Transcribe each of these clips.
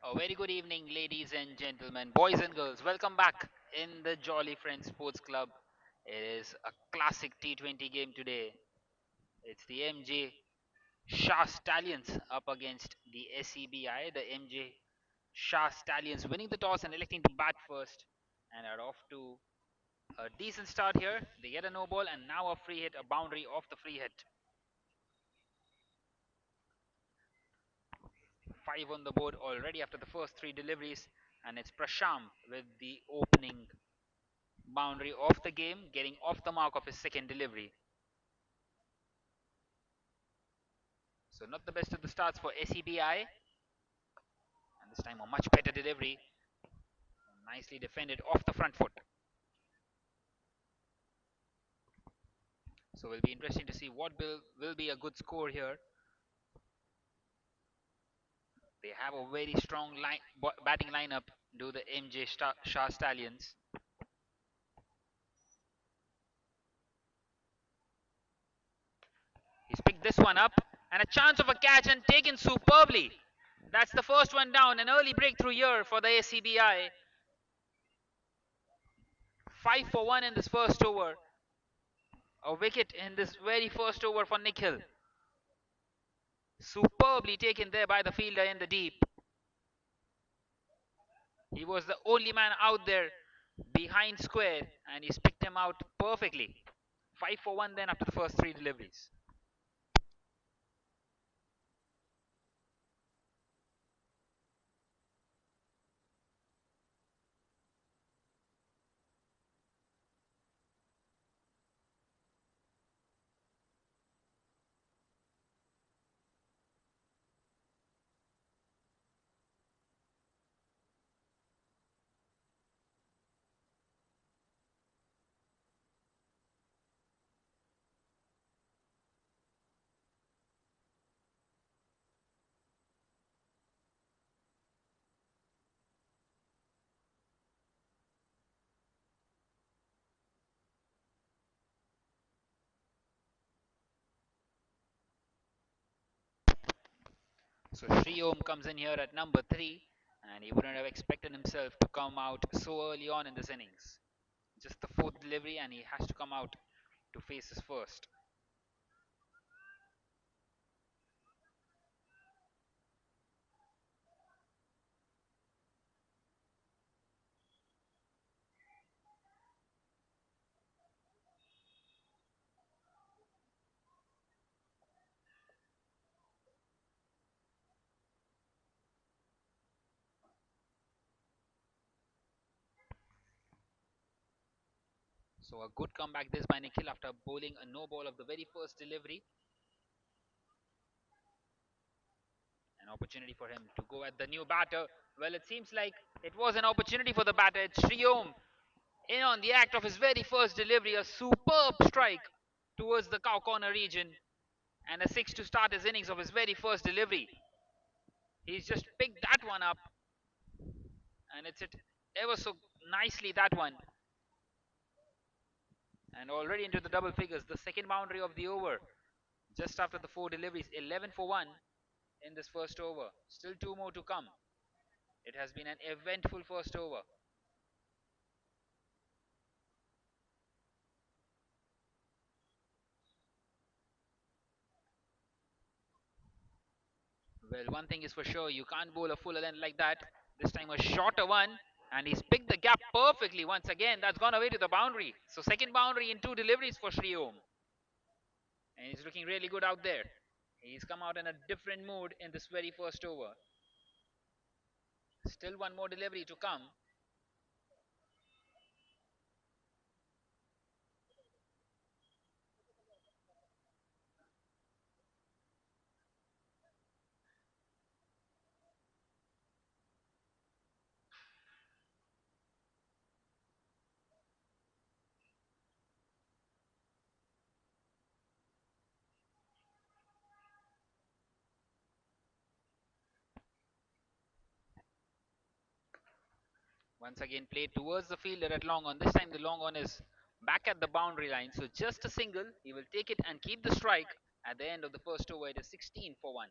A very good evening, ladies and gentlemen, boys and girls. Welcome back in the Jolly Friends Sports Club. It is a classic T20 game today. It's the MJ Shah Stallions up against the SEBI. The MJ Shah Stallions winning the toss and electing to bat first and are off to a decent start here. They get a no ball and now a free hit, a boundary off the free hit. 5 on the board already after the first 3 deliveries, and it's Prasham with the opening boundary off the game, getting off the mark of his second delivery. So not the best of the starts for SEBI, and this time a much better delivery, nicely defended off the front foot. So it will be interesting to see what will be a good score here. They have a very strong batting lineup, do the MJ Shah Stallions. He's picked this one up, and a chance of a catch and taken superbly. That's the first one down, an early breakthrough here for the SEBI. 5 for 1 in this first over. A wicket in this very first over for Nikhil. Superbly taken there by the fielder in the deep. He was the only man out there behind square and he's picked him out perfectly. 5 for 1 then after the first 3 deliveries. So Sri Om comes in here at number 3 and he wouldn't have expected himself to come out so early on in this innings. Just the fourth delivery and he has to come out to face his first. So a good comeback this by Nikhil after bowling a no ball of the very first delivery. An opportunity for him to go at the new batter. Well, it seems like it was an opportunity for the batter. It's Sriom in on the act of his very first delivery. A superb strike towards the cow corner region and a 6 to start his innings of his very first delivery. He's just picked that one up and it's it ever so nicely, that one. And already into the double figures, the second boundary of the over. Just after the 4 deliveries, 11 for 1 in this first over. Still 2 more to come. It has been an eventful first over. Well, one thing is for sure, you can't bowl a fuller length like that. This time a shorter one, and he's picked the gap perfectly once again. That's gone away to the boundary. So second boundary in 2 deliveries for Sri Om. And he's looking really good out there. He's come out in a different mood in this very first over. Still one more delivery to come. Once again played towards the fielder at long on. This time the long on is back at the boundary line. So just a single. He will take it and keep the strike. At the end of the first over, it is 16 for 1.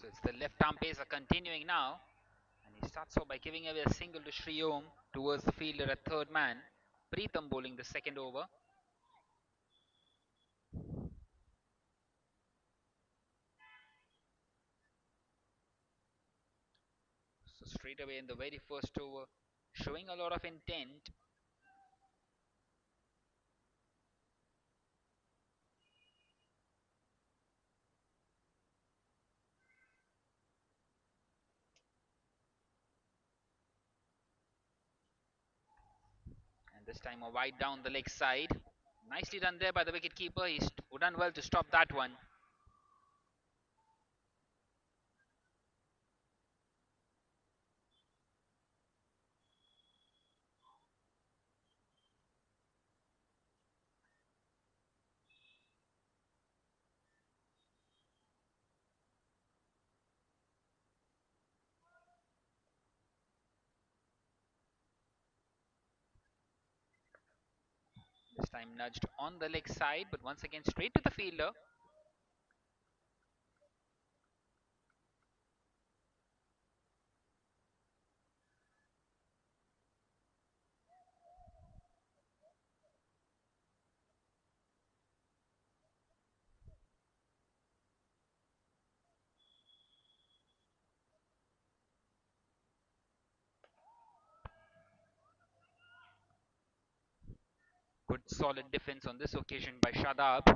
So it's the left arm pacer continuing now. And he starts off by giving away a single to Sri Om towards the fielder at third man. Preetham bowling the second over. So straight away in the very first over, showing a lot of intent. And this time a wide down the leg side. Nicely done there by the wicket keeper. He's done well to stop that one. This time nudged on the leg side, but once again straight to the fielder. Good solid defense on this occasion by Shadab.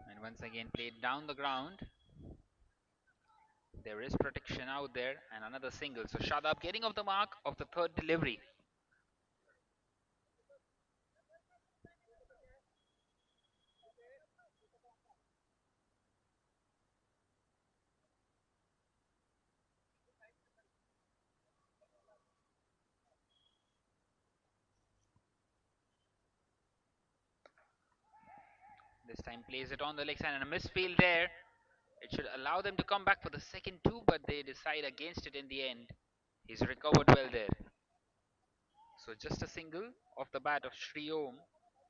And once again played down the ground. There is protection out there and another single. So Shadab getting off the mark of the third delivery. This time plays it on the leg side and a misfield there. It should allow them to come back for the second two, but they decide against it in the end. He's recovered well there. So just a single off the bat of Sri Om,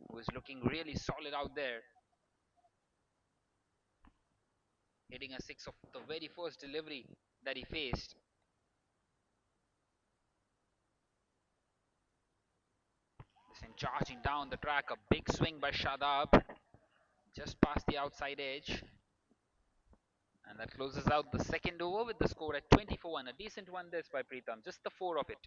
who is looking really solid out there, hitting a six of the very first delivery that he faced. This time charging down the track, a big swing by Shadab, just past the outside edge. And that closes out the second over with the score at 24 and a decent one this by Preetham, just the four of it.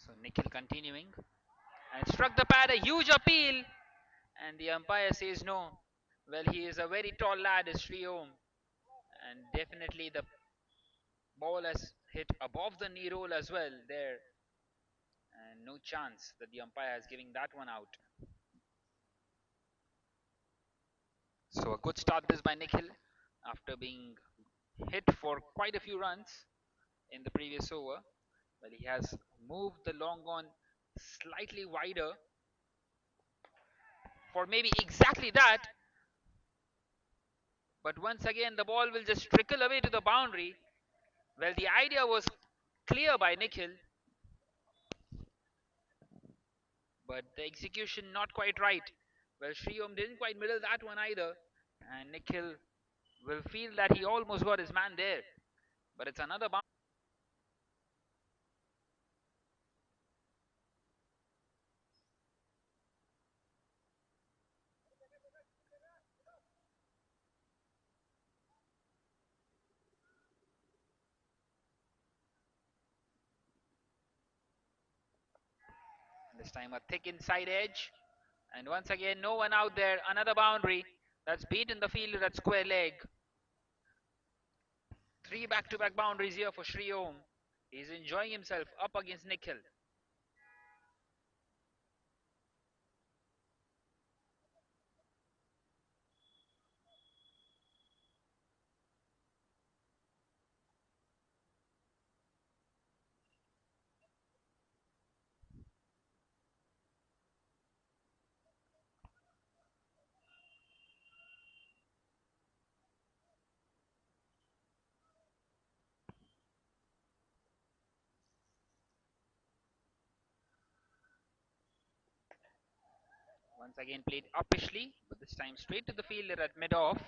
So Nikhil continuing and struck the pad, a huge appeal, and the umpire says no. Well, he is a very tall lad, is Sri Om, and definitely the ball has hit above the knee roll as well there, and no chance that the umpire is giving that one out. So a good start this by Nikhil after being hit for quite a few runs in the previous over. Well, he has moved the long on slightly wider for maybe exactly that, but once again the ball will just trickle away to the boundary. Well, the idea was clear by Nikhil, but the execution not quite right. Well, Sriom didn't quite middle that one either, and Nikhil will feel that he almost got his man there, but it's another bounce. This time a thick inside edge. And once again, no one out there. Another boundary. That's beaten the fielder at square leg. Three back-to-back boundaries here for Sri Om. He's enjoying himself up against Nikhil. Once again played uppishly, but this time straight to the fielder at mid-off.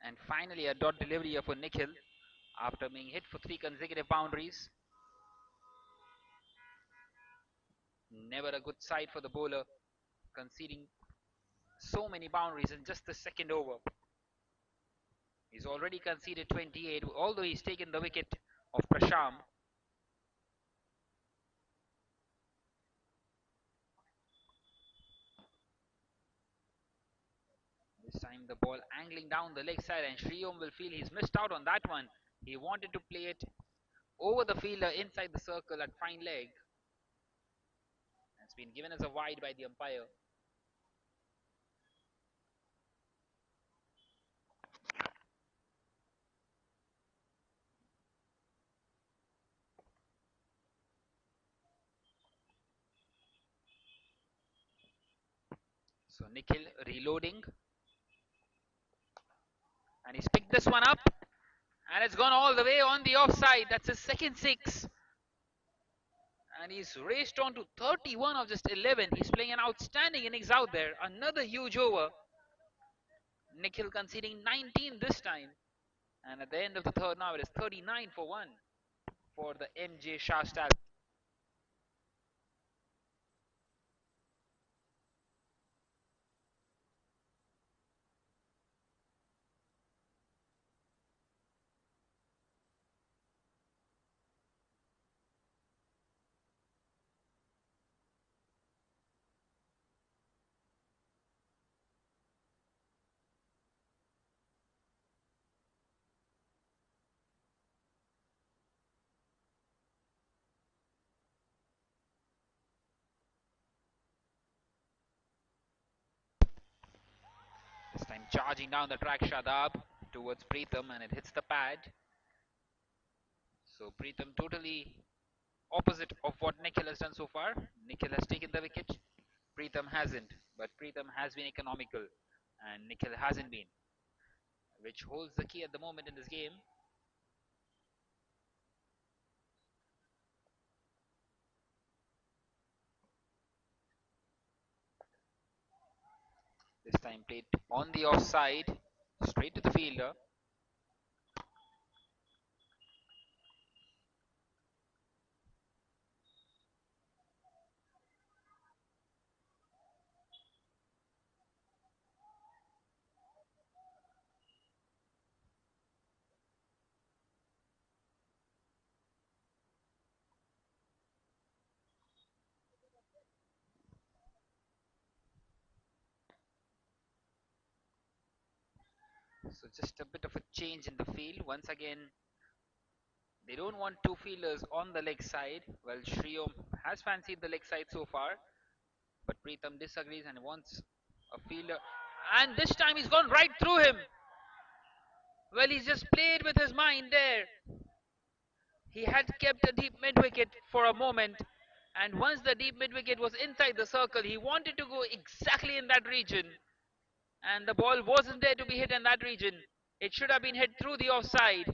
And finally a dot delivery for Nikhil after being hit for three consecutive boundaries. Never a good sight for the bowler, conceding so many boundaries in just the second over. He's already conceded 28, although he's taken the wicket of Prasham. This time the ball angling down the leg side, and Shriyom will feel he's missed out on that one. He wanted to play it over the fielder inside the circle at fine leg. It's been given as a wide by the umpire. So Nikhil reloading, and he's picked this one up, and it's gone all the way on the offside. That's his second six, and he's raced on to 31 of just 11. He's playing an outstanding innings out there. Another huge over. Nikhil conceding 19 this time, and at the end of the third now it is 39 for 1 for the MJ Shah Stallions. This time charging down the track, Shadab towards Preetham, and it hits the pad. So Preetham totally opposite of what Nikhil has done so far. Nikhil has taken the wicket, Preetham hasn't, but Preetham has been economical and Nikhil hasn't been, which holds the key at the moment in this game. This time played on the offside, straight to the fielder. So just a bit of a change in the field. Once again, they don't want two fielders on the leg side. Well, Shriyom has fancied the leg side so far, but Preetham disagrees and wants a fielder. And this time he's gone right through him. Well, he's just played with his mind there. He had kept a deep mid wicket for a moment, and once the deep mid wicket was inside the circle, he wanted to go exactly in that region, and the ball wasn't there to be hit in that region. It should have been hit through the offside,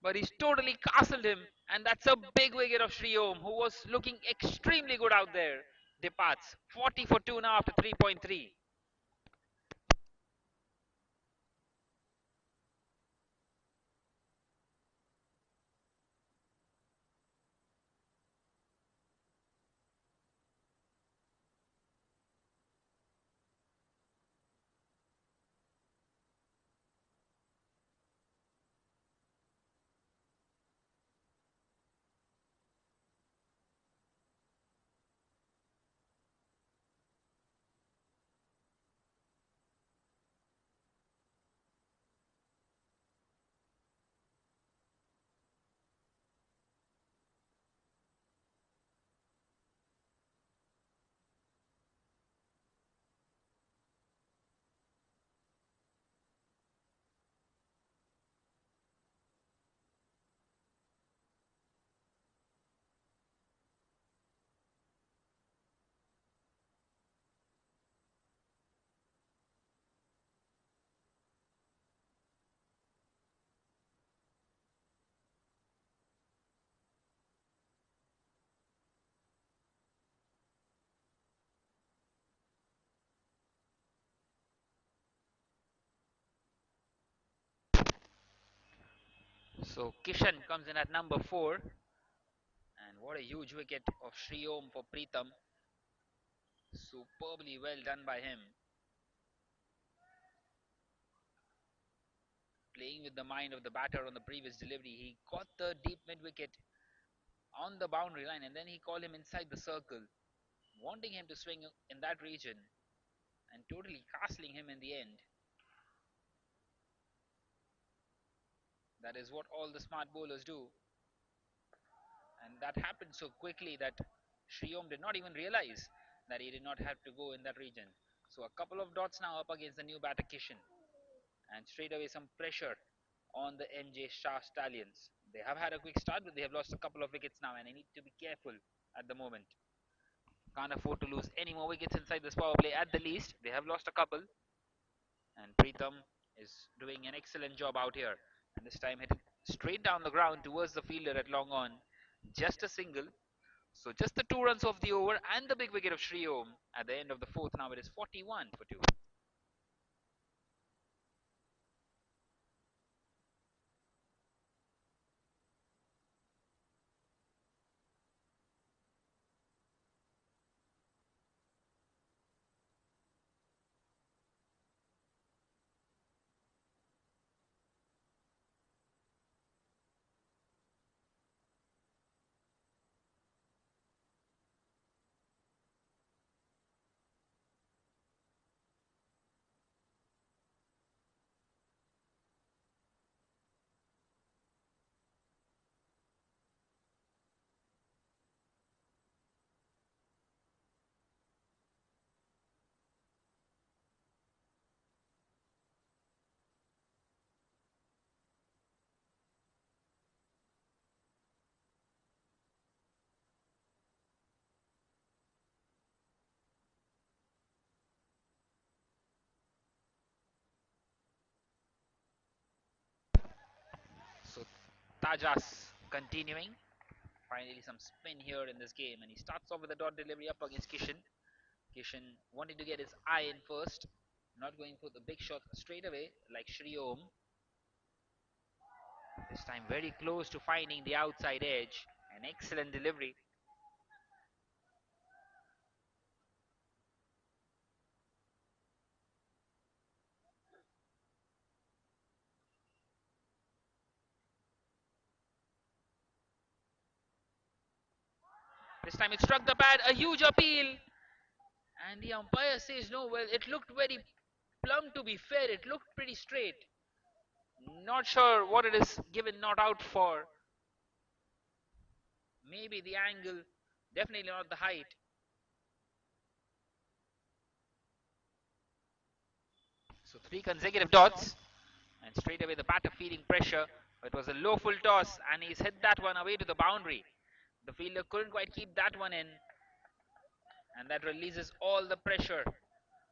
but he's totally castled him, and that's a big wicket of Sri Om, who was looking extremely good out there. Departs 40 for 2 now after 3.3. So Kishan comes in at number 4, and what a huge wicket of Sri Om for Pritham. Superbly well done by him. Playing with the mind of the batter on the previous delivery, he got the deep mid wicket on the boundary line, and then he called him inside the circle, wanting him to swing in that region and totally castling him in the end. That is what all the smart bowlers do, and that happened so quickly that Shriyom did not even realize that he did not have to go in that region. So a couple of dots now up against the new batter Kishan, and straight away some pressure on the MJ Shah Stallions. They have had a quick start, but they have lost a couple of wickets now, and they need to be careful at the moment. Can't afford to lose any more wickets inside this power play at the least. They have lost a couple, and Pritham is doing an excellent job out here. And this time hitting straight down the ground towards the fielder at long on. Just a single. So just the 2 runs of the over and the big wicket of Sri Om at the end of the fourth. Now it is 41 for 2. So Tajas continuing. Finally some spin here in this game, and he starts off with a dot delivery up against Kishan. Kishan wanted to get his eye in first, not going for the big shot straight away like Sri Om. This time very close to finding the outside edge. An excellent delivery. This time it struck the pad, a huge appeal. And the umpire says no. Well, it looked very plumb to be fair. It looked pretty straight. Not sure what it is given not out for. Maybe the angle, definitely not the height. So 3 consecutive dots, and straight away the batter feeling pressure. It was a low full toss, and he's hit that one away to the boundary. The fielder couldn't quite keep that one in, and that releases all the pressure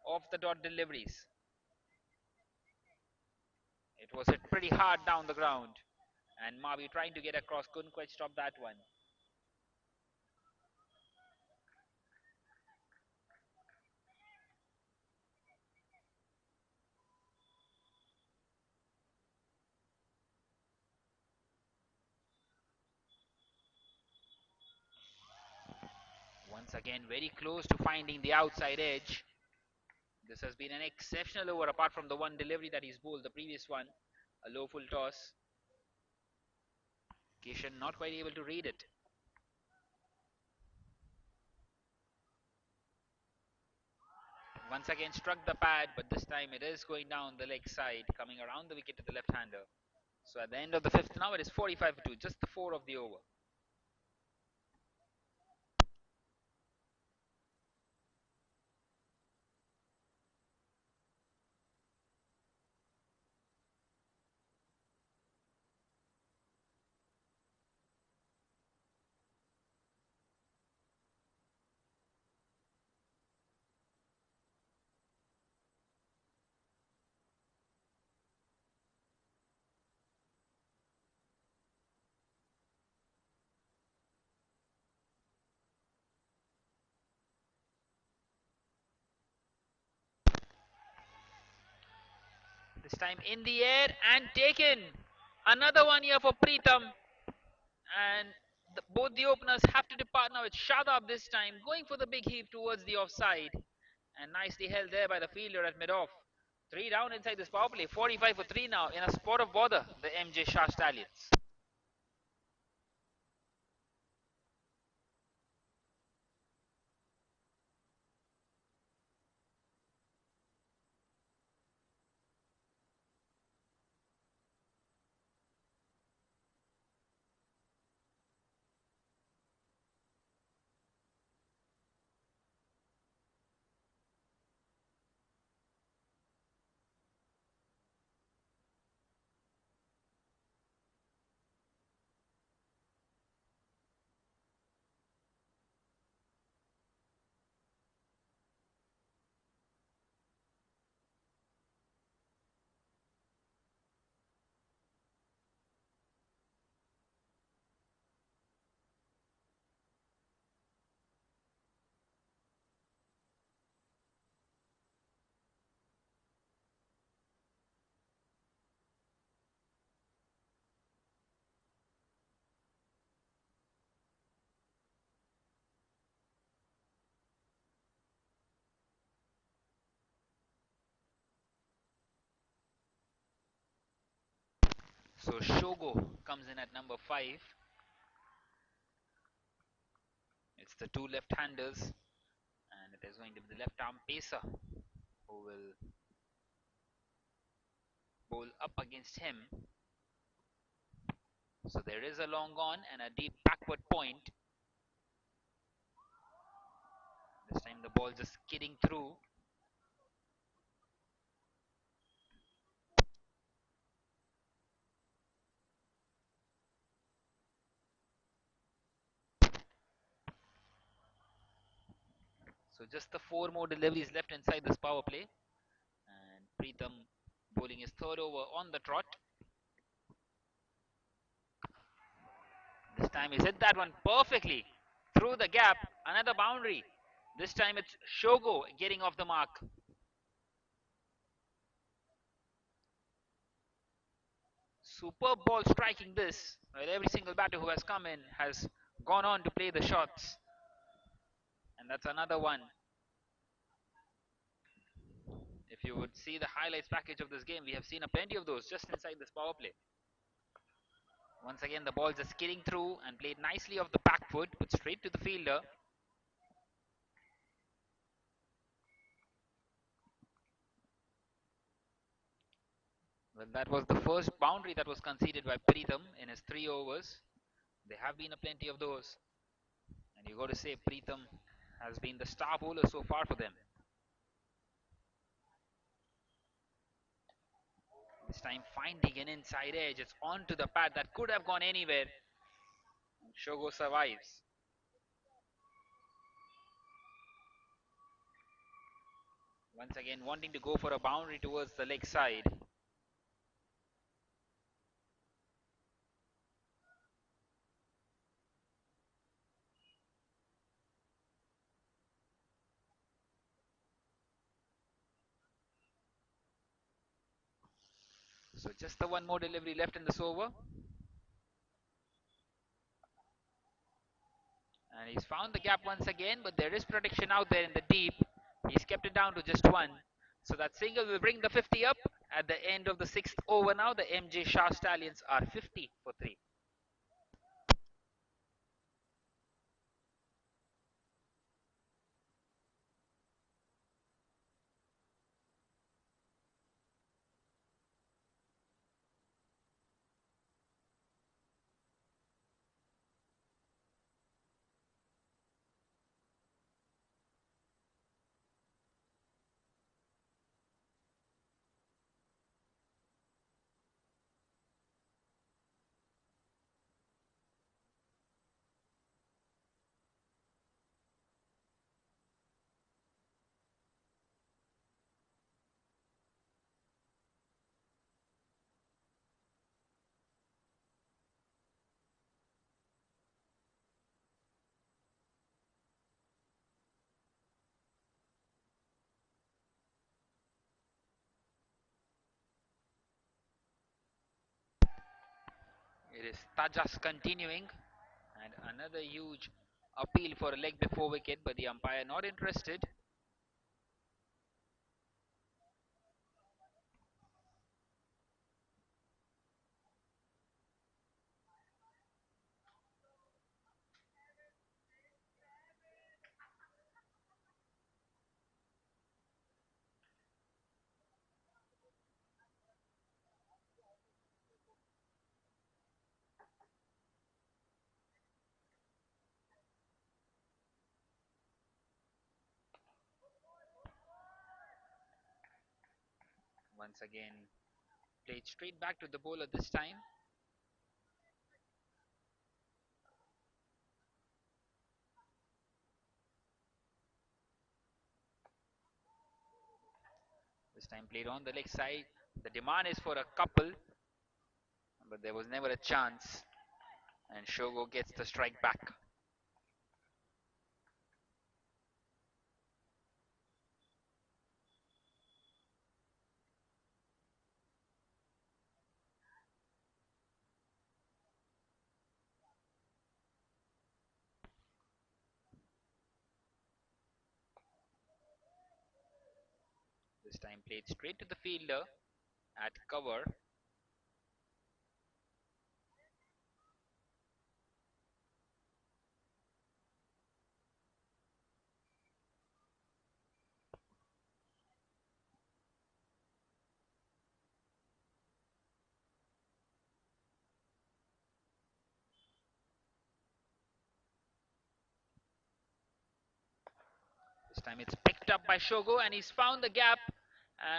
of the dot deliveries. It was hit pretty hard down the ground, and Mavi trying to get across couldn't quite stop that one. Once again, very close to finding the outside edge. This has been an exceptional over apart from the one delivery that he's bowled, the previous one, a low full toss. Kishan not quite able to read it. Once again struck the pad, but this time it is going down the leg side, coming around the wicket to the left-hander. So at the end of the fifth now, it is 45 for 2, just the 4 of the over. This time in the air and taken. Another one here for Preetham, and both the openers have to depart now. It's Shadab this time, going for the big heave towards the offside, and nicely held there by the fielder at mid-off. Three down inside this power play, 45 for three now in a spot of bother, the MJ Shah Stallions. So Shogo comes in at number 5. It's the two left-handers, and it is going to be the left-arm pacer who will bowl up against him. So there is a long on and a deep backward point. This time the ball just skidding through. So just the four more deliveries left inside this power play. And Preetham bowling his third over on the trot. This time he's hit that one perfectly through the gap. Another boundary. This time it's Shogo getting off the mark. Superb ball striking this. Well, every single batter who has come in has gone on to play the shots. And that's another one. If you would see the highlights package of this game, we have seen a plenty of those just inside this power play. Once again, the ball just skidding through and played nicely off the back foot, put straight to the fielder. Well, that was the first boundary that was conceded by Preetham in his 3 overs. There have been a plenty of those. And you got to say, Preetham has been the star bowler so far for them. This time finding an inside edge. It's onto the pad that could have gone anywhere. Shogo survives. Once again wanting to go for a boundary towards the leg side. So just the one more delivery left in this over. And he's found the gap once again, but there is protection out there in the deep. He's kept it down to just one. So that single will bring the 50 up. At the end of the 6th over now, the MJ Shah Stallions are 50 for 3. It is Tajas continuing, and another huge appeal for a leg before wicket, but the umpire not interested. Once again, played straight back to the bowler this time. This time played on the leg side. The demand is for a couple, but there was never a chance. And Shogo gets the strike back. This time played straight to the fielder at cover. This time it's picked up by Shogo and he's found the gap,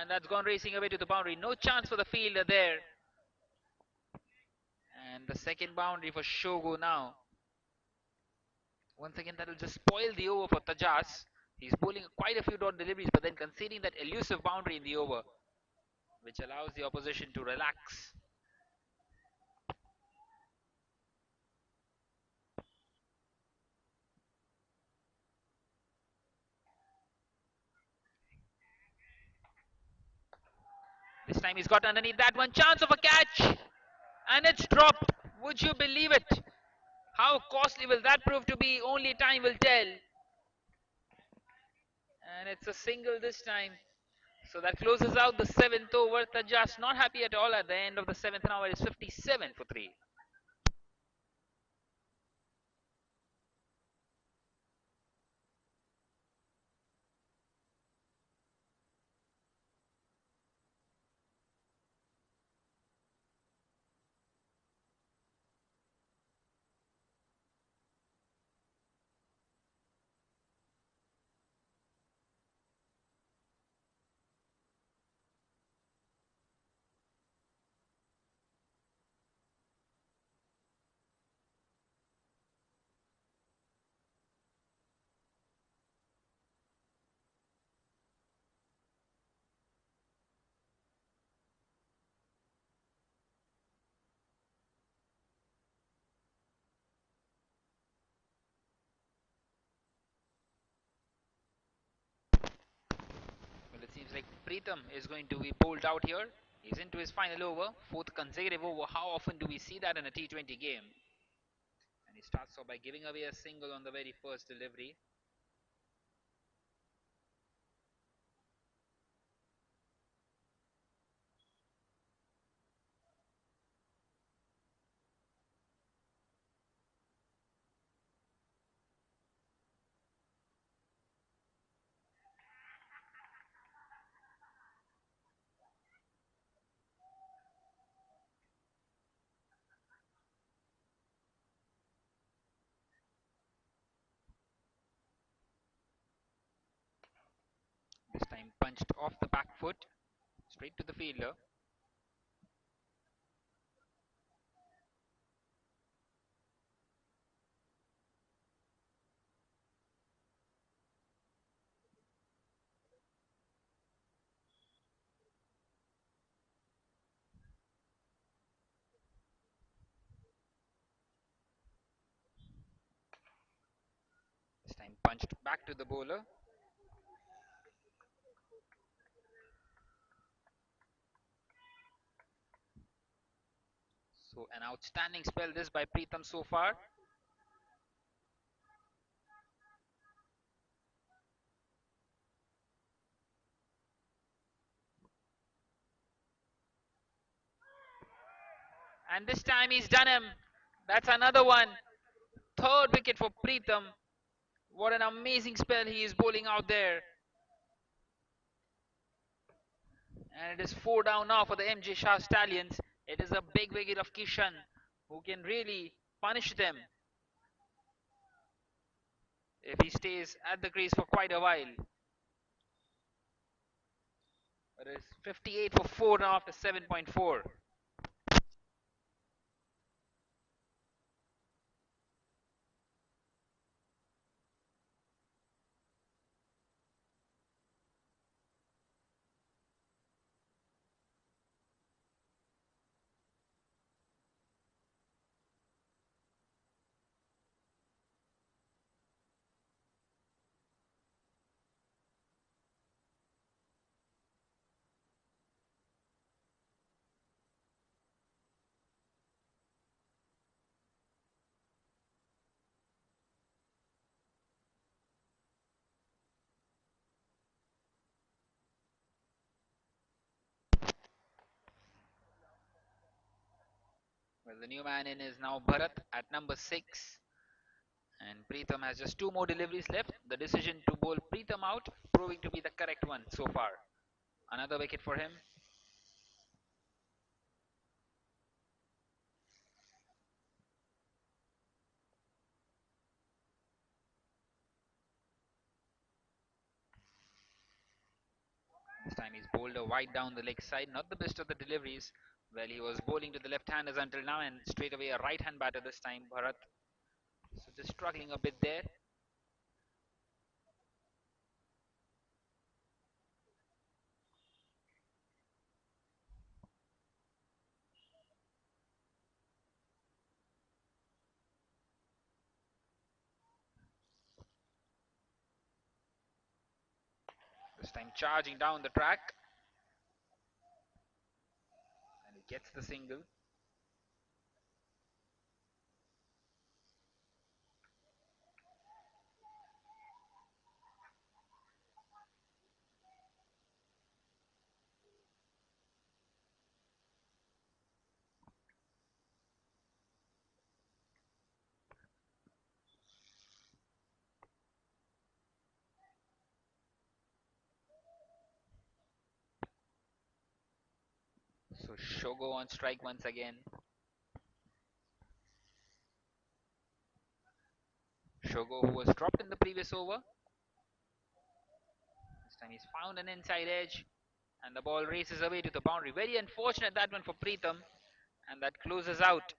and that's gone racing away to the boundary. No chance for the fielder there. And the second boundary for Shogo now. Once again, that will just spoil the over for Tajas. He's bowling quite a few dot deliveries, but then conceding that elusive boundary in the over, which allows the opposition to relax. This time he's got underneath that one. Chance of a catch, and it's dropped. Would you believe it? How costly will that prove to be? Only time will tell. And it's a single this time. So that closes out the seventh over. Tajas not happy at all at the end of the seventh. Now it is 57 for 3. Well, it seems like Pritham is going to be bowled out here. He's into his final over, fourth consecutive over. How often do we see that in a T20 game? And he starts off by giving away a single on the very first delivery. This time punched off the back foot, straight to the fielder. This time punched back to the bowler. So an outstanding spell this by Preetham so far. And this time he's done him. That's another one. Third wicket for Preetham. What an amazing spell he is bowling out there. And it is 4 down now for the MJ Shah Stallions. It is a big wicket of Kishan who can really punish them if he stays at the crease for quite a while. But it's 58 for 4 now after 7.4. Well, the new man in is now Bharat at number 6. And Preetham has just 2 more deliveries left. The decision to bowl Preetham out proving to be the correct one so far. Another wicket for him. This time he's bowled a wide down the leg side. Not the best of the deliveries. Well, he was bowling to the left-handers until now, and straight away a right-hand batter this time, Bharat. So just struggling a bit there. This time charging down the track, and he gets the single. So Shogo on strike once again. Shogo, who was dropped in the previous over. This time he's found an inside edge, and the ball races away to the boundary. Very unfortunate that one for Preetham, and that closes out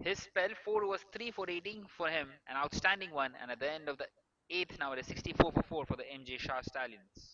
his spell. 4 was 3 for 18 for him, an outstanding one. And at the end of the 8th, now it is 64 for 4 for the MJ Shah Stallions.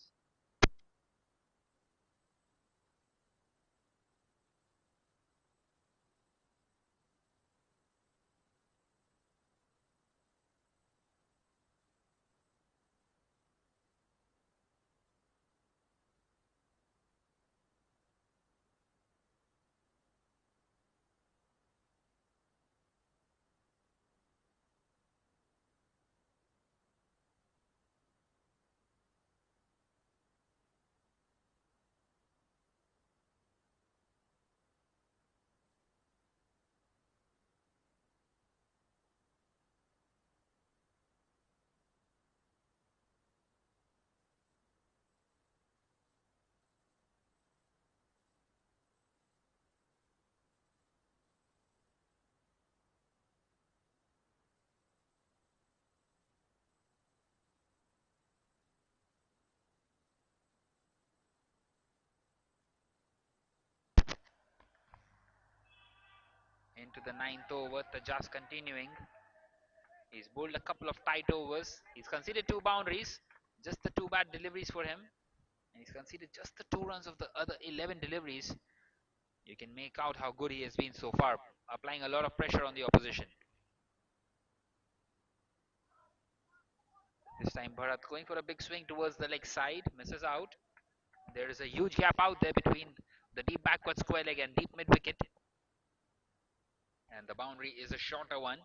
Into the 9th over, Tejas continuing. He's bowled a couple of tight overs. He's conceded 2 boundaries, just the 2 bad deliveries for him. And he's conceded just the 2 runs of the other 11 deliveries. You can make out how good he has been so far, applying a lot of pressure on the opposition. This time Bharat going for a big swing towards the leg side, misses out. There is a huge gap out there between the deep backward square leg and deep mid wicket. And the boundary is a shorter one.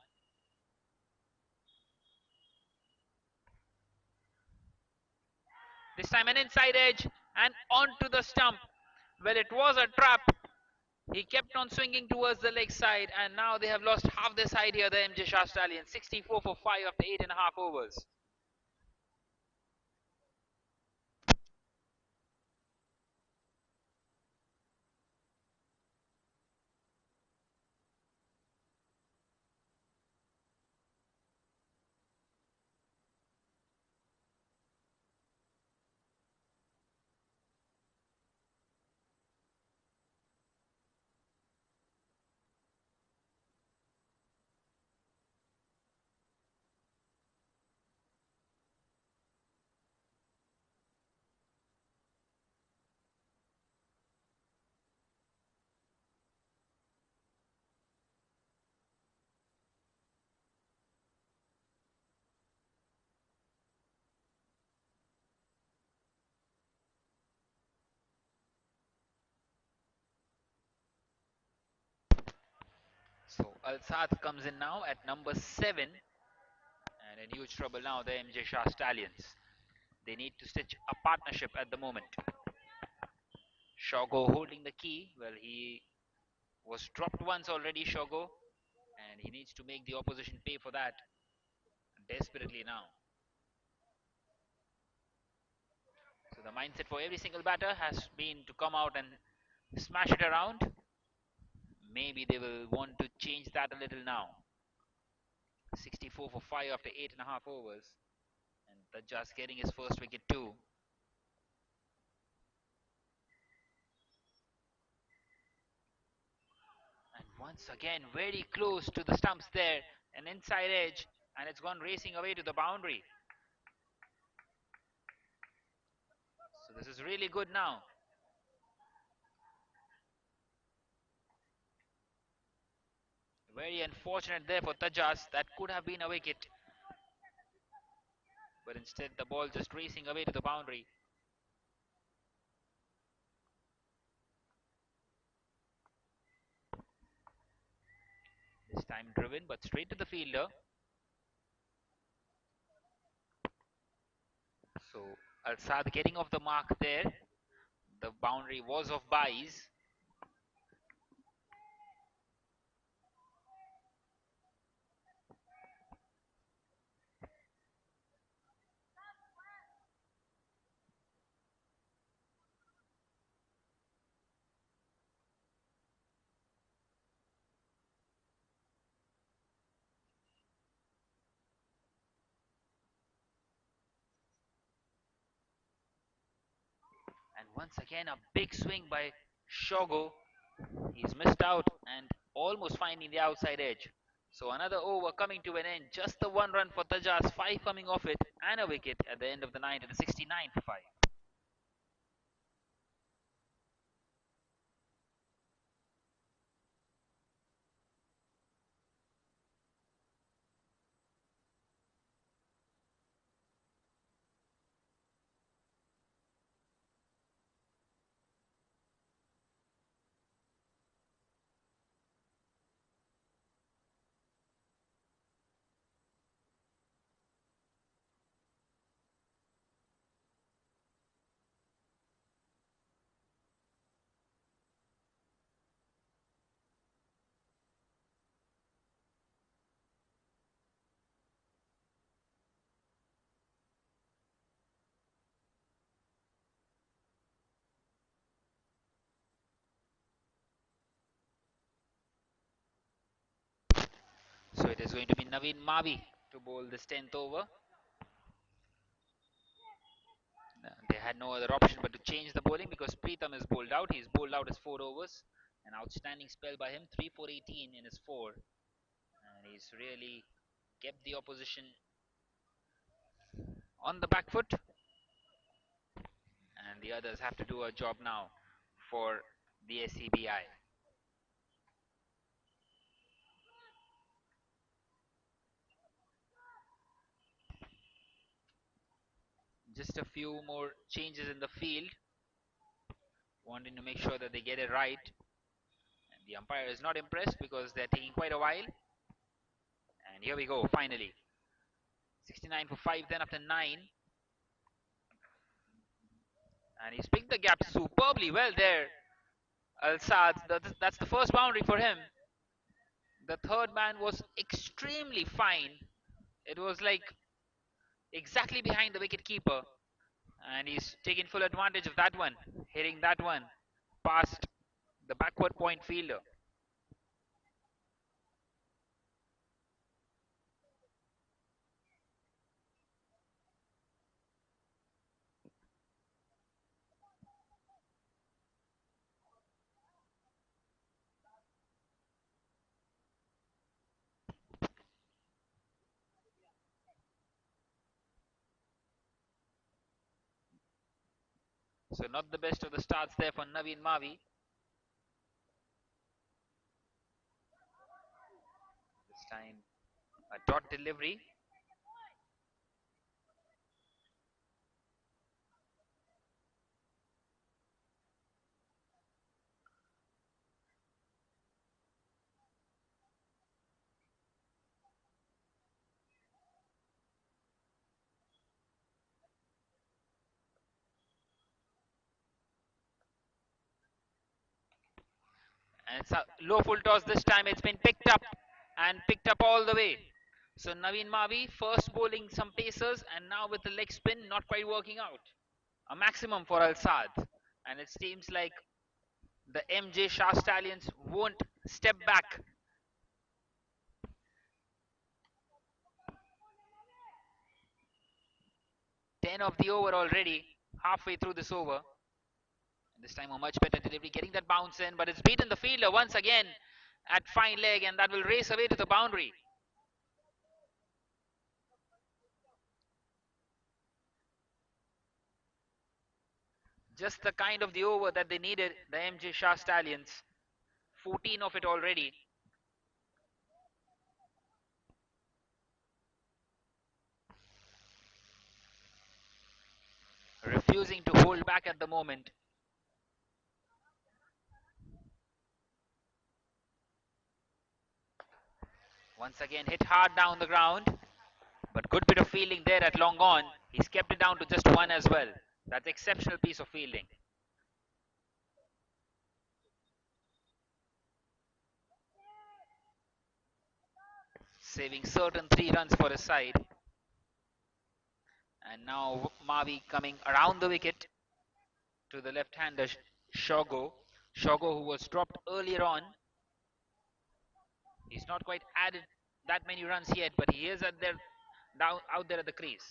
This time an inside edge and onto the stump. Well, it was a trap. He kept on swinging towards the leg side, and now they have lost half their side here, the MJ Shah Stallions. 64 for 5 after 8.5 overs. So Al Saad comes in now at number 7, and in huge trouble now, the MJ Shah Stallions. They need to stitch a partnership at the moment. Shogo holding the key. Well, he was dropped once already, Shogo, and he needs to make the opposition pay for that desperately now. So the mindset for every single batter has been to come out and smash it around. Maybe they will want to change that a little now. 64 for 5 after 8.5 overs. And Tajjas getting his first wicket too. And once again, very close to the stumps there. An inside edge, and it's gone racing away to the boundary. So this is really good now. Very unfortunate there for Tajas. That could have been a wicket. But instead, the ball just racing away to the boundary. This time driven, but straight to the fielder. So Al-Saad getting off the mark there. The boundary was of Bai's. And once again, a big swing by Shogo. He's missed out and almost finding the outside edge. So another over coming to an end. Just the one run for Tajas, 5 coming off it, and a wicket at the end of the night at 69 for 5. So it is going to be Naveen Mavi to bowl this 10th over. They had no other option but to change the bowling because Preetham is bowled out. He's bowled out his 4 overs. An outstanding spell by him, 3 for 18 in his 4. And he's really kept the opposition on the back foot. And the others have to do a job now for the SCBI. Just a few more changes in the field, wanting to make sure that they get it right. The umpire is not impressed because they're taking quite a while. And here we go, finally. 69 for 5 then after 9. And he's picked the gap superbly well there. Al Saad, that's the first boundary for him. The third man was extremely fine. It was like exactly behind the wicket keeper. And he's taking full advantage of that one, hitting that one past the backward point fielder. So not the best of the starts there for Naveen Mavi. This time a dot delivery. And it's a low full toss this time. It's been picked up and picked up all the way. So Naveen Mavi first bowling some pacers and now with the leg spin not quite working out. A maximum for Al Saad. And it seems like the MJ Shah Stallions won't step back. 10 of the over already, halfway through this over. And this time a much better delivery, getting that bounce in, but it's beaten the fielder once again at fine leg, and that will race away to the boundary. Just the kind of the over that they needed, the MJ Shah Stallions. 14 of it already. Refusing to hold back at the moment. Once again hit hard down the ground, but good bit of fielding there at long on. He's kept it down to just one as well. That's exceptional piece of fielding. Saving certain 3 runs for his side. And now Mavi coming around the wicket to the left-hander Shogo. Shogo, who was dropped earlier on. He's not quite added that many runs yet, but he is at there, down out there at the crease.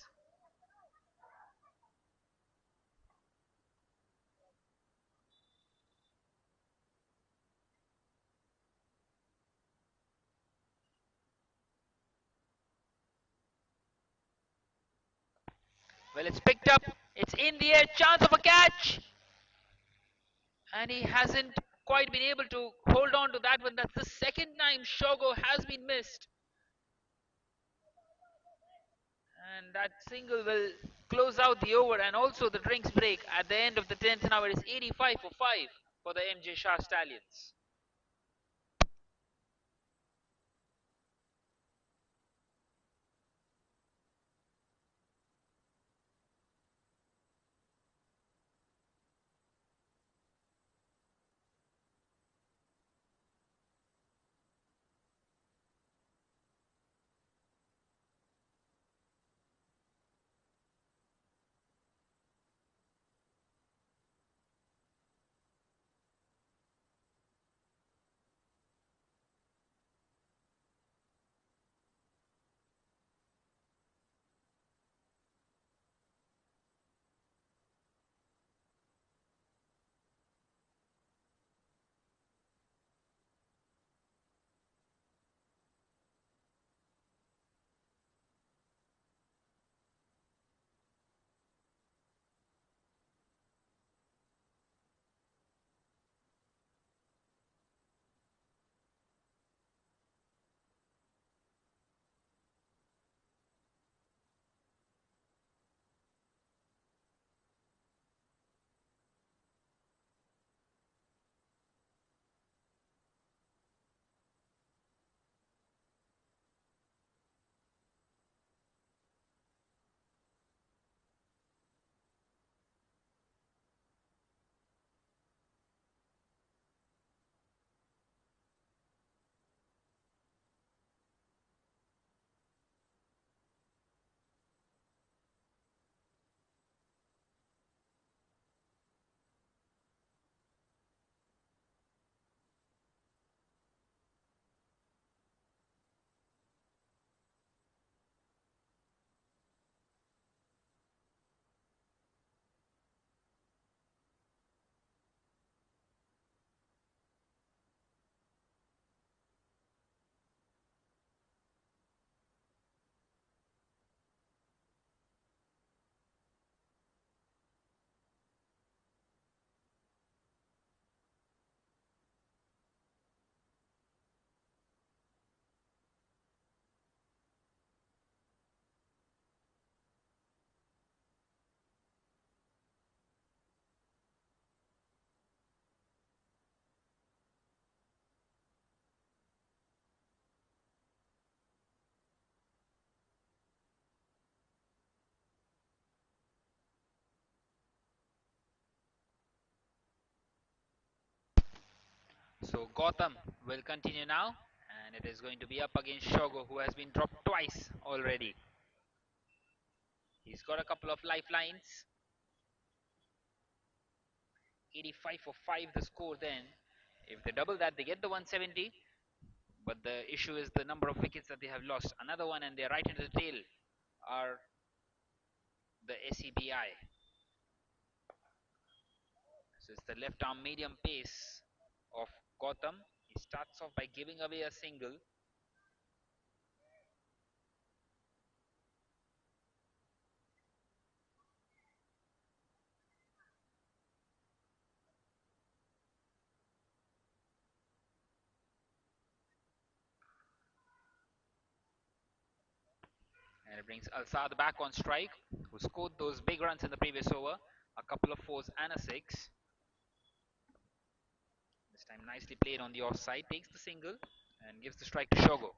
Well, it's picked up. It's in the air. Chance of a catch. And he hasn't quite been able to hold on to that one. That's the second time Shogo has been missed. And that single will close out the over and also the drinks break at the end of the 10th. Now it is 85 for 5 for the MJ Shah Stallions. So Gotham will continue now, and it is going to be up against Shogo, who has been dropped twice already. He's got a couple of lifelines. 85 for 5 the score then. If they double that, they get the 170. But the issue is the number of wickets that they have lost. Another one, and they're right into the tail are the SEBI. So it's the left arm medium pace of Gotham. He starts off by giving away a single. And it brings Al-Saad back on strike, who scored those big runs in the previous over. A couple of fours and a six. This time nicely played on the offside. Takes the single and gives the strike to Shogo.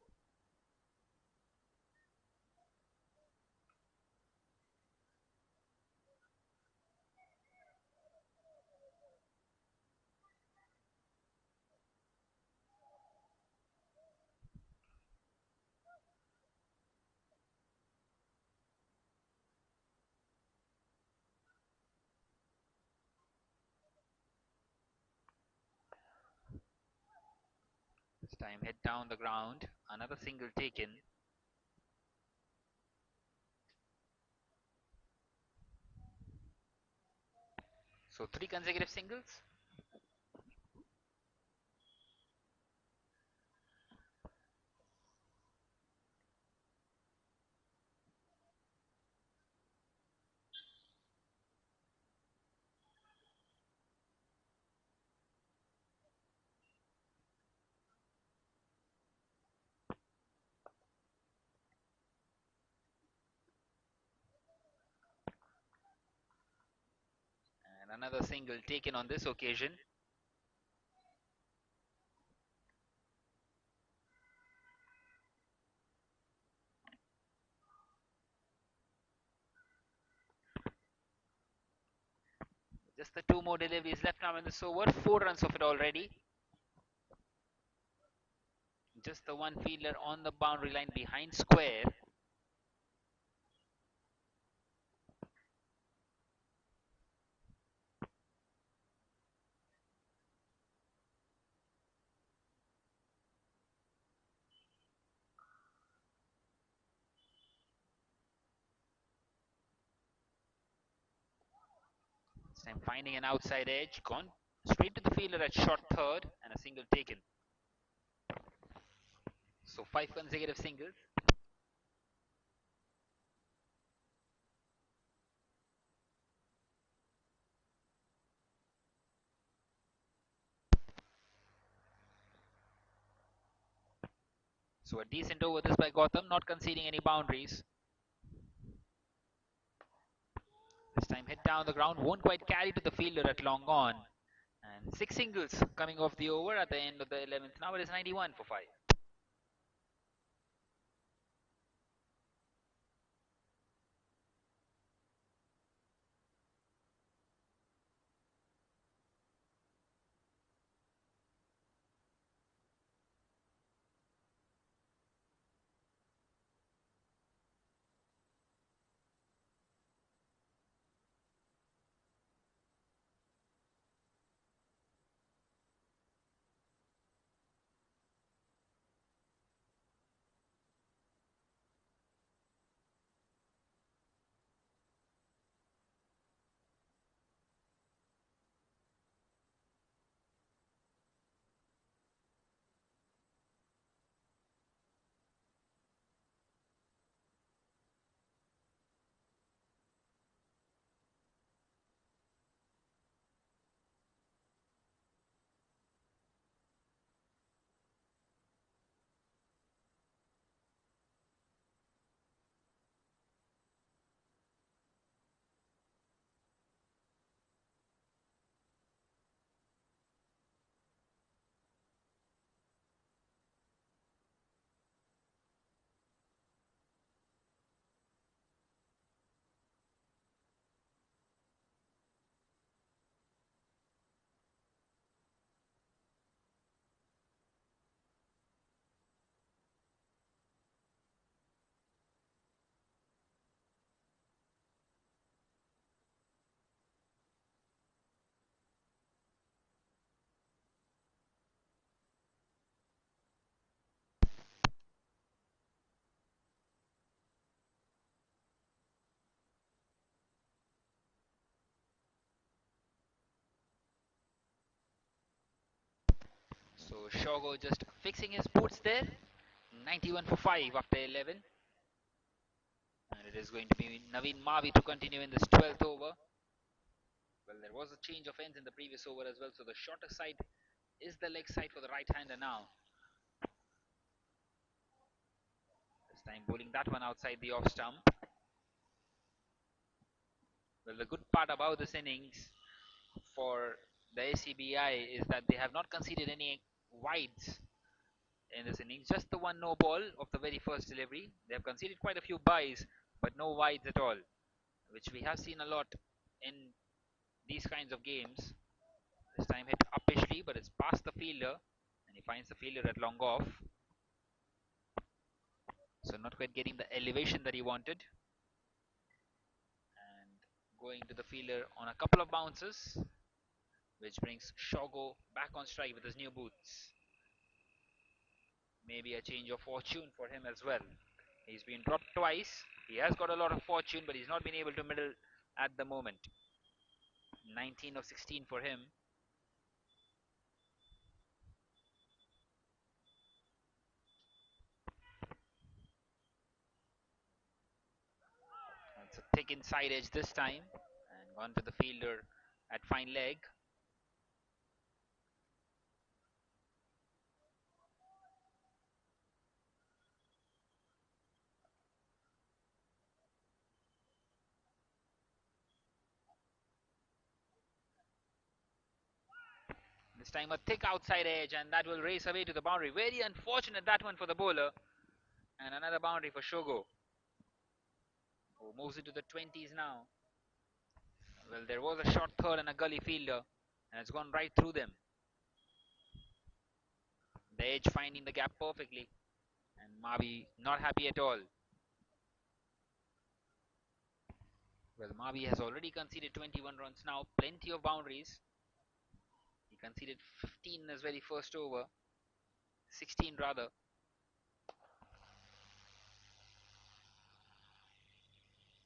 This time head down the ground. Another single taken. So 3 consecutive singles. And another single taken on this occasion. Just the 2 more deliveries left now in this over. 4 runs of it already. Just the one fielder on the boundary line behind square. This time finding an outside edge. Gone straight to the fielder at short third and a single taken. So 5 consecutive singles. So a decent over this by Gotham, not conceding any boundaries. This time hit down the ground, won't quite carry to the fielder at long on. And 6 singles coming off the over at the end of the 11th. Now it is 91 for 5. Shogo just fixing his boots there. 91 for 5 after 11. And it is going to be Naveen Mavi to continue in this 12th over. Well, there was a change of ends in the previous over as well, so the shorter side is the leg side for the right hander now. This time bowling that one outside the off stump. Well, the good part about this innings for the ACBI is that they have not conceded any wides in this innings, just the one no ball of the very first delivery. They have conceded quite a few byes, but no wides at all, which we have seen a lot in these kinds of games. This time hit uppishly, but it's past the fielder, and he finds the fielder at long off. So not quite getting the elevation that he wanted. And going to the fielder on a couple of bounces, which brings Shogo back on strike with his new boots. Maybe a change of fortune for him as well. He's been dropped twice. He has got a lot of fortune, but he's not been able to middle at the moment. 19 of 16 for him. It's a thick inside edge this time, and gone to the fielder at fine leg. This time a thick outside edge, and that will race away to the boundary. Very unfortunate that one for the bowler. And another boundary for Shogo, who moves into the 20s now. Well, there was a short third and a gully fielder, and it's gone right through them. The edge finding the gap perfectly, and Mavi not happy at all. Well, Mavi has already conceded 21 runs now, plenty of boundaries. He conceded 15 in his very first over, 16 rather.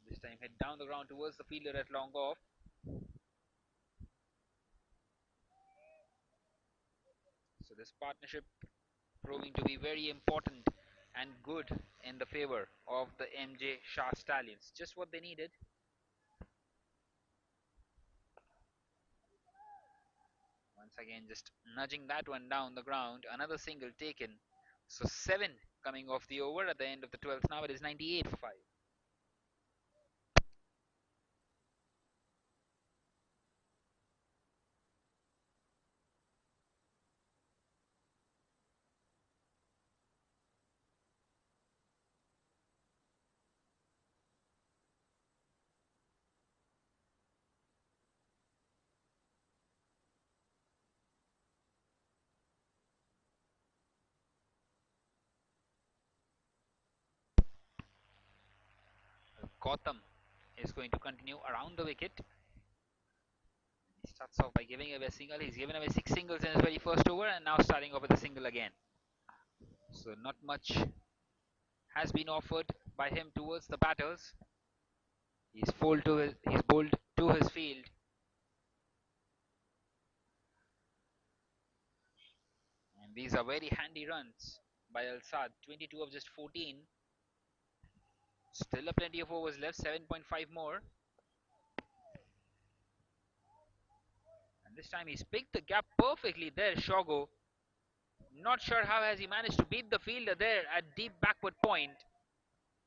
This time head down the ground towards the fielder at long off. So this partnership proving to be very important and good in the favor of the MJ Shah Stallions. Just what they needed. Once again, just nudging that one down the ground. Another single taken. So 7 coming off the over at the end of the 12th. Now it is 98 for 5. Gautam is going to continue around the wicket. He starts off by giving away a single. He's given away 6 singles in his very first over, and now starting off with a single again. So not much has been offered by him towards the batters. He's bowled to his field. And these are very handy runs by Al Saad. 22 of just 14. Still a plenty of overs left. 7.5 more. And this time he's picked the gap perfectly there, Shogo. Not sure how has he managed to beat the fielder there at deep backward point.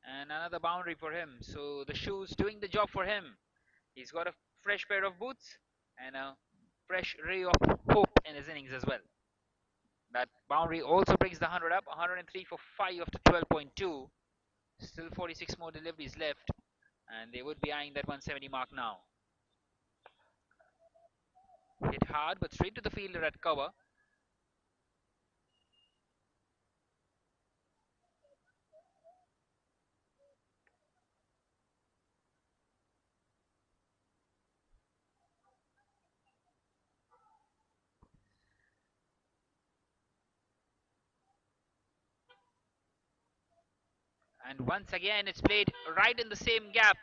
And another boundary for him. So the shoes doing the job for him. He's got a fresh pair of boots and a fresh ray of hope in his innings as well. That boundary also brings the 100 up. 103 for 5 after 12.2. Still 46 more deliveries left, and they would be eyeing that 170 mark now. Hit hard, but straight to the fielder at cover. And once again, it's played right in the same gap.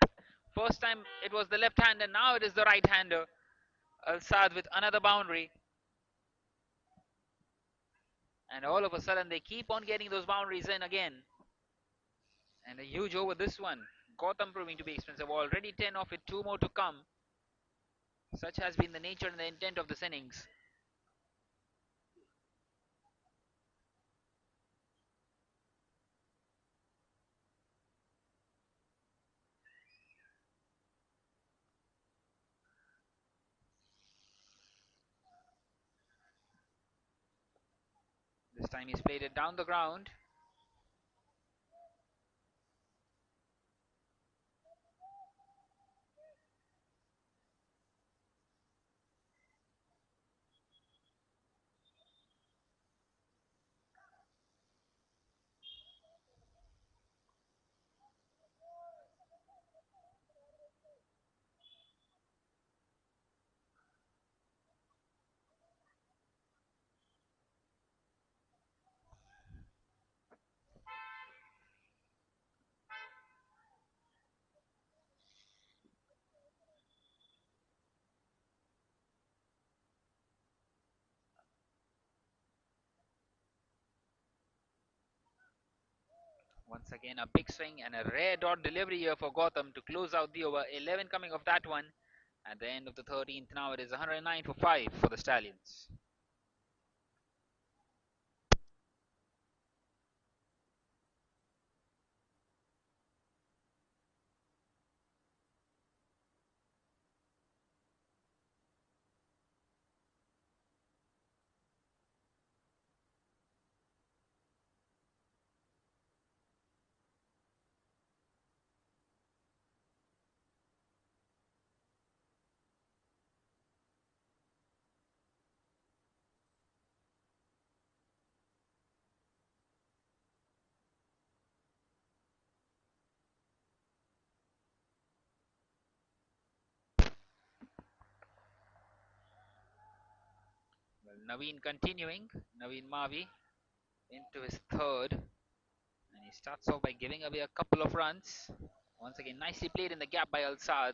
First time it was the left-hander, now it is the right-hander. Al Saad with another boundary. And all of a sudden, they keep on getting those boundaries in again. And a huge over this one. Gotham proving to be expensive. Already 10 off it, 2 more to come. Such has been the nature and the intent of this innings. This time he's played it down the ground. Once again, a big swing and a rare dot delivery here for Gotham to close out the over. 11 coming of that one. At the end of the 13th, now it is 109 for 5 for the Stallions. Well, Naveen continuing. Naveen Mavi into his third. And he starts off by giving away a couple of runs. Once again, nicely played in the gap by Al Saad.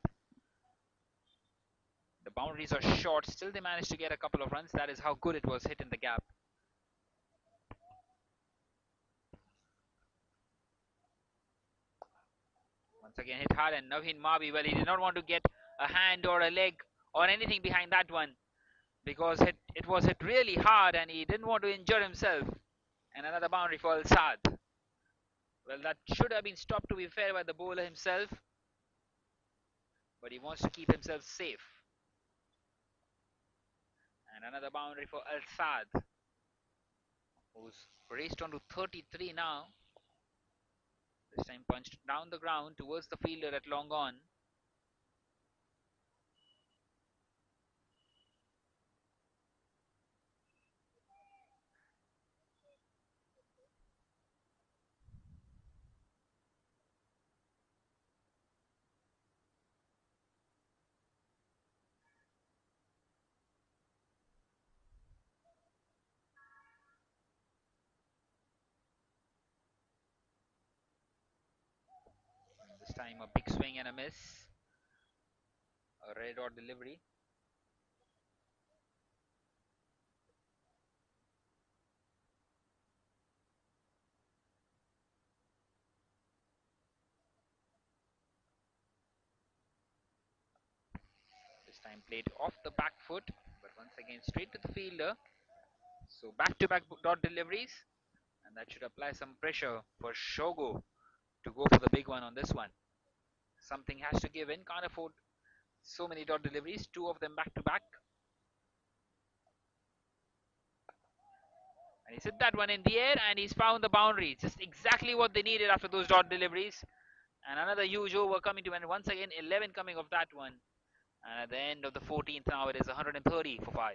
The boundaries are short. Still, they managed to get a couple of runs. That is how good it was hit in the gap. Once again, hit hard. And Naveen Mavi, well, he did not want to get a hand or a leg or anything behind that one, because it was hit really hard and he didn't want to injure himself. And another boundary for Al Saad. Well, that should have been stopped, to be fair, by the bowler himself, but he wants to keep himself safe. And another boundary for Al Saad, who's raced on to 33 now. This time punched down the ground towards the fielder at long on. And this time a big swing and a miss. A red dot delivery. This time played off the back foot, but once again straight to the fielder. So back-to-back dot deliveries, and that should apply some pressure for Shogo to go for the big one on this one. Something has to give in. Can't afford so many dot deliveries. Two of them back-to-back. And he's hit that one in the air and he's found the boundary. Just exactly what they needed after those dot deliveries. And another huge over coming to end. Once again, 11 coming of that one. And at the end of the 14th, now it is 130 for 5.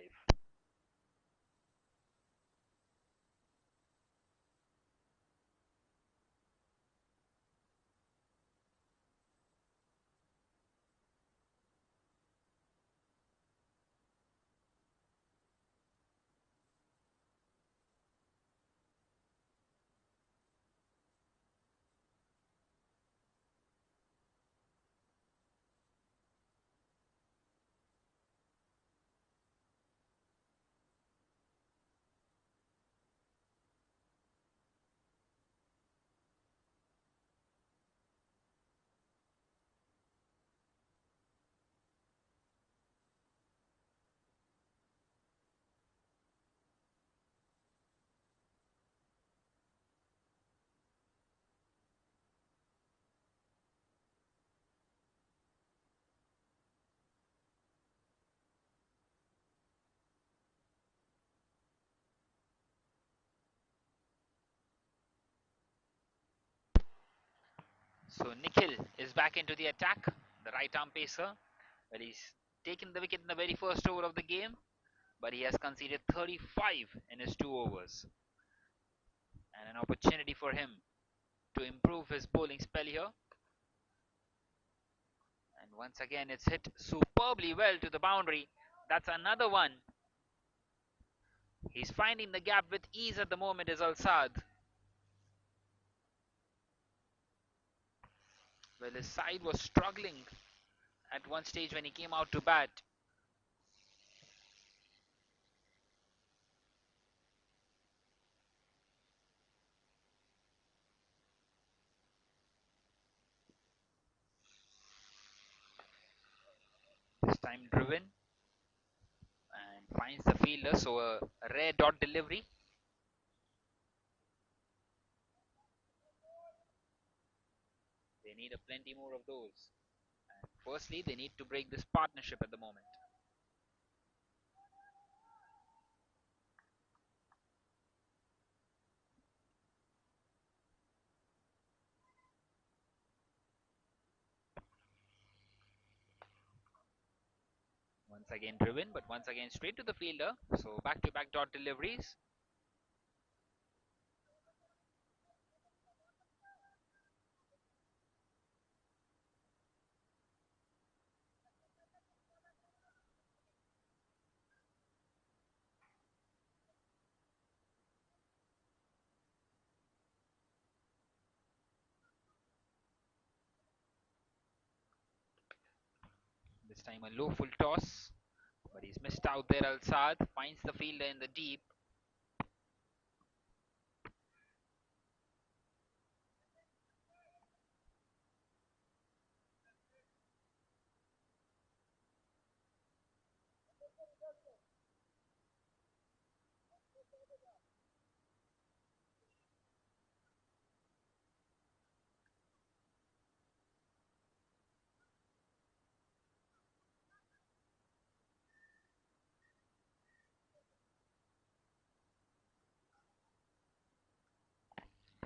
So Nikhil is back into the attack, the right arm pacer, but he's taken the wicket in the very first over of the game, but he has conceded 35 in his 2 overs, and an opportunity for him to improve his bowling spell here. And once again, it's hit superbly well to the boundary. That's another one. He's finding the gap with ease at the moment, is Al-Saad. Well, his side was struggling at one stage when he came out to bat. This time driven and finds the fielder, so a rare dot delivery. They need a plenty more of those. And firstly, they need to break this partnership at the moment. Once again driven, but once again straight to the fielder. So back-to-back dot deliveries. This time a low full toss, but he's missed out there. Al-Saad finds the fielder in the deep.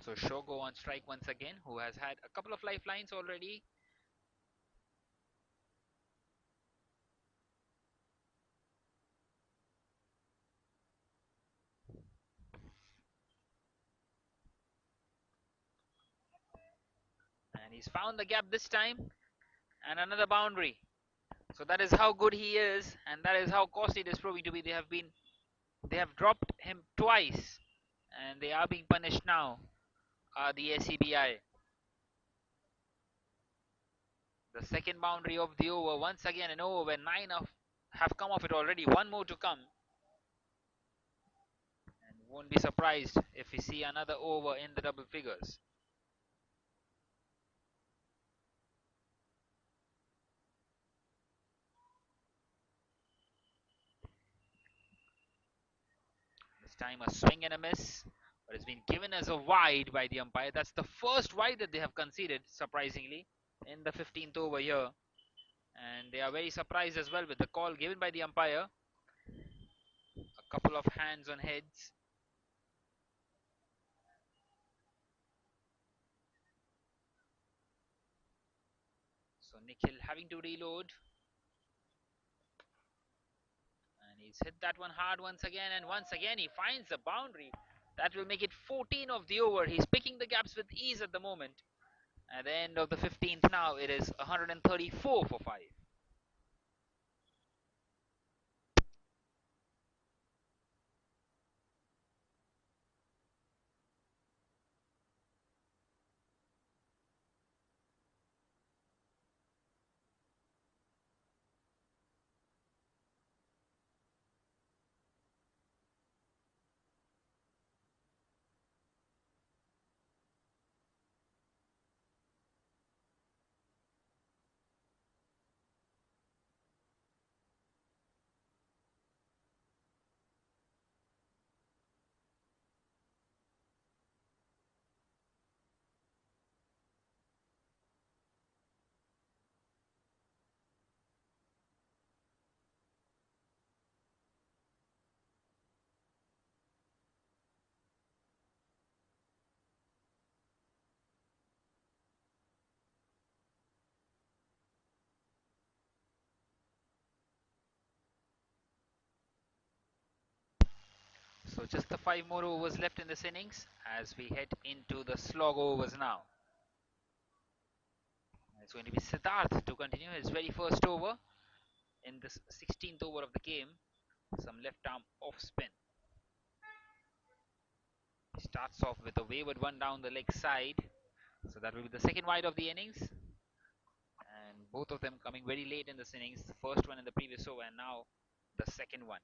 So Shogo on strike once again, who has had a couple of lifelines already. And he's found the gap this time. And another boundary. So that is how good he is, and that is how costly it is proving to be. They have dropped him twice, and they are being punished now. The SCBI. The second boundary of the over. Once again, an over where have come off it already. One more to come. And won't be surprised if we see another over in the double figures. This time a swing and a miss, but it's been given as a wide by the umpire. That's the first wide that they have conceded, surprisingly, in the 15th over here. And they are very surprised as well with the call given by the umpire. A couple of hands on heads. So Nikhil having to reload. And he's hit that one hard once again. And once again he finds the boundary. That will make it 14 of the over. He's picking the gaps with ease at the moment. At the end of the 15th now, it is 134 for 5. So just the 5 more overs left in this innings as we head into the slog overs now. It's going to be Siddharth to continue his very first over in this 16th over of the game. Some left arm off spin. He starts off with a wayward one down the leg side. So that will be the second wide of the innings. And both of them coming very late in this innings. The first one in the previous over and now the second one.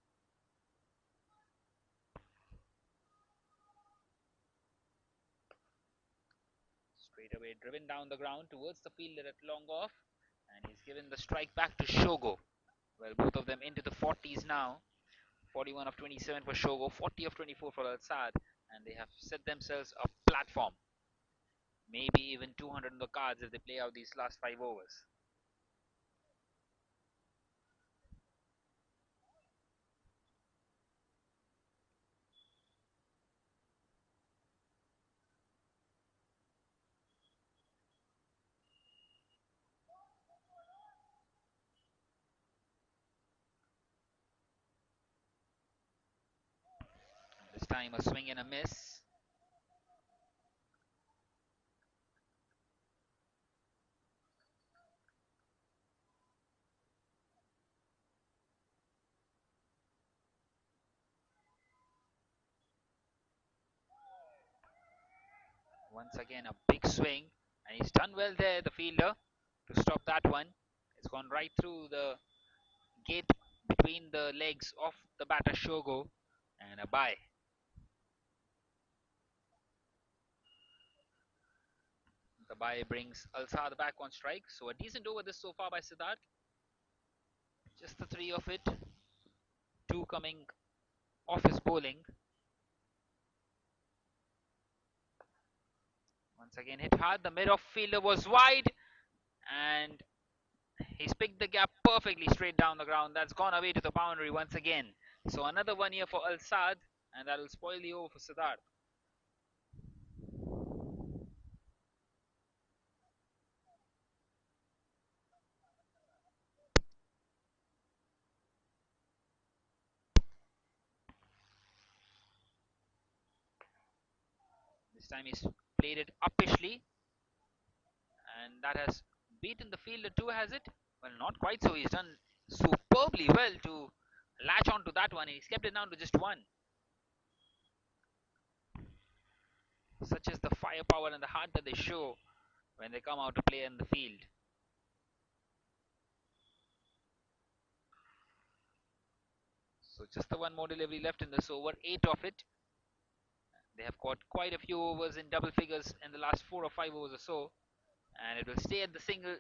Straight away driven down the ground towards the fielder at long off. And he's given the strike back to Shogo. Well, both of them into the 40s now. 41 of 27 for Shogo, 40 of 24 for Al-Sad. And they have set themselves a platform. Maybe even 200 on the cards if they play out these last 5 overs. This time a swing and a miss. Once again a big swing, and he's done well there, the fielder, to stop that one. It's gone right through the gate between the legs of the batter Shogo, and a bye. The bye brings Al-Sad back on strike. So a decent over this so far by Siddharth. Just the three of it. Two coming off his bowling. Once again hit hard. The mid-off fielder was wide, and he's picked the gap perfectly straight down the ground. That's gone away to the boundary once again. So another one here for Al-Sad, and that will spoil the over for Siddharth. This time he's played it uppishly, and that has beaten the fielder too, has it? Well, not quite so. He's done superbly well to latch on to that one. He's kept it down to just one. Such is the firepower and the heart that they show when they come out to play in the field. So just the one more delivery left in this over, 8 of it. They have caught quite a few overs in double figures in the last 4 or 5 overs or so. And it will stay at the single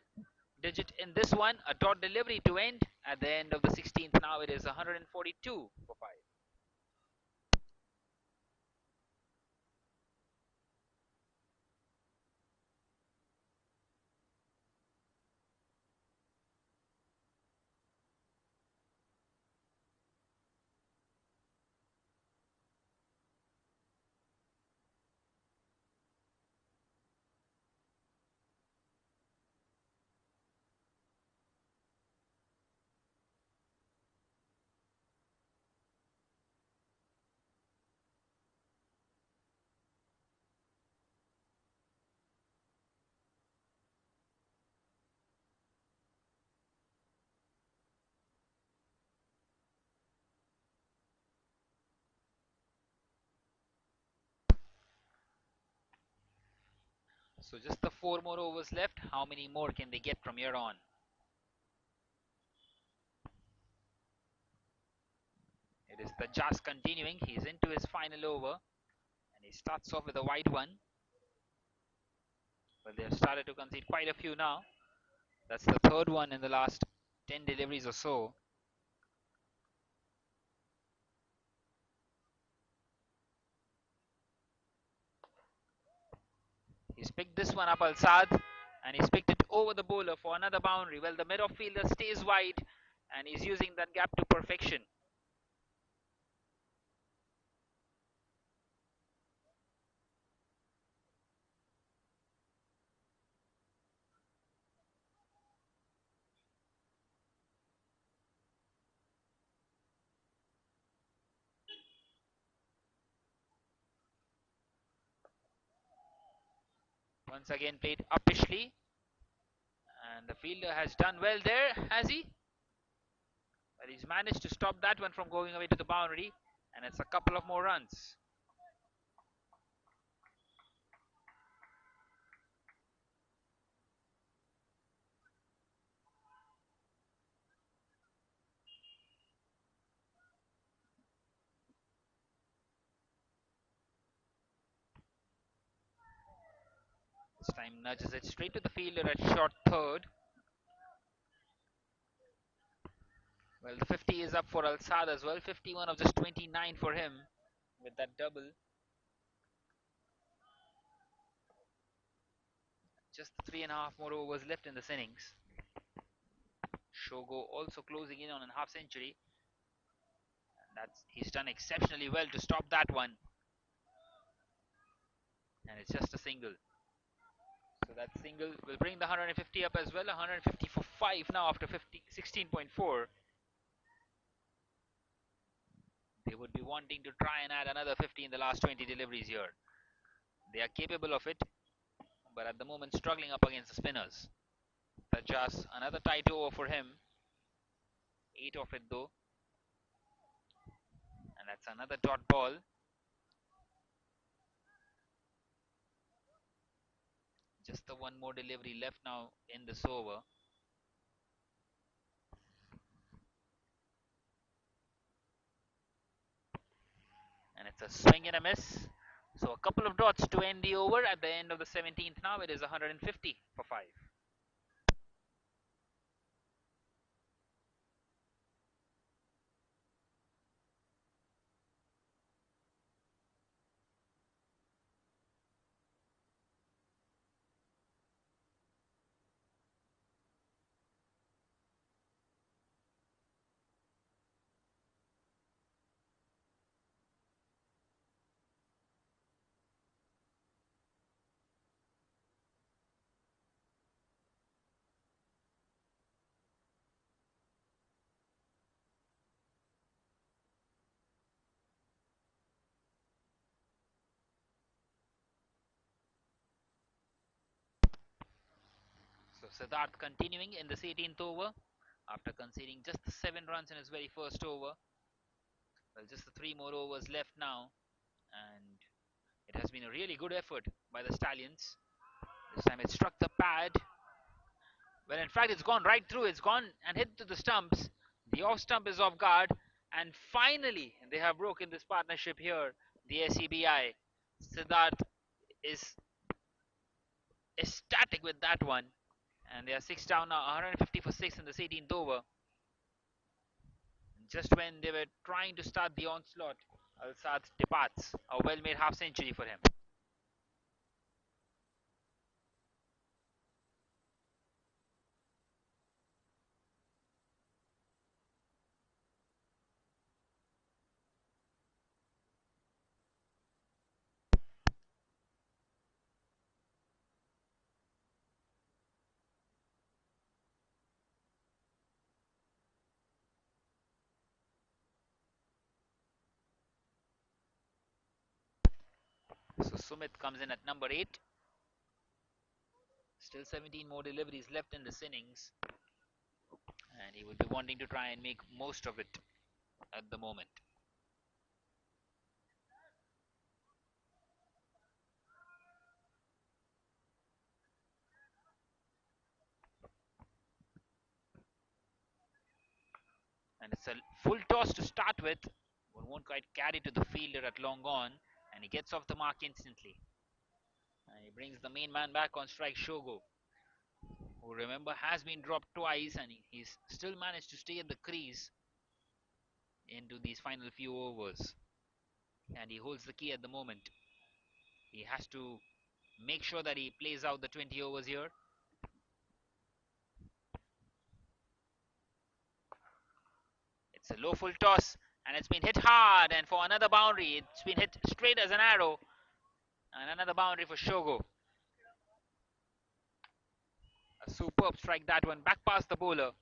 digit in this one. A dot delivery to end at the end of the 16th. Now it is 142 for 5. So just the 4 more overs left. How many more can they get from here on? It is the Jas continuing. He's into his final over. And he starts off with a wide one. Well, they've started to concede quite a few now. That's the third one in the last 10 deliveries or so. He's picked this one up, Al-Sad, and he's picked it over the bowler for another boundary. Well, the mid-off fielder stays wide, and he's using that gap to perfection. Once again played uppishly, and the fielder has done well there, has he? Well, he's managed to stop that one from going away to the boundary, and it's a couple of more runs. This time nudges it straight to the fielder at short third. Well, the 50 is up for Al-Sad as well. 51 of just 29 for him with that double. Just 3.5 more overs left in this innings. Shogo also closing in on a half century. And he's done exceptionally well to stop that one. And it's just a single. So that single will bring the 150 up as well. 150 for 5 now after 16.4. They would be wanting to try and add another 50 in the last 20 deliveries here. They are capable of it, but at the moment struggling up against the spinners. Just another tight over for him. 8 of it though. And that's another dot ball. Just the one more delivery left now in this over. And it's a swing and a miss. So a couple of dots to end the over. At the end of the 17th now, it is 150 for 5. So Siddharth continuing in this 18th over after conceding just the 7 runs in his very first over. Well, just the 3 more overs left now, and it has been a really good effort by the Stallions. This time it struck the pad. Well, in fact, it's gone right through. It's gone and hit to the stumps. The off stump is off guard, and finally they have broken this partnership here. The SEBI. Siddharth is ecstatic with that one, and they are 6 down now, 150 for 6 in this 18th over. Just when they were trying to start the onslaught, Al-Sad departs. A well-made half century for him. So Sumit comes in at number 8. Still 17 more deliveries left in this innings, and he will be wanting to try and make most of it at the moment. And it's a full toss to start with. One won't quite carry to the fielder at long on, and he gets off the mark instantly. And he brings the main man back on strike, Shogo, who remember has been dropped twice, and he's still managed to stay at the crease into these final few overs. And he holds the key at the moment. He has to make sure that he plays out the 20 overs here. It's a low full toss, and it's been hit hard, and for another boundary. It's been hit straight as an arrow, and another boundary for Shogo. A superb strike, that one, back past the bowler.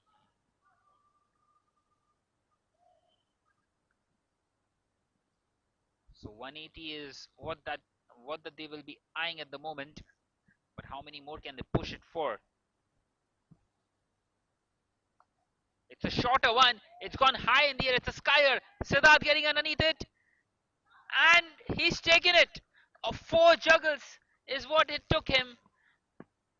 So 180 is what that they will be eyeing at the moment. But how many more can they push it for? It's a shorter one. It's gone high in the air. It's a skyer. Siddharth getting underneath it. And he's taken it. Four juggles is what it took him.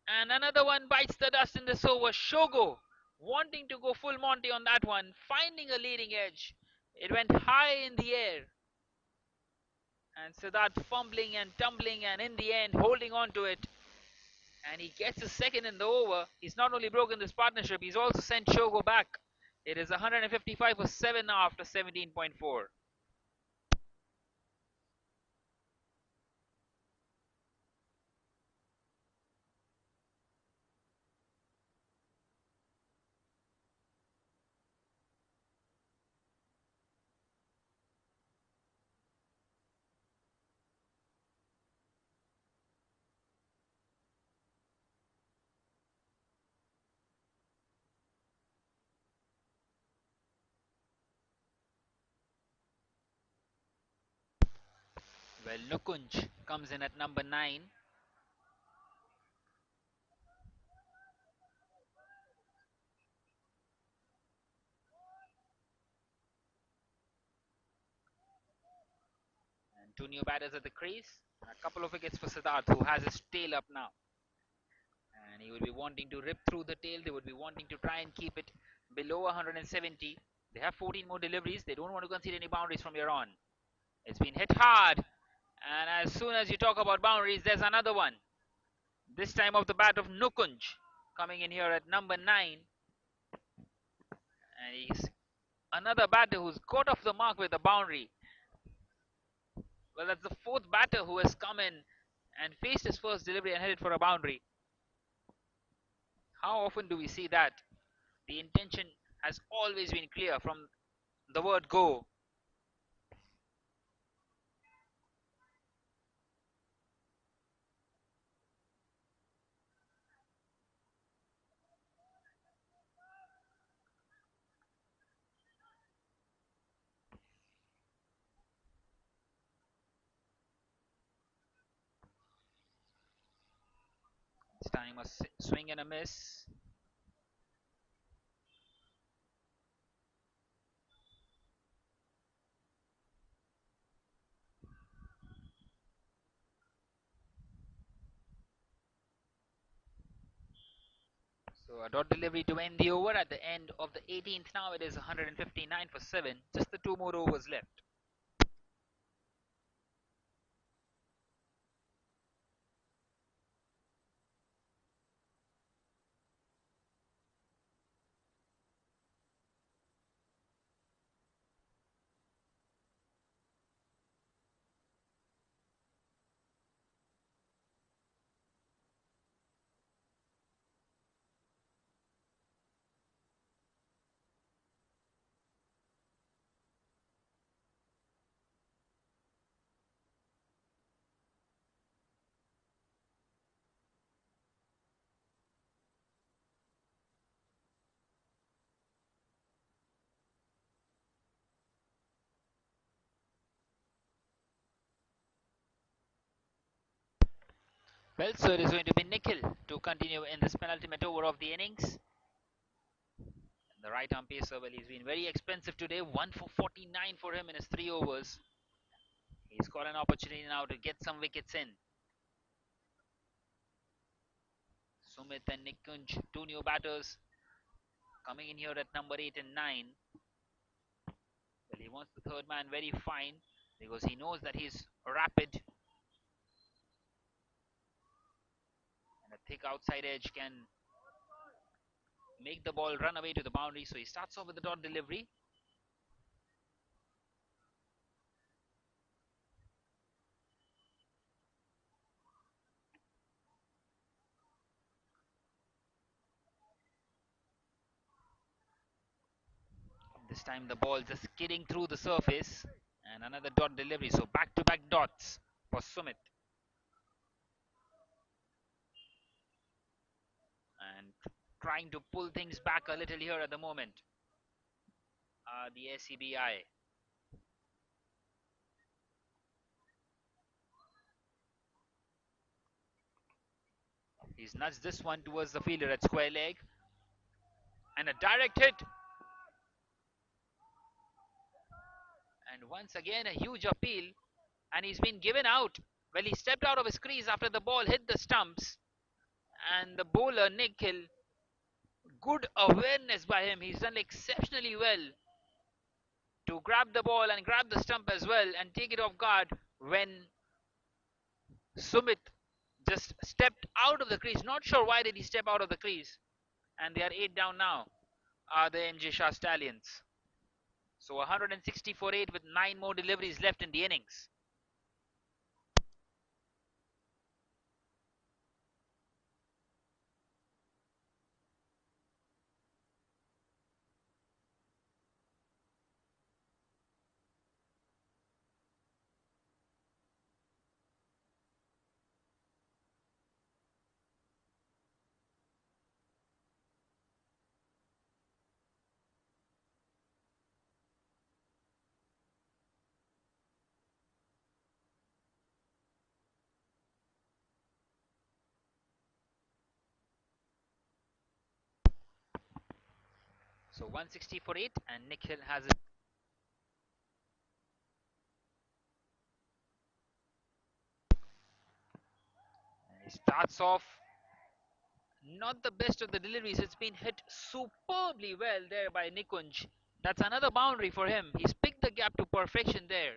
And another one bites the dust in this over. Shogo wanting to go full Monty on that one. Finding a leading edge. It went high in the air. And Siddharth fumbling and tumbling and in the end holding on to it. And he gets a second in the over. He's not only broken this partnership, he's also sent Shogo back. It is 155 for 7 now after 17.4. Well, Nukunj comes in at number 9. And two new batters at the crease. A couple of wickets for Siddharth, who has his tail up now. And he would be wanting to rip through the tail. They would be wanting to try and keep it below 170. They have 14 more deliveries. They don't want to concede any boundaries from here on. It's been hit hard. And as soon as you talk about boundaries, there's another one. This time off the bat of Nukunj coming in here at number 9. And he's another batter who's got off the mark with a boundary. Well, that's the fourth batter who has come in and faced his first delivery and headed for a boundary. How often do we see that? The intention has always been clear from the word go. This time a swing and a miss. So a dot delivery to end the over at the end of the 18th. Now it is 159 for 7. Just the two more overs left. Well, so it is going to be Nikhil to continue in this penultimate over of the innings. The right arm pacer, well, he's been very expensive today. 1 for 49 for him in his 3 overs. He's got an opportunity now to get some wickets in. Sumit and Nikunj, two new batters coming in here at number 8 and 9. Well, he wants the third man very fine because he knows that he's rapid and a thick outside edge can make the ball run away to the boundary. So he starts off with the dot delivery. This time the ball just skidding through the surface and another dot delivery. So back to back dots for Sumit. And trying to pull things back a little here at the moment. The SCBI. He's nudged this one towards the fielder at square leg. And a direct hit. And once again, a huge appeal. And he's been given out. Well, he stepped out of his crease after the ball hit the stumps. And the bowler, Nikhil, good awareness by him. He's done exceptionally well to grab the ball and grab the stump as well and take it off guard when Sumit just stepped out of the crease. Not sure why did he step out of the crease. And they are 8 down now, are the MJ Shah Stallions. So 160 for 8 with 9 more deliveries left in the innings. So 160 for 8 and Nikhil has it. He starts off not the best of the deliveries. It's been hit superbly well there by Nikunj. That's another boundary for him. He's picked the gap to perfection there.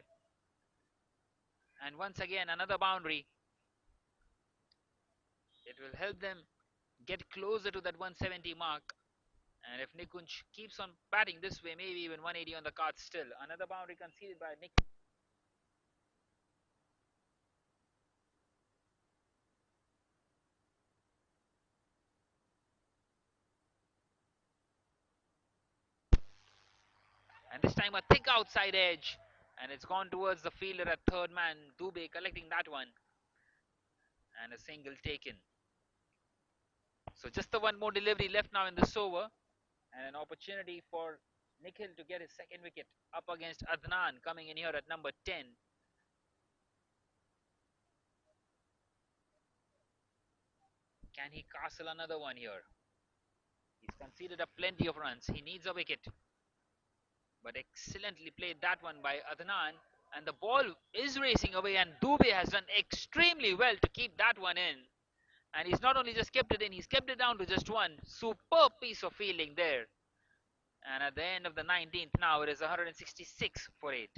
And once again, another boundary. It will help them get closer to that 170 mark. And if Nikunj keeps on batting this way, maybe even 180 on the cards still. Another boundary conceded by Nick. And this time a thick outside edge. And it's gone towards the fielder at third man. Dubey collecting that one. And a single taken. So just the one more delivery left now in this over. And an opportunity for Nikhil to get his second wicket up against Adnan coming in here at number 10. Can he castle another one here? He's conceded a plenty of runs. He needs a wicket. But excellently played that one by Adnan. And the ball is racing away and Dubey has done extremely well to keep that one in. And he's not only just kept it in, he's kept it down to just one. Superb piece of fielding there. And at the end of the 19th now, it is 166 for 8.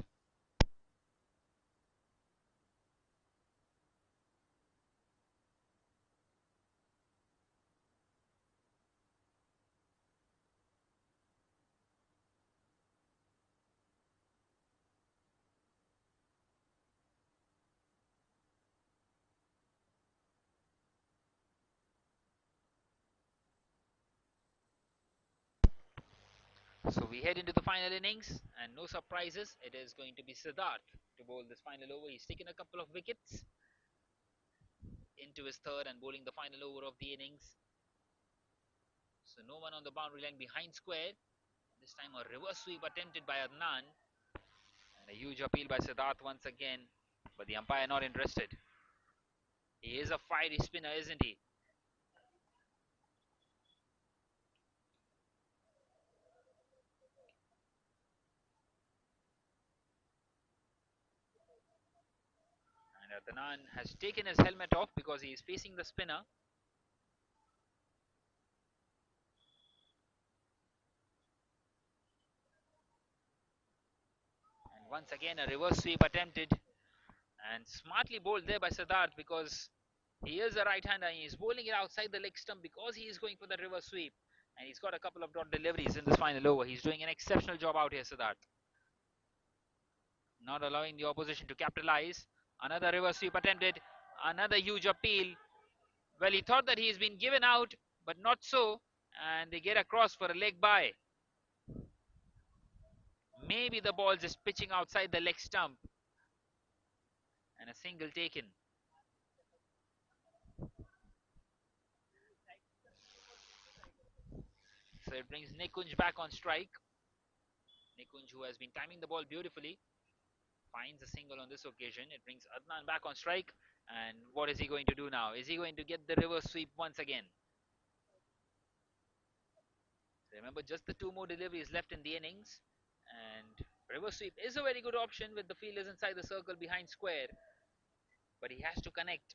So we head into the final innings and no surprises. It is going to be Siddharth to bowl this final over. He's taken a couple of wickets into his third and bowling the final over of the innings. So no one on the boundary line behind square. This time a reverse sweep attempted by Adnan. And a huge appeal by Siddharth once again. But the umpire not interested. He is a fiery spinner, isn't he? And Adnan has taken his helmet off because he is facing the spinner. And once again a reverse sweep attempted. And smartly bowled there by Siddharth because he is a right-hander and he's bowling it outside the leg stump because he is going for the reverse sweep. And he's got a couple of dot deliveries in this final over. He's doing an exceptional job out here, Siddharth. Not allowing the opposition to capitalize. Another reverse sweep attempted. Another huge appeal. Well, he thought that he's been given out, but not so. And they get across for a leg by. Maybe the ball just pitching outside the leg stump. And a single taken. So it brings Nikunj back on strike. Nikunj, who has been timing the ball beautifully, finds a single on this occasion. It brings Adnan back on strike. And what is he going to do now? Is he going to get the reverse sweep once again? Remember, just the two more deliveries left in the innings. And reverse sweep is a very good option with the fielders inside the circle behind square. But he has to connect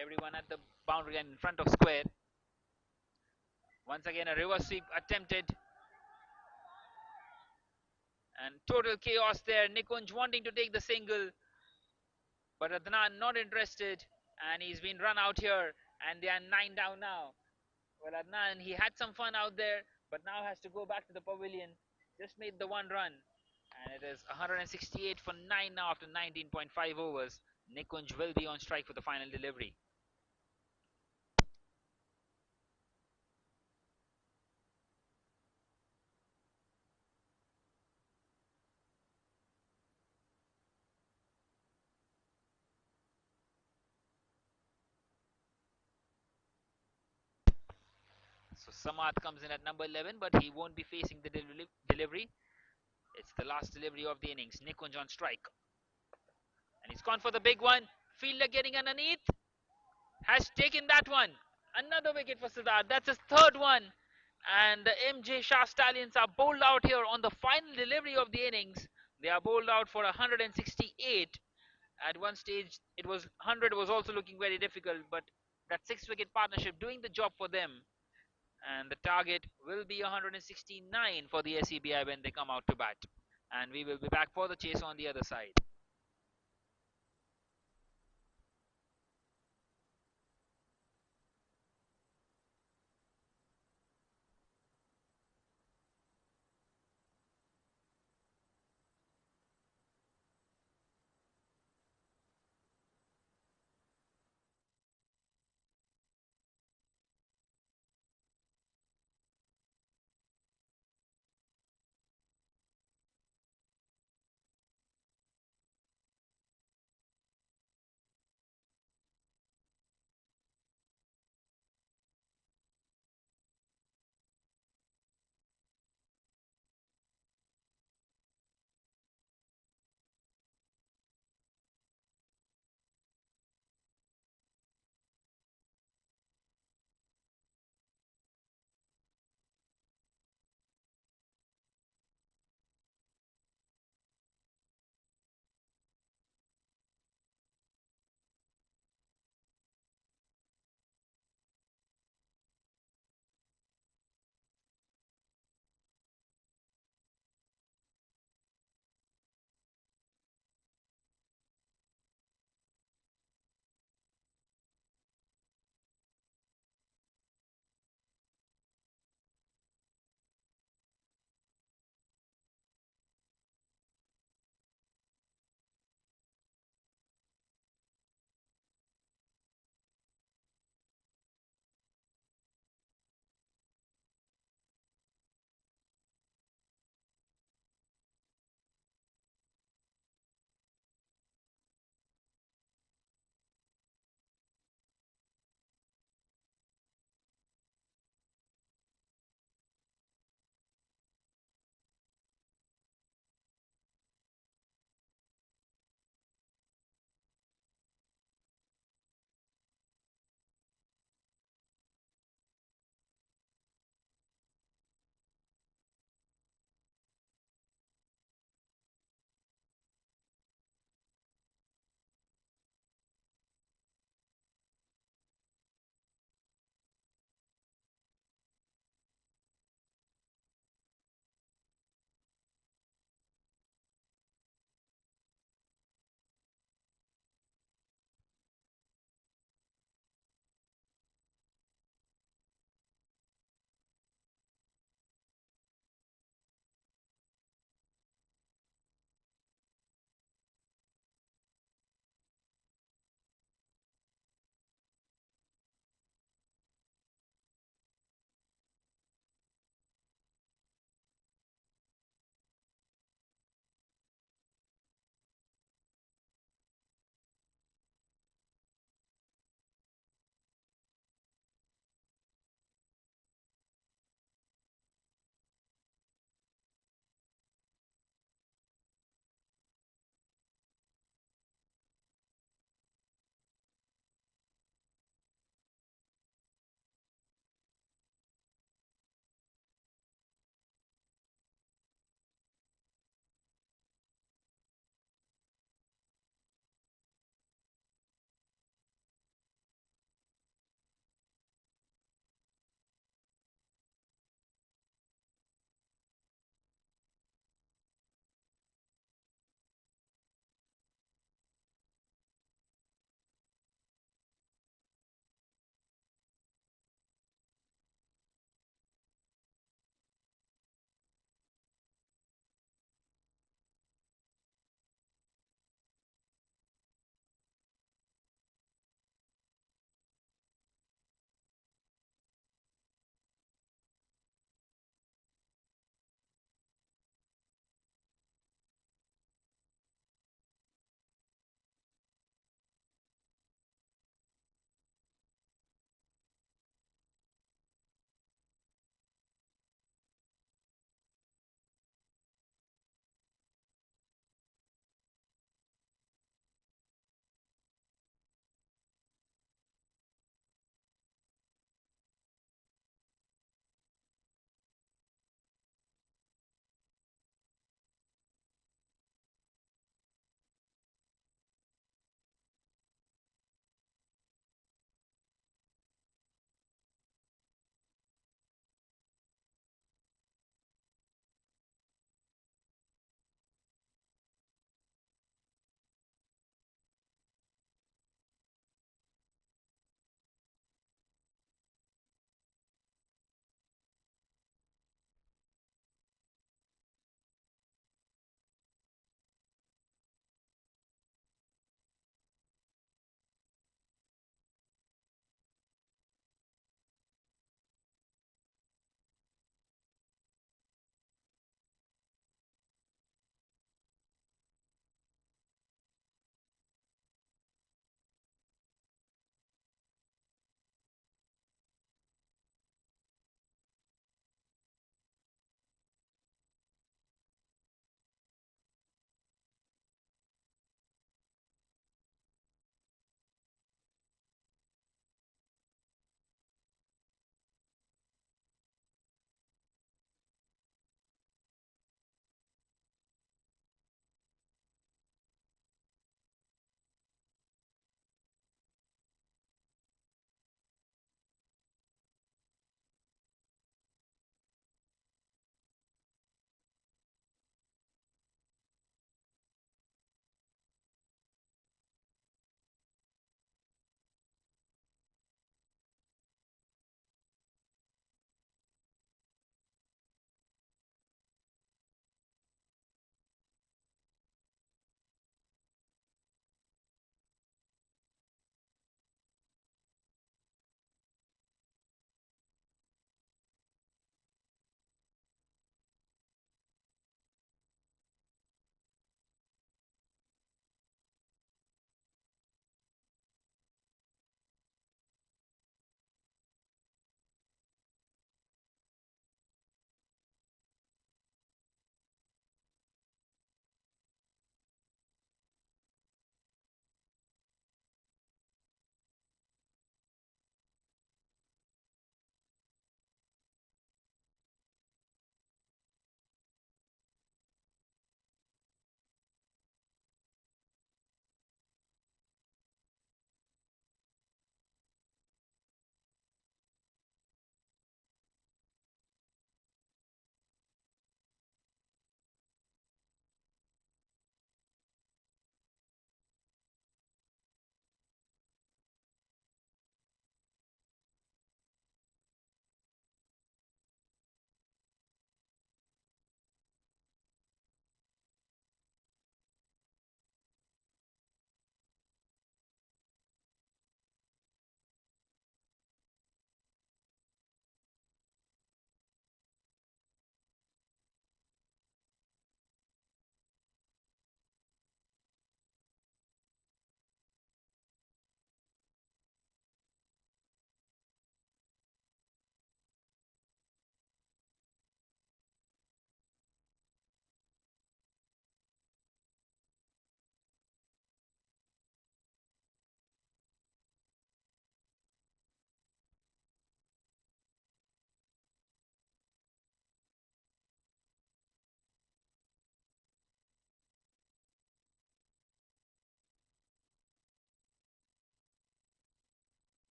everyone at the boundary and in front of square. Once again, a reverse sweep attempted. And total chaos there. Nikunj wanting to take the single. But Adnan not interested. And he's been run out here. And they are 9 down now. Well, Adnan, he had some fun out there, but now has to go back to the pavilion. Just made the one run. And it is 168 for 9 now after 19.5 overs. Nikunj will be on strike for the final delivery. So Samad comes in at number 11, but he won't be facing the delivery. It's the last delivery of the innings. Nikunj on strike. And he's gone for the big one. Fielder getting underneath. Has taken that one. Another wicket for Siddharth. That's his third one. And the MJ Shah Stallions are bowled out here on the final delivery of the innings. They are bowled out for 168. At one stage, it was 100 was also looking very difficult, but that six-wicket partnership doing the job for them. And the target will be 169 for the SEBI when they come out to bat. And we will be back for the chase on the other side.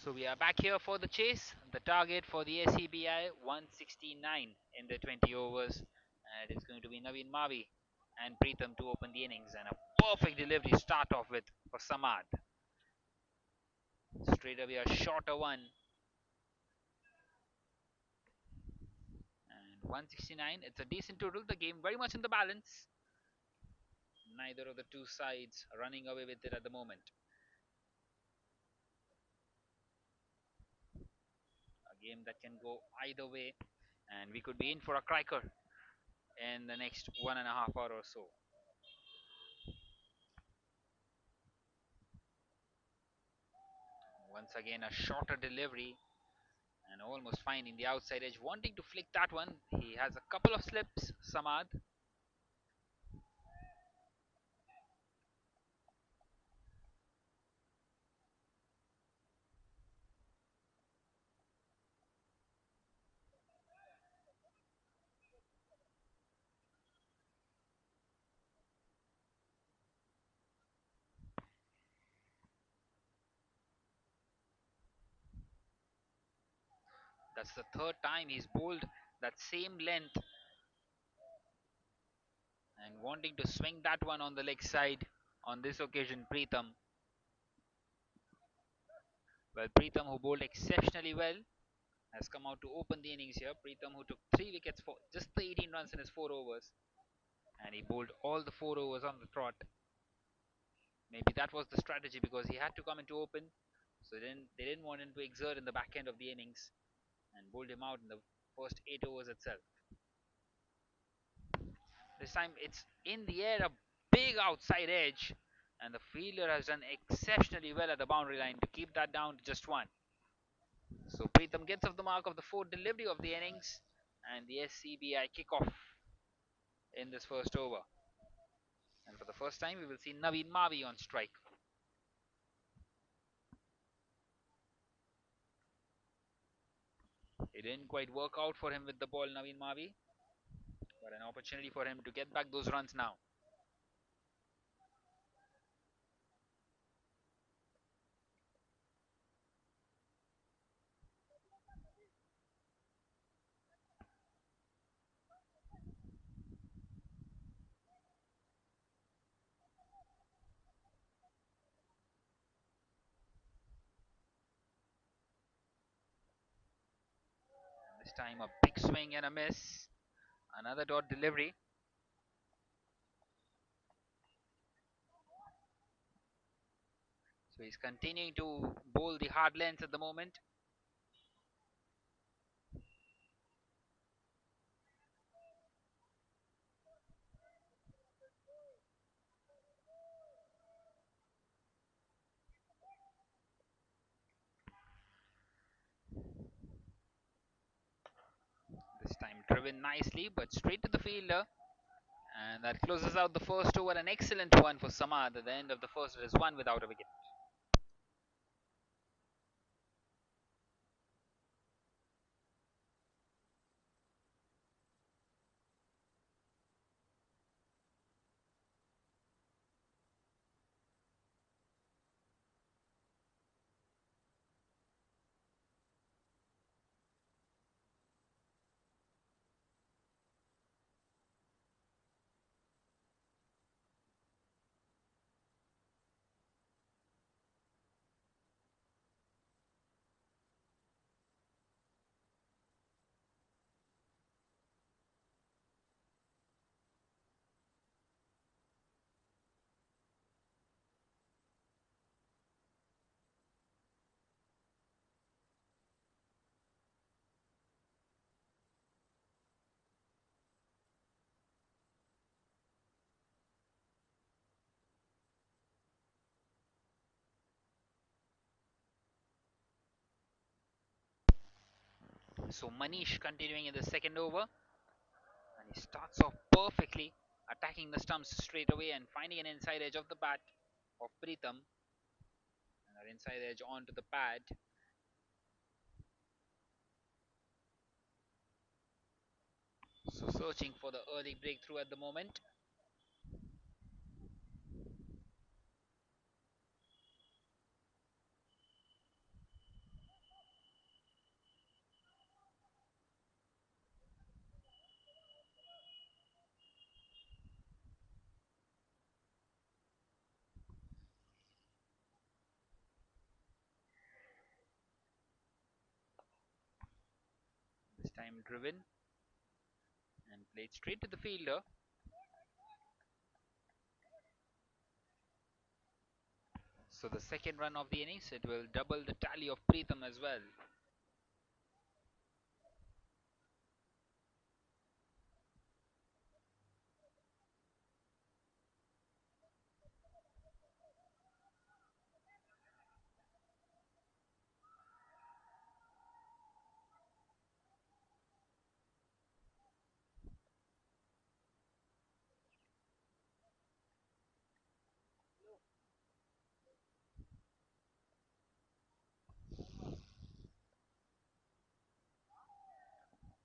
So we are back here for the chase. The target for the SEBI 169 in the 20 overs. And it is going to be Naveen Mavi and Preetham to open the innings. And a perfect delivery start off with for Samad. Straight away a shorter one. And 169, it's a decent total. The game very much in the balance. Neither of the two sides are running away with it at the moment. A game that can go either way. And we could be in for a cracker in the next 1.5 hours or so. Once again, a shorter delivery and almost finding the outside edge, wanting to flick that one. He has a couple of slips, Samad. That's the third time he's bowled that same length and wanting to swing that one on the leg side. On this occasion, Preetham. Well, Preetham, who bowled exceptionally well, has come out to open the innings here. Preetham, who took 3 wickets for just the 18 runs in his 4 overs, and he bowled all the 4 overs on the trot. Maybe that was the strategy because he had to come into open, so they didn't want him to exert in the back end of the innings and bowled him out in the first 8 overs itself. This time it's in the air, a big outside edge, and the fielder has done exceptionally well at the boundary line to keep that down to just one. So Preetham gets off the mark of the fourth delivery of the innings, and the SCBI kickoff in this first over. And for the first time, we will see Naveen Mavi on strike. It didn't quite work out for him with the ball, Naveen Mavi, but an opportunity for him to get back those runs now. This time a big swing and a miss. Another dot delivery. So he's continuing to bowl the hard lengths at the moment. This time driven nicely, but straight to the fielder. And that closes out the first over. An excellent one for Samad. At the end of the first, it is one without a wicket. So Manish continuing in the second over. And he starts off perfectly, attacking the stumps straight away and finding an inside edge of the bat of Preetham. And that inside edge onto the pad. So searching for the early breakthrough at the moment. time driven and played straight to the fielder. So the second run of the innings, it will double the tally of Pritham as well.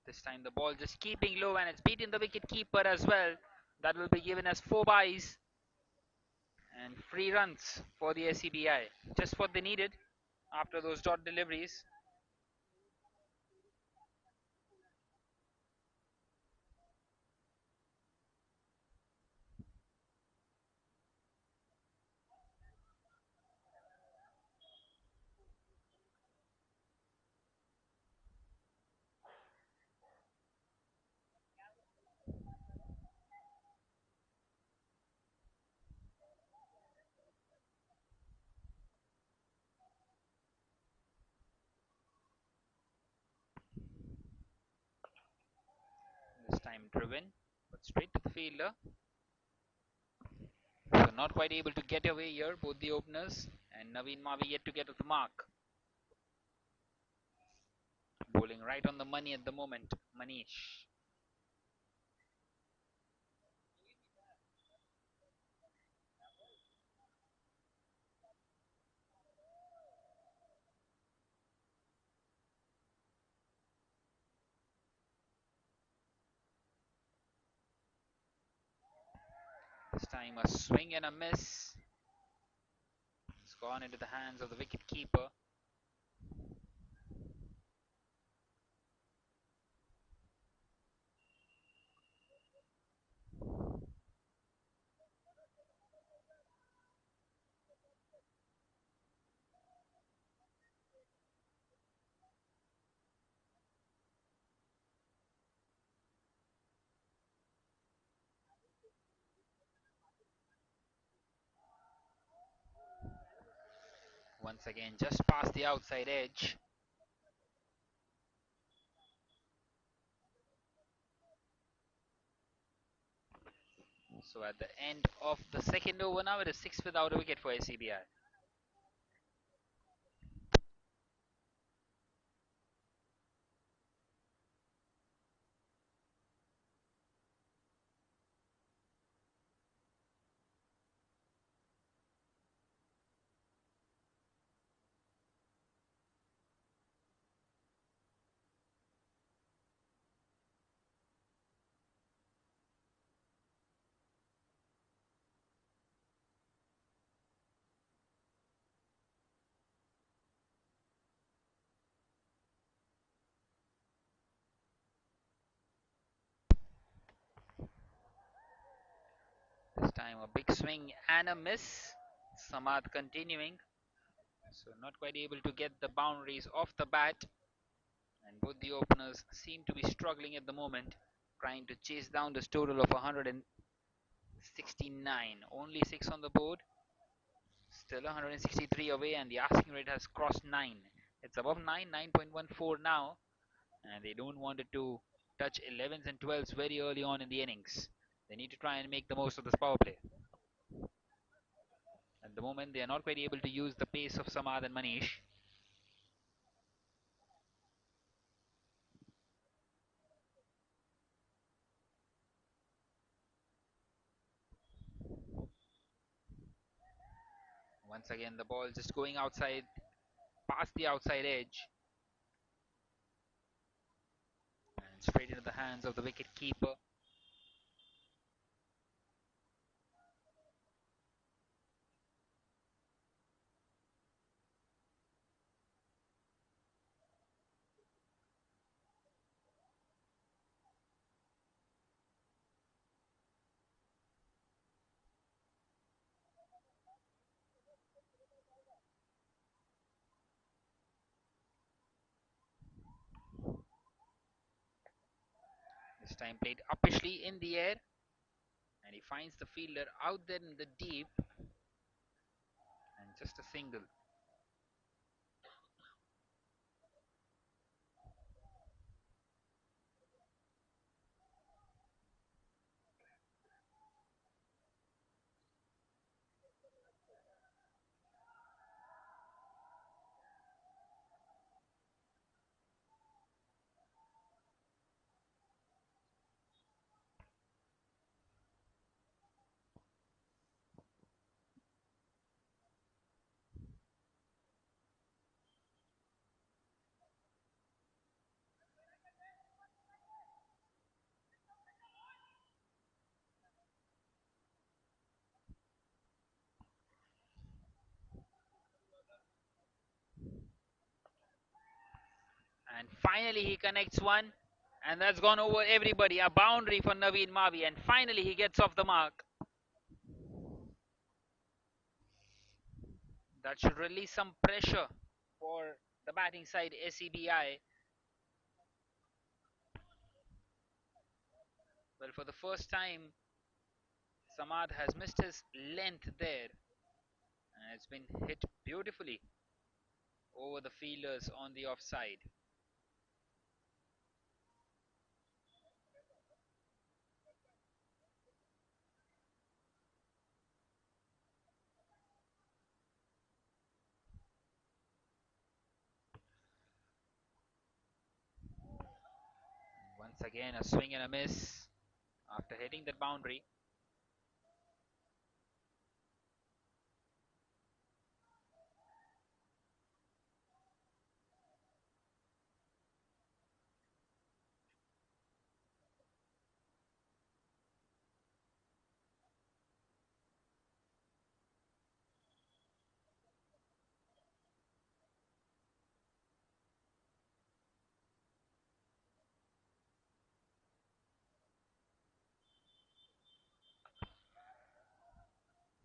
This time the ball just keeping low and it's beating the wicket keeper as well. That will be given as 4 byes and free runs for the SCBI. Just what they needed after those dot deliveries. This time driven, but straight to the fielder. So not quite able to get away here, both the openers, and Naveen Mavi yet to get to the mark. Bowling right on the money at the moment, Manish. This time a swing and a miss. It's gone into the hands of the wicket keeper. Once again, just past the outside edge. So at the end of the second over now, it is 6 without a wicket for SCBI. This time a big swing and a miss. Samad continuing. So not quite able to get the boundaries off the bat. And both the openers seem to be struggling at the moment, trying to chase down this total of 169. Only 6 on the board. Still 163 away, and the asking rate has crossed 9. It's above 9, 9.14 now. And they don't want it to touch 11s and 12s very early on in the innings. They need to try and make the most of this power play. At the moment, they are not quite able to use the pace of Samad and Manish. Once again, the ball just going outside, past the outside edge, and straight into the hands of the wicket keeper. This time played uppishly in the air, and he finds the fielder out there in the deep, and just a single. And finally he connects one, and that's gone over everybody. A boundary for Naveen Mavi, and finally he gets off the mark. That should release some pressure for the batting side SEBI. Well, for the first time, Samad has missed his length there, and it's been hit beautifully over the fielders on the offside. Once again, a swing and a miss after hitting that boundary.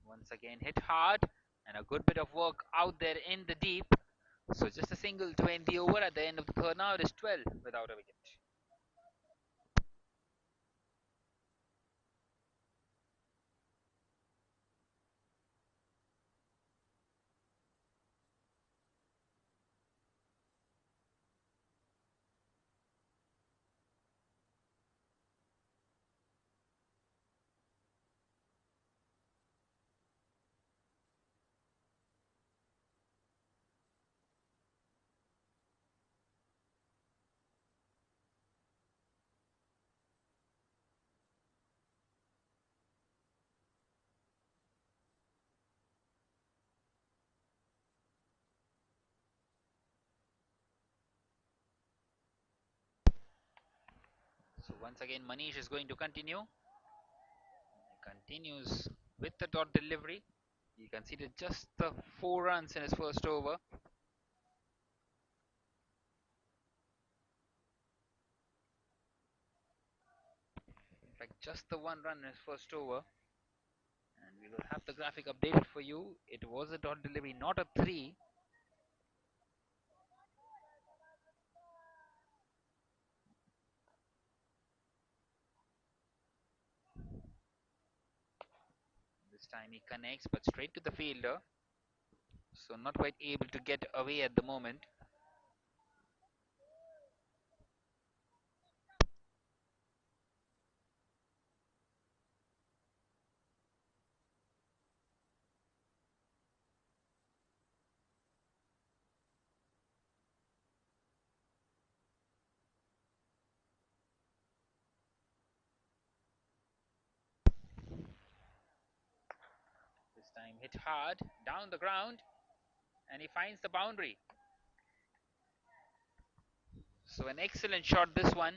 Once again, hit hard, and a good bit of work out there in the deep. So just a single to end the over at the end of the third. Now it is 12 without a wicket. So once again, Manish is going to continue. He continues with the dot delivery. He conceded just the 4 runs in his first over. In fact, just the 1 run in his first over. And we will have the graphic updated for you. It was a dot delivery, not a 3. This time he connects, but straight to the fielder. So not quite able to get away at the moment. This time hit hard down the ground, and he finds the boundary. So an excellent shot this one.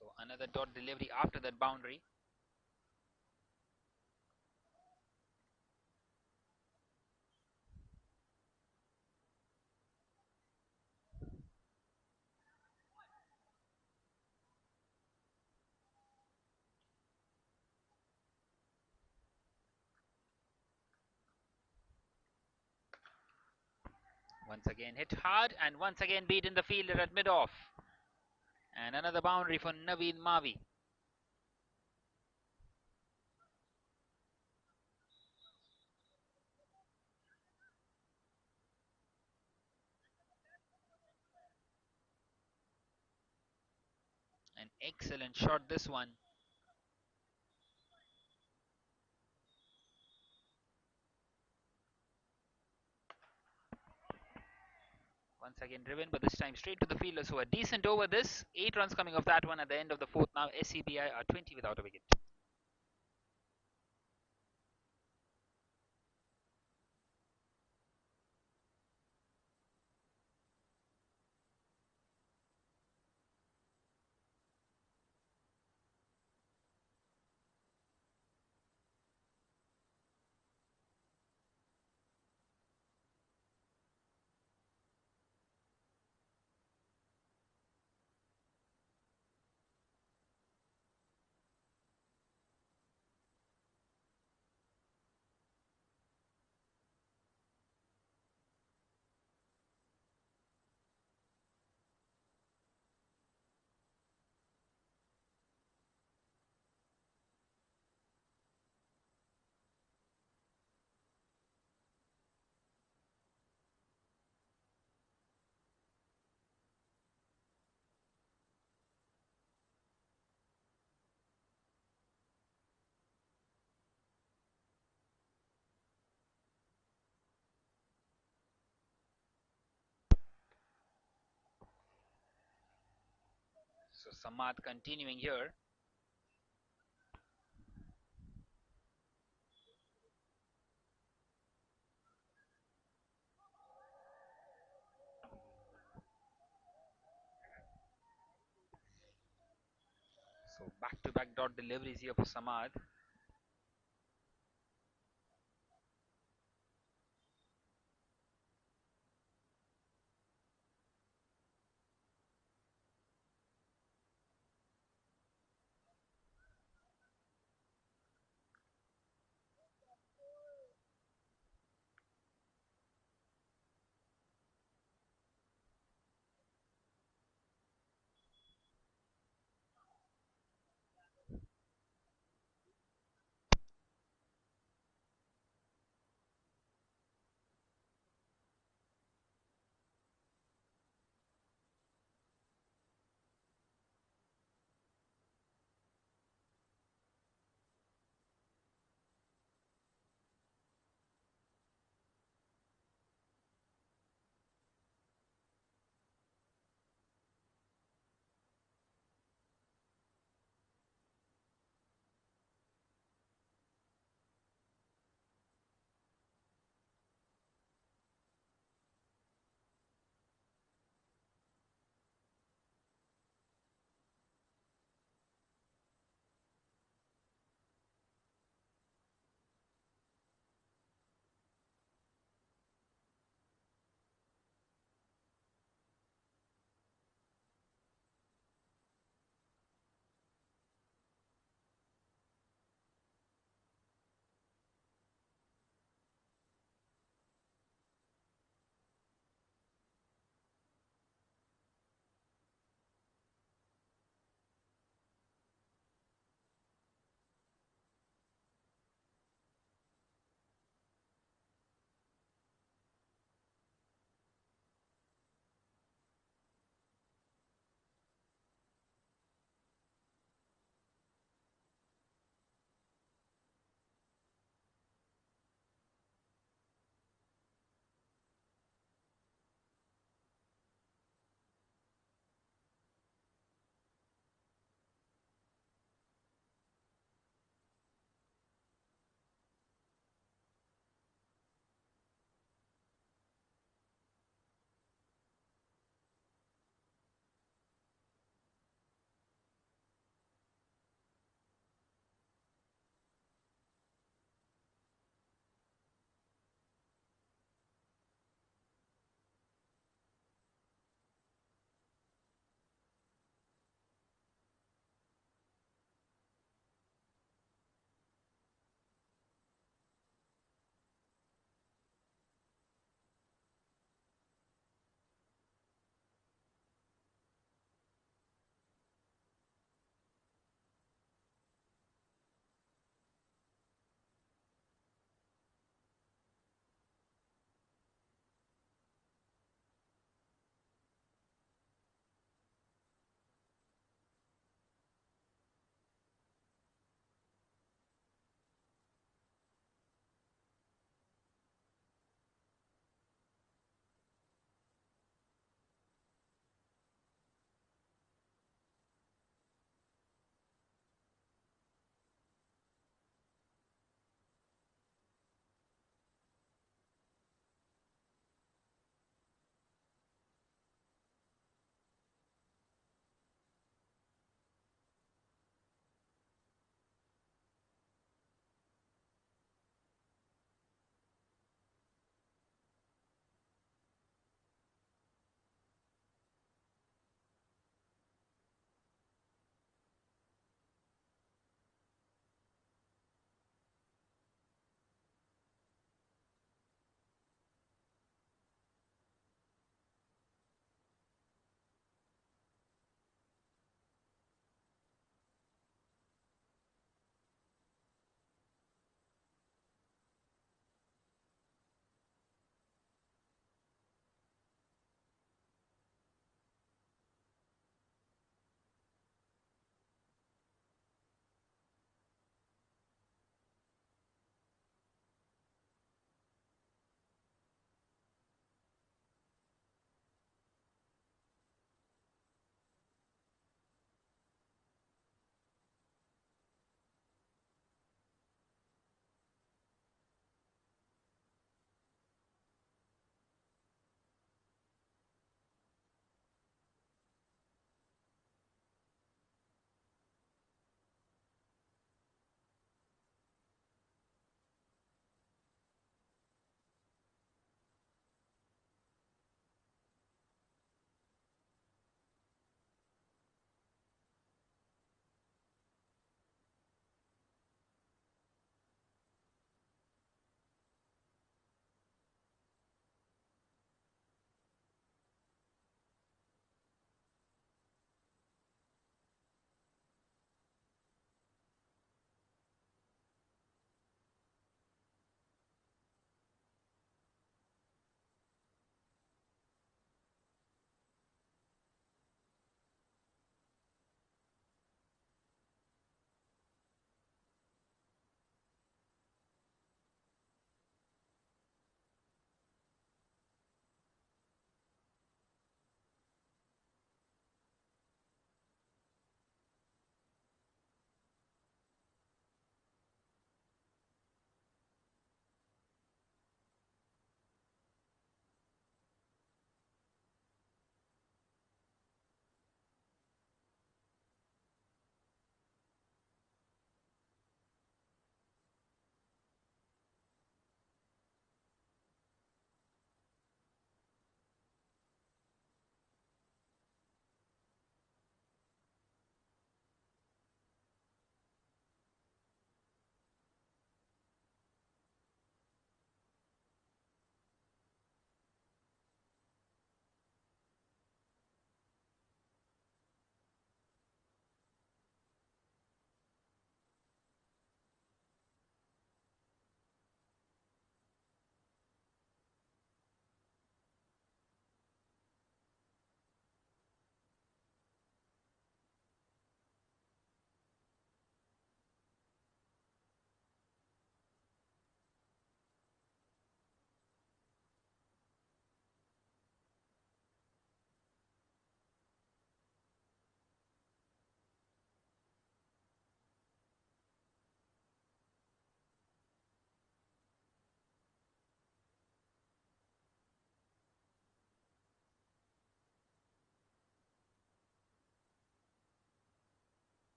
So another dot delivery after that boundary. Once again hit hard and once again beaten the fielder at mid-off. And another boundary for Naveen Mavi. An excellent shot this one. Once again driven, but this time straight to the fielders who are decent over this. 8 runs coming off that one at the end of the fourth. Now SCBI are 20 without a wicket. So Samad continuing here. So back-to-back dot deliveries here for Samad.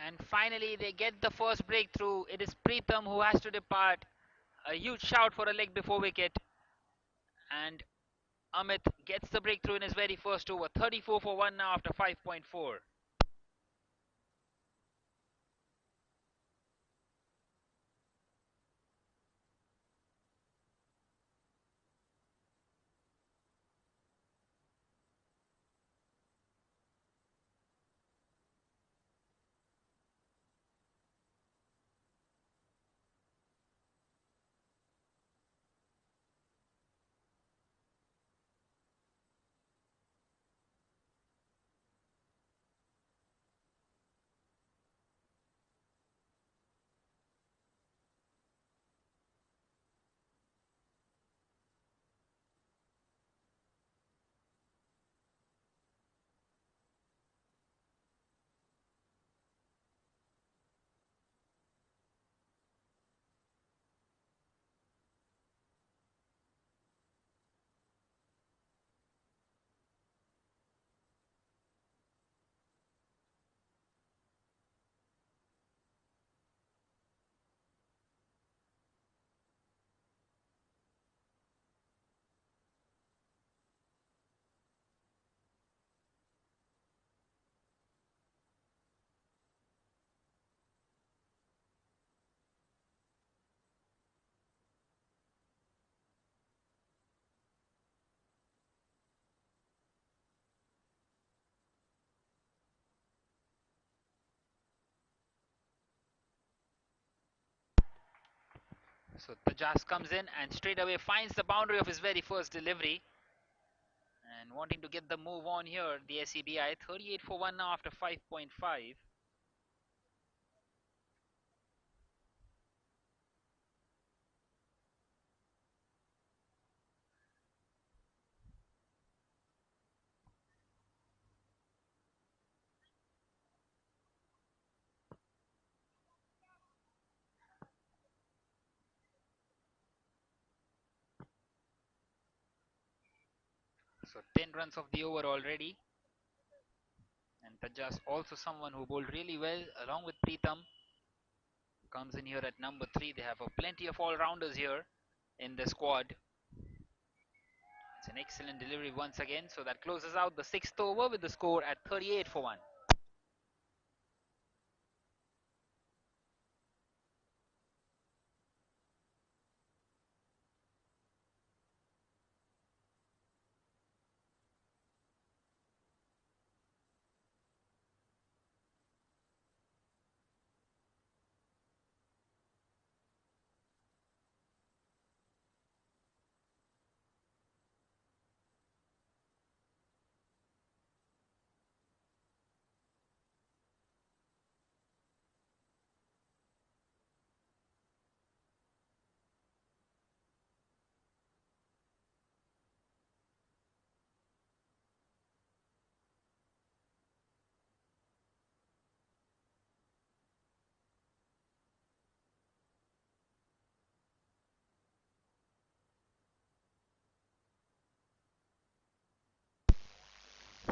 And finally, they get the first breakthrough. It is Preetham who has to depart. A huge shout for a leg before wicket. And Amit gets the breakthrough in his very first over. 34 for 1 now after 5.4. So Tajas comes in and straight away finds the boundary of his very first delivery. And wanting to get the move on here, the SEBI 38 for 1 now after 5.5. So 10 runs of the over already. And Tajas also someone who bowled really well along with Preetham. Comes in here at number 3. They have a plenty of all-rounders here in the squad. It's an excellent delivery once again. So that closes out the 6th over with the score at 38 for 1.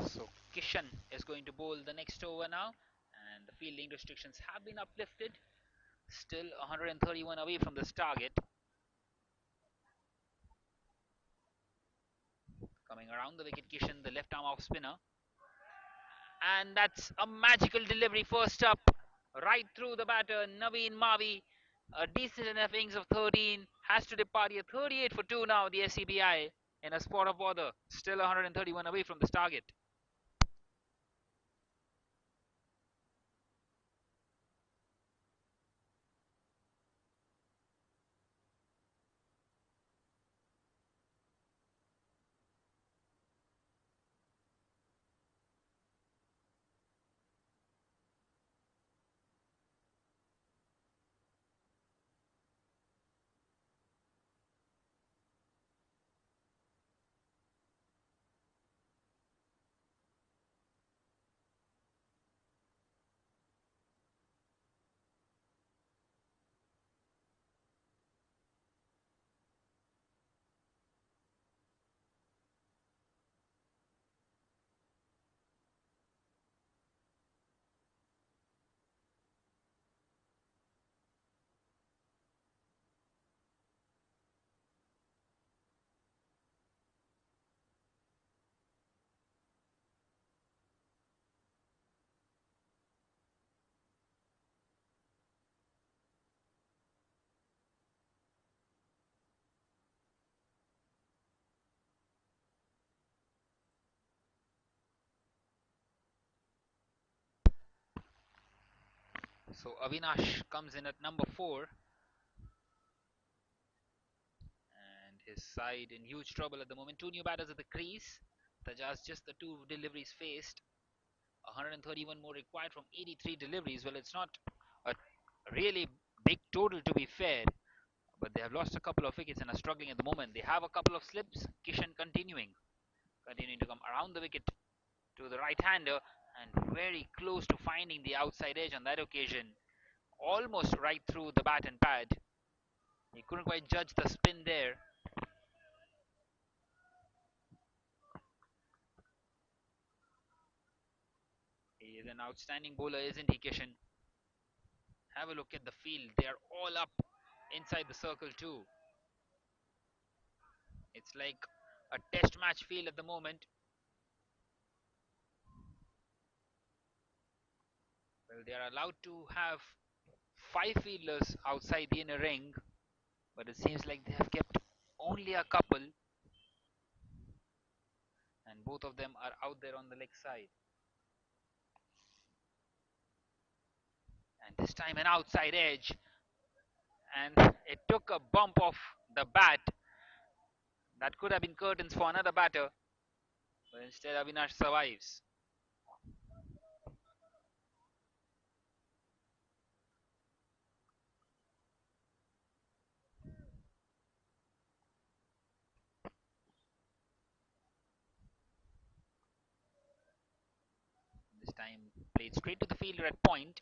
So Kishan is going to bowl the next over now. And the fielding restrictions have been uplifted. Still 131 away from this target. Coming around the wicket, Kishan, the left arm off spinner. And that's a magical delivery first up. Right through the batter, Naveen Mavi. A decent enough innings of 13. Has to depart here. 38 for 2 now, the SCBI. In a spot of bother. Still 131 away from this target. So Avinash comes in at number 4, and his side in huge trouble at the moment. Two new batters at the crease. Tajas just the two deliveries faced. 131 more required from 83 deliveries. Well, it's not a really big total to be fair, but they have lost a couple of wickets and are struggling at the moment. They have a couple of slips. Kishan continuing to come around the wicket to the right-hander and very close to finding the outside edge on that occasion. Almost right through the bat and pad. He couldn't quite judge the spin there. He is an outstanding bowler, isn't he, Kishan? Have a look at the field. They are all up inside the circle too. It's like a test match field at the moment. Well, they are allowed to have 5 fielders outside the inner ring, but it seems like they have kept only a couple, and both of them are out there on the leg side. And this time an outside edge, and it took a bump off the bat. That could have been curtains for another batter, but instead Avinash survives. This time played straight to the fielder at point.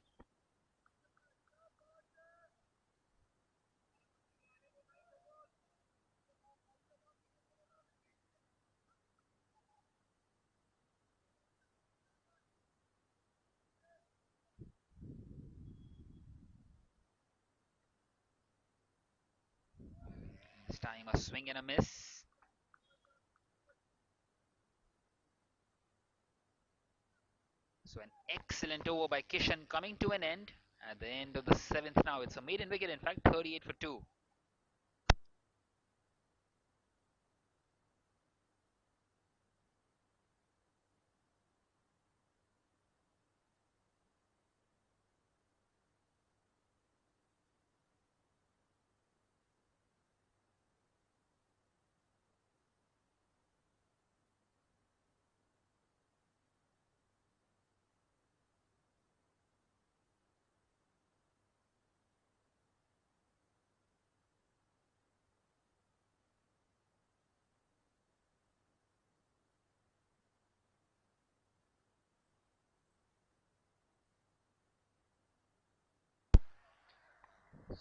This time a swing and a miss. So an excellent over by Kishan coming to an end at the end of the 7th now. It's a maiden wicket, in fact, 38 for 2.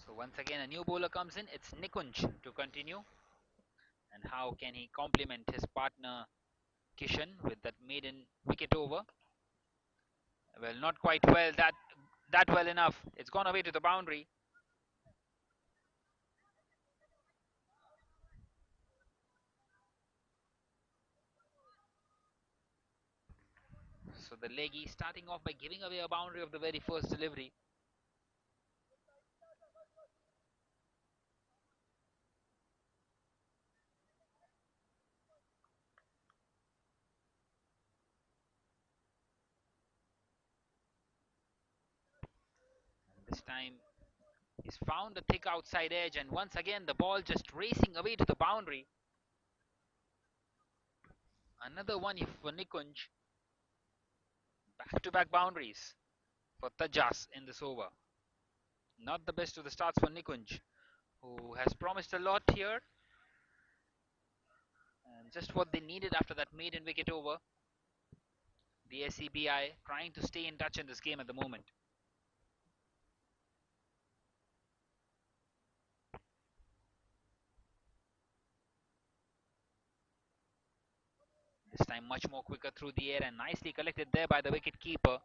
So once again a new bowler comes in. It's Nikunj to continue. And how can he complement his partner Kishan with that maiden wicket over? Well, not quite well. That well enough. It's gone away to the boundary. So the leggy starting off by giving away a boundary of the very first delivery. And this time he's found a thick outside edge, and once again the ball just racing away to the boundary. Another one for Nikunj. Back-to-back boundaries for Tajas in this over. Not the best of the starts for Nikunj, who has promised a lot here, and just what they needed after that maiden wicket over. The SCBI trying to stay in touch in this game at the moment. This time much more quicker through the air and nicely collected there by the wicket keeper.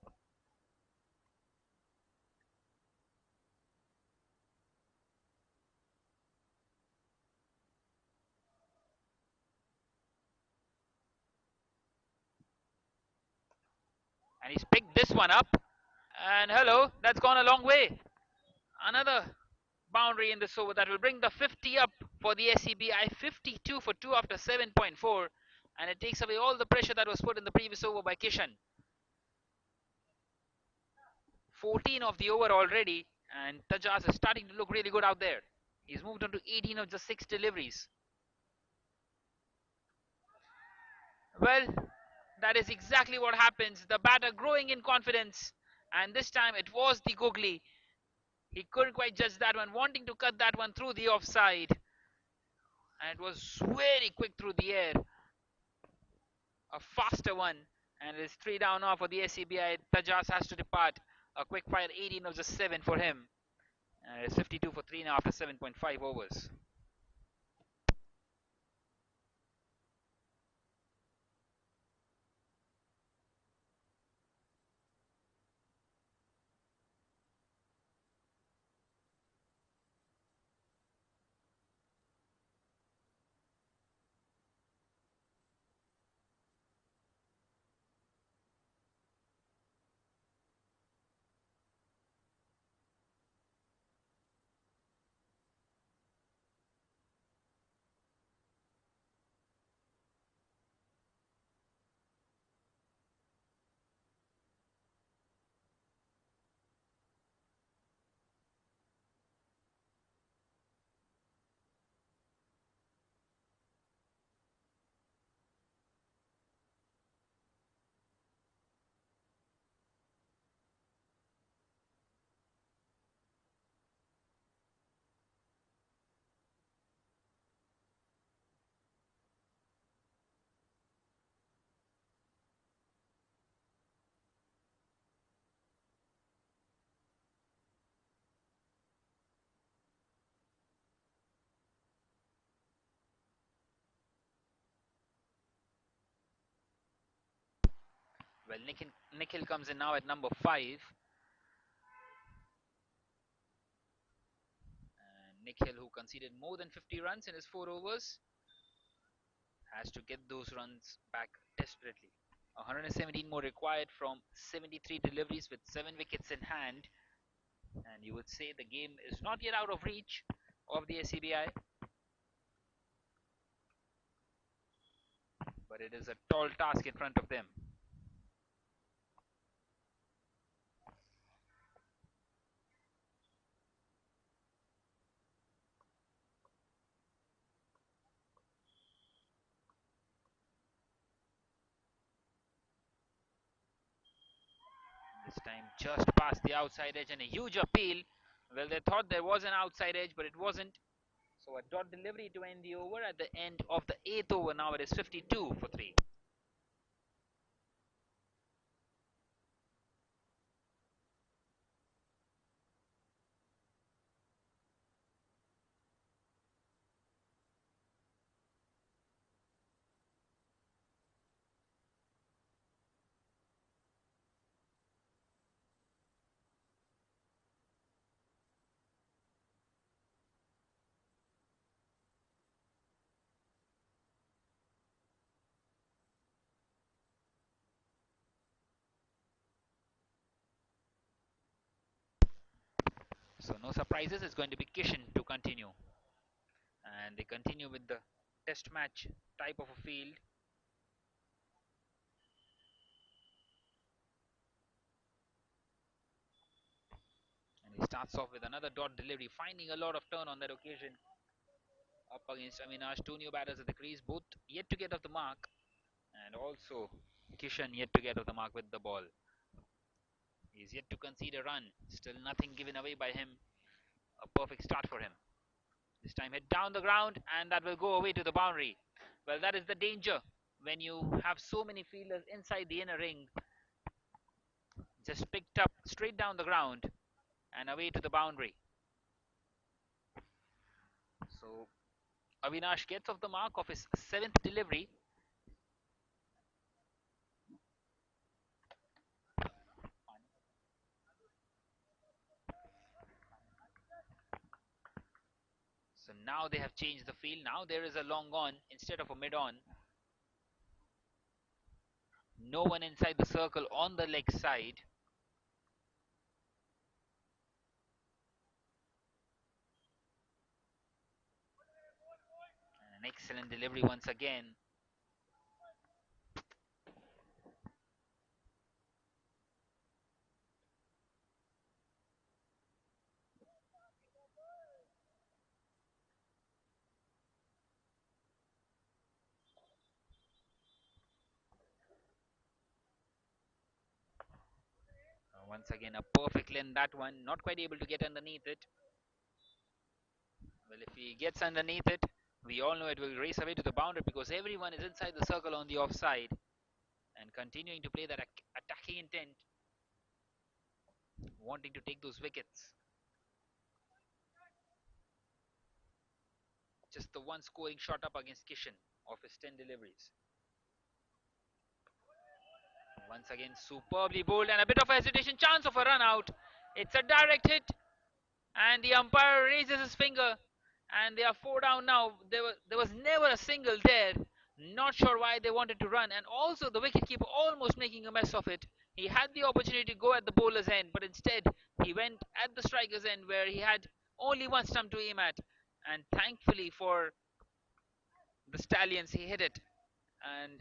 And he's picked this one up. And hello, that's gone a long way. Another boundary in this over that will bring the 50 up for the SCBI. 52 for 2 after 7.4. And it takes away all the pressure that was put in the previous over by Kishan. 14 of the over already, and Tajas is starting to look really good out there. He's moved on to 18 of just 6 deliveries. Well, that is exactly what happens. The batter growing in confidence, and this time it was the googly. He couldn't quite judge that one, wanting to cut that one through the offside, and it was very quick through the air. A faster one, and it's 3 down now for the SCBI. Tajas has to depart. A quick fire 18 of just 7 for him. And it's 52 for 3 now after 7.5 overs. Well, Nikhil comes in now at number 5. And Nikhil, who conceded more than 50 runs in his 4 overs, has to get those runs back desperately. 117 more required from 73 deliveries with 7 wickets in hand. And you would say the game is not yet out of reach of the SCBI, but it is a tall task in front of them. This time just past the outside edge and a huge appeal. Well, they thought there was an outside edge, but it wasn't. So a dot delivery to end the over at the end of the 8th over. Now it is 52 for 3. So no surprises. It's going to be Kishan to continue. And they continue with the test match type of a field. And he starts off with another dot delivery, finding a lot of turn on that occasion. Up against Avinash, 2 new batters at the crease, both yet to get off the mark. And also Kishan yet to get off the mark with the ball. He's yet to concede a run. Still nothing given away by him. A perfect start for him. This time hit down the ground, and that will go away to the boundary. Well, that is the danger when you have so many fielders inside the inner ring. Just picked up straight down the ground and away to the boundary. So Avinash gets off the mark of his 7th delivery. So now they have changed the field. Now there is a long on instead of a mid on. No one inside the circle on the leg side. And an excellent delivery once again. Once again, a perfect length that one. Not quite able to get underneath it. Well, if he gets underneath it, we all know it will race away to the boundary because everyone is inside the circle on the offside and continuing to play that attacking intent, wanting to take those wickets. Just the one scoring shot up against Kishan of his 10 deliveries. Once again, superbly bowled and a bit of a hesitation, chance of a run out. It's a direct hit, and the umpire raises his finger, and they are four down now. There was never a single there. Not sure why they wanted to run, and also the wicketkeeper almost making a mess of it. He had the opportunity to go at the bowler's end, but instead he went at the striker's end where he had only one stump to aim at. And thankfully for the Stallions, he hit it. And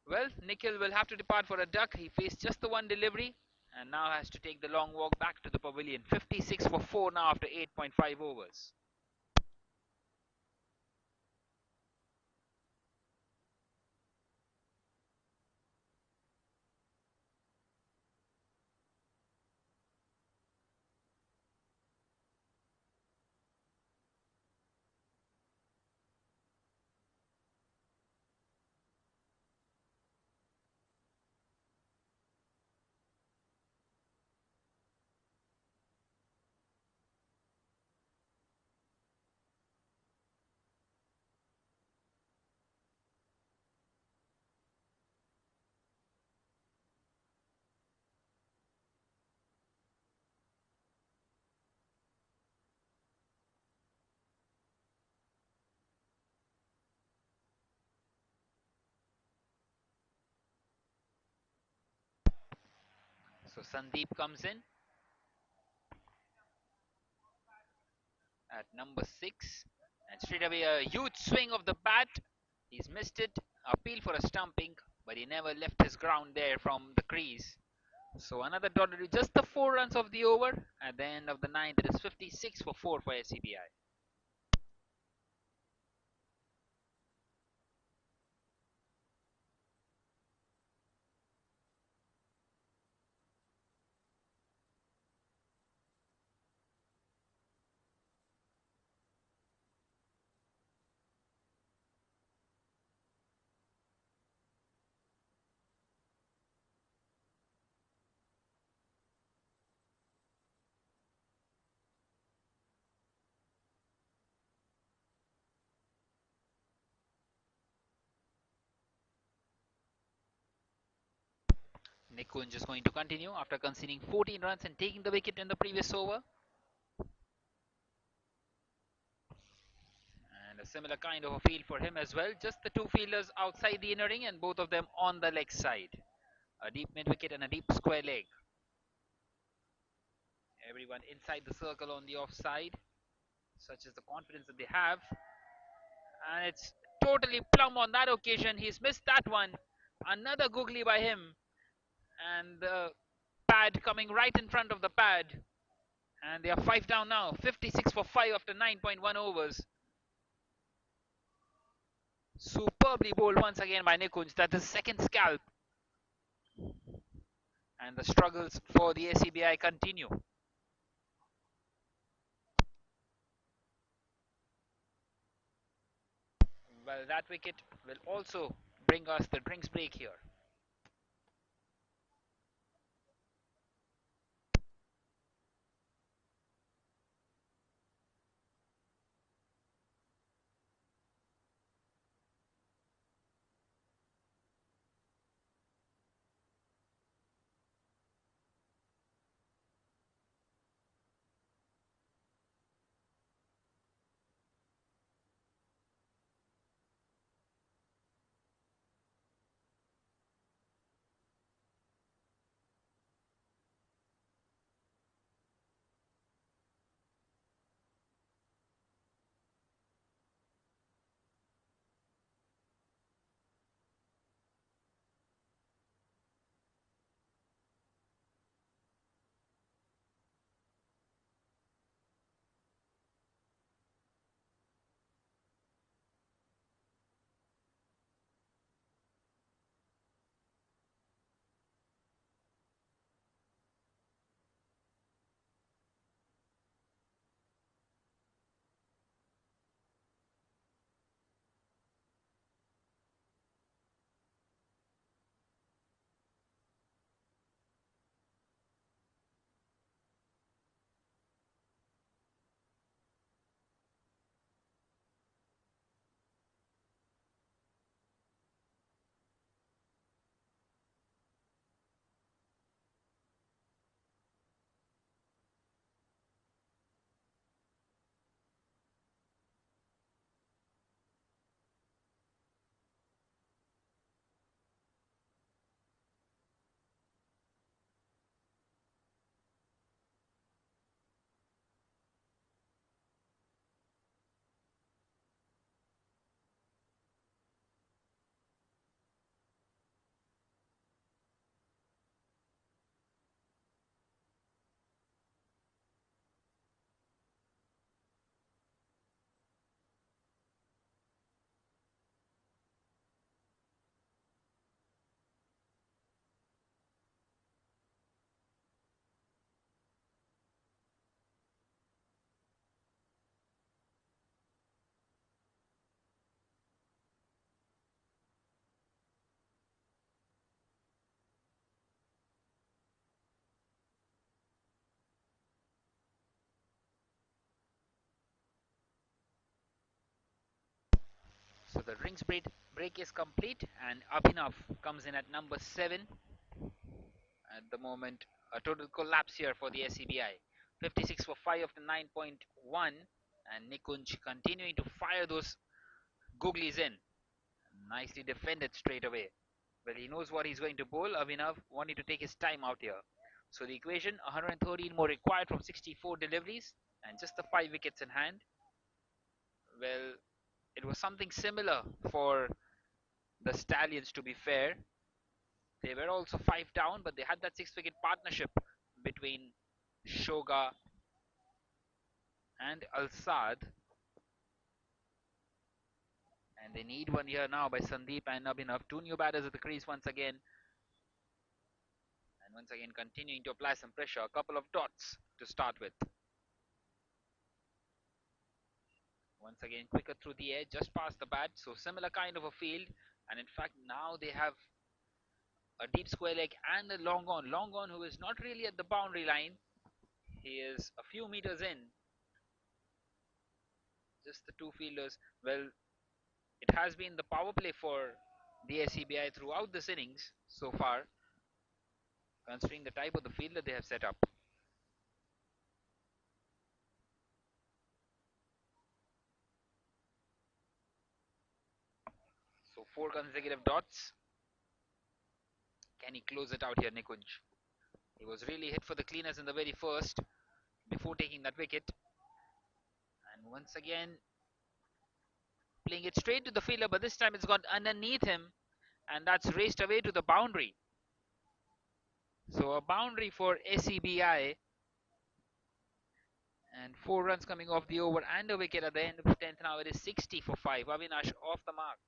well, Nikhil will have to depart for a duck. He faced just the one delivery and now has to take the long walk back to the pavilion. 56 for 4 now after 8.5 overs. So Sandeep comes in at number 6 and straight away a huge swing of the bat. He's missed it. Appeal for a stumping, but he never left his ground there from the crease. So another dot to do just the 4 runs of the over. At the end of the ninth, it is 56 for 4 for SCBI. Nick Kunj is going to continue after conceding 14 runs and taking the wicket in the previous over. And a similar kind of a field for him as well. Just the two fielders outside the inner ring and both of them on the leg side. A deep mid wicket and a deep square leg. Everyone inside the circle on the offside. Such is the confidence that they have. And it's totally plumb on that occasion. He's missed that one. Another googly by him. And the pad coming right in front of the pad. And they are 5 down now. 56 for 5 after 9.1 overs. Superbly bowled once again by Nikunj. That's the second scalp. And the struggles for the SCBI continue. Well, that wicket will also bring us the drinks break here. the rings break is complete, and Abhinav comes in at number 7. At the moment, a total collapse here for the SCBI. 56 for 5 after 9.1, and Nikunj continuing to fire those googlies in. Nicely defended straight away. Well, he knows what he's going to bowl. Abhinav wanting to take his time out here. So the equation, 113 more required from 64 deliveries, and just the 5 wickets in hand. Well, it was something similar for the Stallions, to be fair. They were also 5 down, but they had that 6 wicket partnership between Shoga and Al-Sad. And they need one here now by Sandeep and Abhinav. 2 new batters at the crease once again. And once again continuing to apply some pressure. A couple of dots to start with. Once again quicker through the air, just past the bat. So similar kind of a field. And in fact now they have a deep square leg and a long on. Long on who is not really at the boundary line. He is a few meters in. Just the two fielders. Well, it has been the power play for the SCBI throughout this innings so far, considering the type of the field that they have set up. So 4 consecutive dots. Can he close it out here, Nikunj? He was really hit for the cleaners in the very first before taking that wicket. And once again, playing it straight to the fielder, but this time it's gone underneath him, and that's raced away to the boundary. So a boundary for SCBI, and 4 runs coming off the over and a wicket at the end of the 10th. Now it is 60 for 5. Avinash off the mark.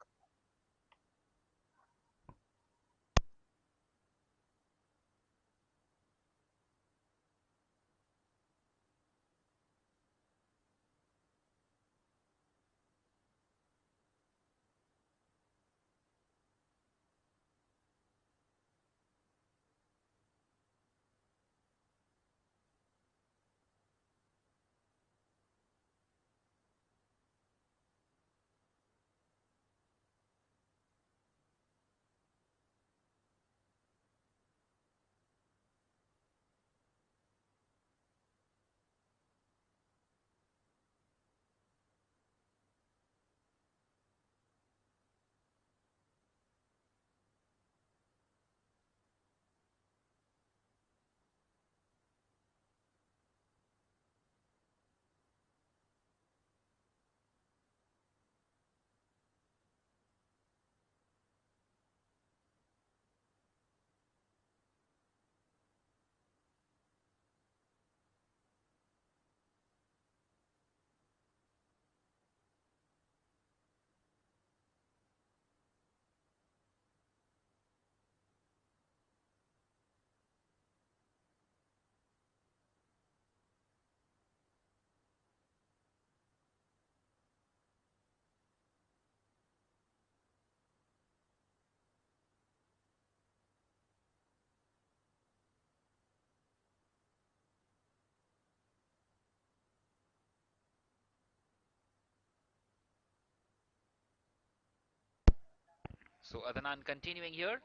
So Adnan continuing here.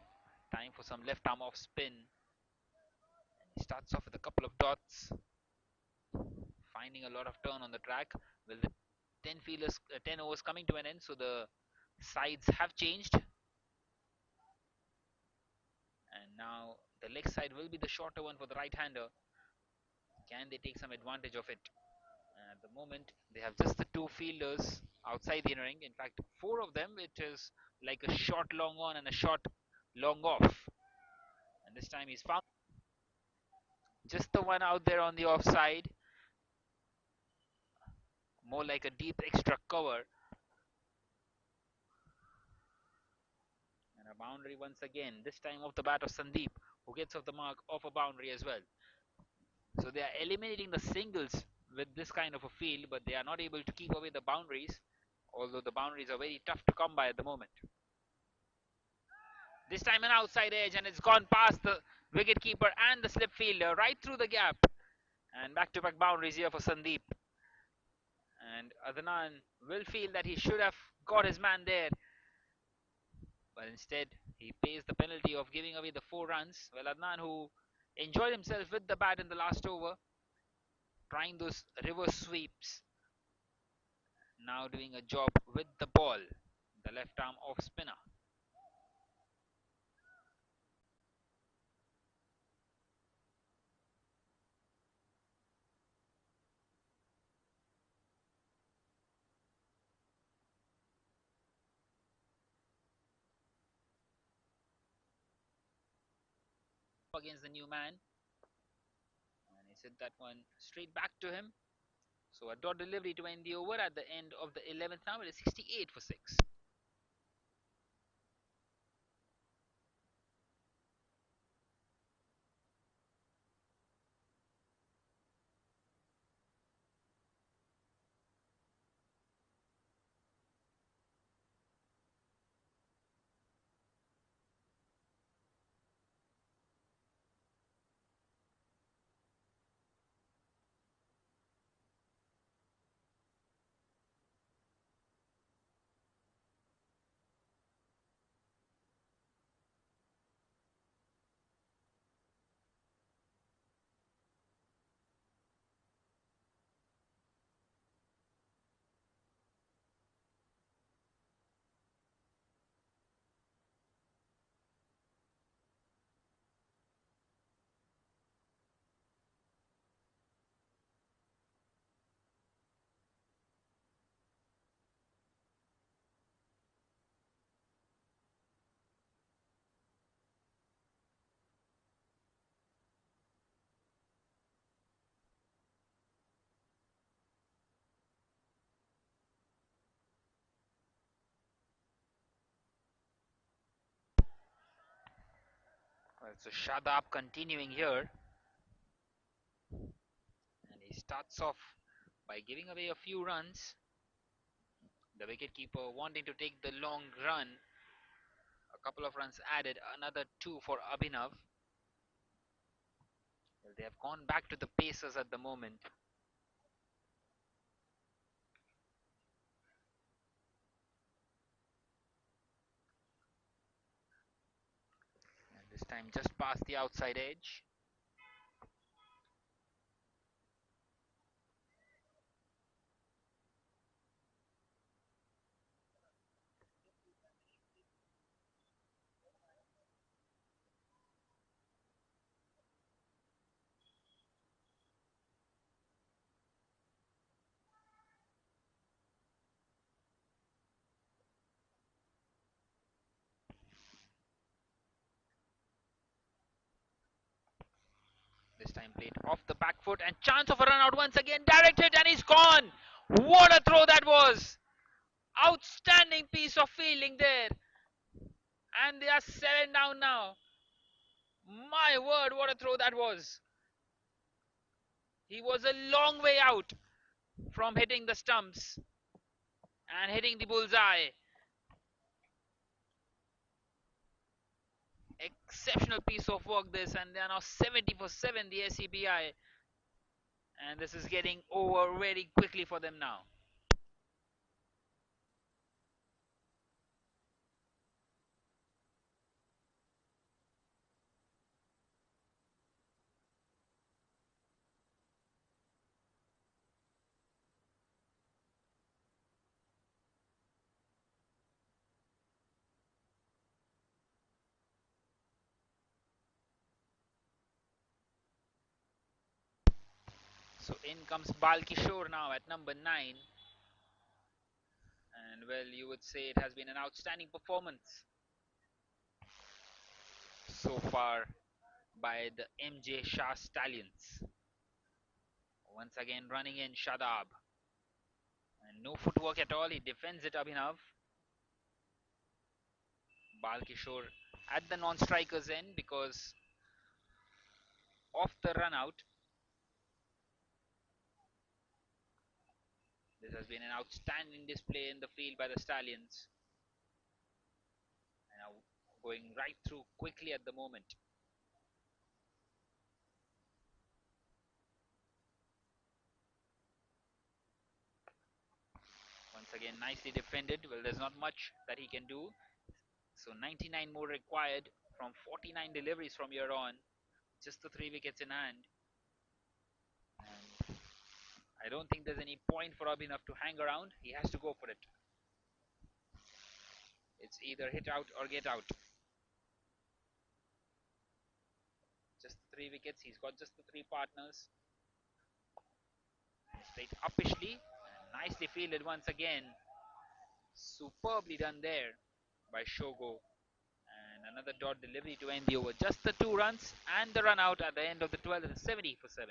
Time for some left arm off spin. He starts off with a couple of dots, finding a lot of turn on the track. Well, the 10 overs coming to an end, so the sides have changed. And now the leg side will be the shorter one for the right-hander. Can they take some advantage of it? At the moment, they have just the 2 fielders outside the inner ring. In fact, 4 of them. It is like a short long on and a short long off. And this time he's found just the one out there on the offside. More like a deep extra cover. And a boundary once again. This time off the bat of Sandeep, who gets off the mark off a boundary as well. So they are eliminating the singles with this kind of a field, but they are not able to keep away the boundaries, although the boundaries are very tough to come by at the moment. This time an outside edge, and it's gone past the wicketkeeper and the slip fielder right through the gap. And back-to-back boundaries here for Sandeep. And Adnan will feel that he should have got his man there. But instead, he pays the penalty of giving away the 4 runs. Well, Adnan, who enjoyed himself with the bat in the last over, trying those reverse sweeps, now doing a job with the ball, the left arm off spinner. Against the new man, and he hit that one straight back to him. So a dot delivery to end the over at the end of the 11th. Now it is 68 for 6. Well, so Shadab continuing here, and he starts off by giving away a few runs. The wicketkeeper wanting to take the long run. A couple of runs added, another two for Abhinav. Well, they have gone back to the Pacers at the moment. And this time just past the outside edge. This time played off the back foot and chance of a run out once again. Directed and he's gone. What a throw that was. Outstanding piece of fielding there. And they are 7 down now. My word, what a throw that was. He was a long way out from hitting the stumps and hitting the bullseye. Exceptional piece of work this, and they are now 70 for 7, the SCBI. And this is getting over very quickly for them now. So in comes Balkishore now at number 9. And well, you would say it has been an outstanding performance so far by the MJ Shah Stallions. Once again running in Shadab. And no footwork at all. He defends it, Abhinav. Balkishore at the non-striker's end because of the run out. This has been an outstanding display in the field by the Stallions. And now going right through quickly at the moment. Once again, nicely defended. Well, there's not much that he can do. So 99 more required from 49 deliveries from here on. Just the 3 wickets in hand. And I don't think there's any point for Abhinav to hang around. He has to go for it. It's either hit out or get out. Just the 3 wickets. He's got just the 3 partners. Straight uppishly. Nicely fielded once again. Superbly done there by Shogo. And another dot delivery to end the over. Just the 2 runs and the run out at the end of the 12th and 70 for 7.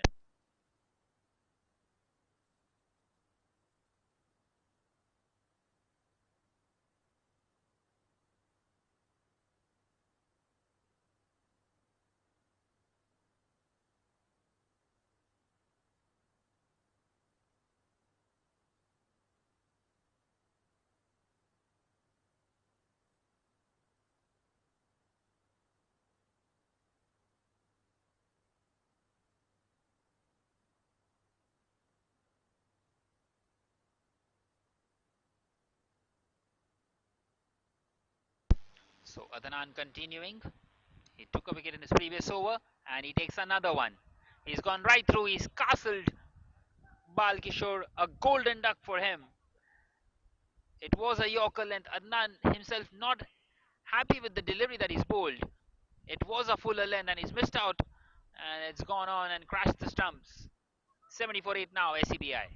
So Adnan continuing. He took a wicket in his previous over and he takes another one. He's gone right through. He's castled Balkishore, a golden duck for him. It was a Yorker length. Adnan himself not happy with the delivery that he's bowled. It was a fuller length and he's missed out and it's gone on and crashed the stumps. 70 for 8 now, SCBI.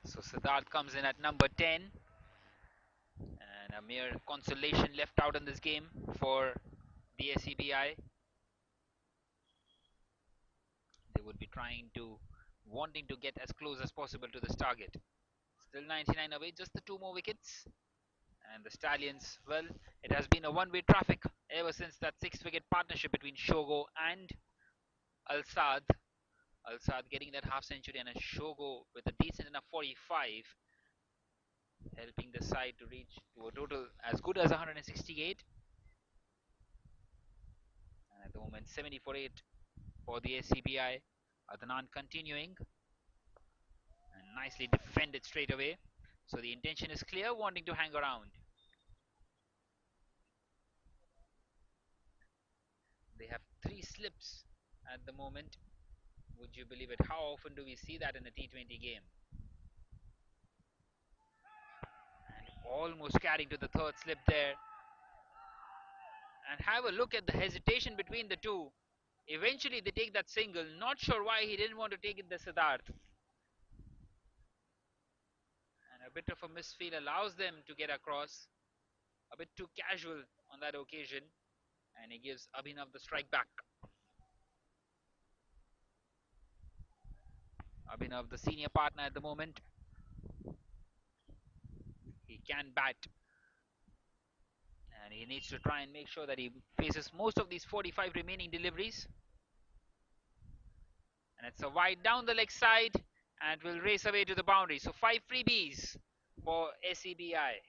So Siddharth comes in at number 10 and a mere consolation left out in this game for the SCBI. They would be wanting to get as close as possible to this target. Still 99 away, just the 2 more wickets. And the Stallions, well, it has been a one-way traffic ever since that 6 wicket partnership between Shogo and Al-Saad. Al-Saad getting that half century and a Shogo with a decent enough 45, helping the side to reach to a total as good as 168. And at the moment, 70 for 8 for the SCBI. Adnan continuing and nicely defended straight away. So the intention is clear, wanting to hang around. They have 3 slips at the moment. Would you believe it? How often do we see that in a T20 game? And almost carrying to the 3rd slip there. And have a look at the hesitation between the two. Eventually they take that single. Not sure why he didn't want to take it the Siddharth. And a bit of a misfeel allows them to get across. A bit too casual on that occasion. And he gives Abhinav the strike back. Abhinav, the senior partner at the moment. He can bat. And he needs to try and make sure that he faces most of these 45 remaining deliveries. And it's a wide down the leg side and will race away to the boundary. So 5 freebies for SCBI.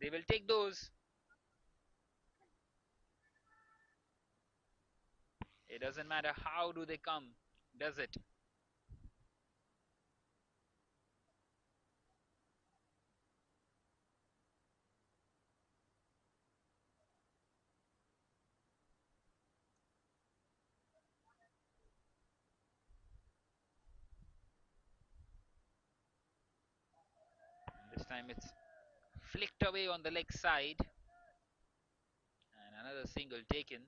They will take those. It doesn't matter how do they come, does it? This time it's flicked away on the leg side. And another single taken.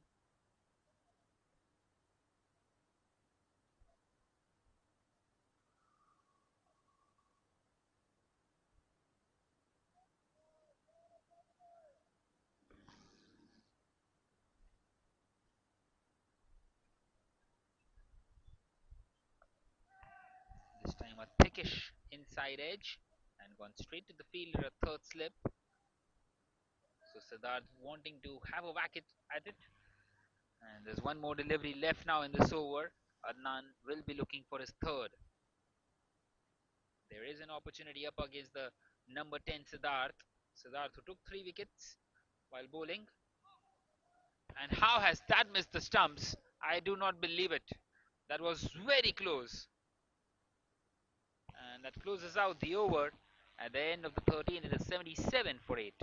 hawkish inside edge and gone straight to the fielder, a third slip. So Siddharth wanting to have a whack at it. And there's one more delivery left now in this over. Adnan will be looking for his third. There is an opportunity up against the number 10 Siddharth. Siddharth who took 3 wickets while bowling. And how has that missed the stumps? I do not believe it. That was very close. And that closes out the over. At the end of the 13, it is 77 for 8.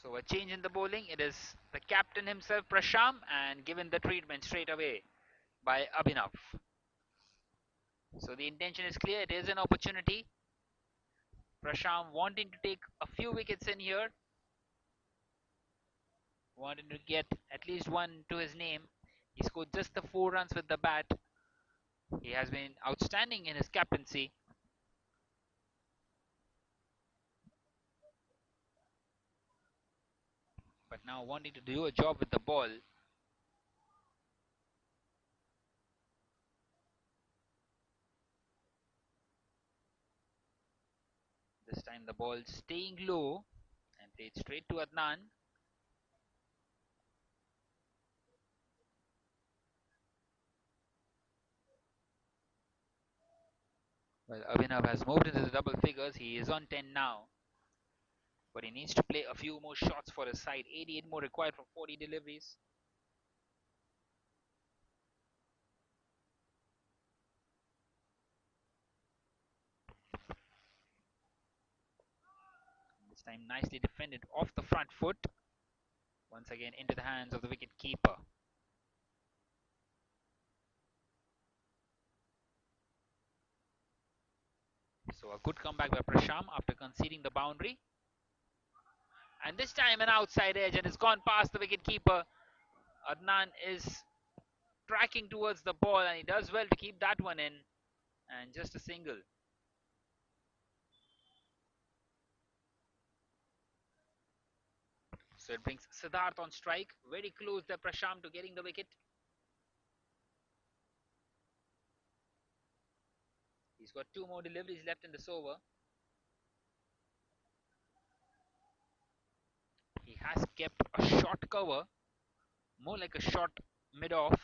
So a change in the bowling. It is the captain himself, Prasham, and given the treatment straight away by Abhinav. So the intention is clear. It is an opportunity. Prasham wanting to take a few wickets in here, wanting to get at least one to his name. He scored just the 4 runs with the bat. He has been outstanding in his captaincy. But now wanting to do a job with the ball. This time the ball staying low and played straight to Adnan. Well, Abhinav has moved into the double figures. He is on 10 now. But he needs to play a few more shots for his side. 88 more required from 40 deliveries. This time nicely defended off the front foot. Once again into the hands of the wicket keeper. So a good comeback by Prasham after conceding the boundary. And this time an outside edge and it's gone past the wicket keeper. Adnan is tracking towards the ball and he does well to keep that one in. And just a single. So it brings Siddharth on strike. Very close there, Prasham, to getting the wicket. He's got 2 more deliveries left in this over. He has kept a short cover, more like a short mid-off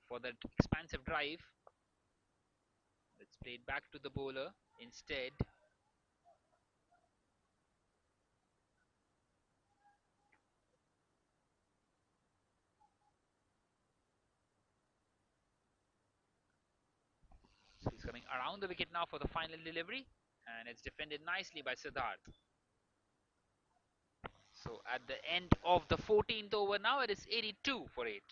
for that expansive drive. It's played back to the bowler instead. So he's coming around the wicket now for the final delivery. And it's defended nicely by Siddharth. So at the end of the 14th over now, it is 82 for 8.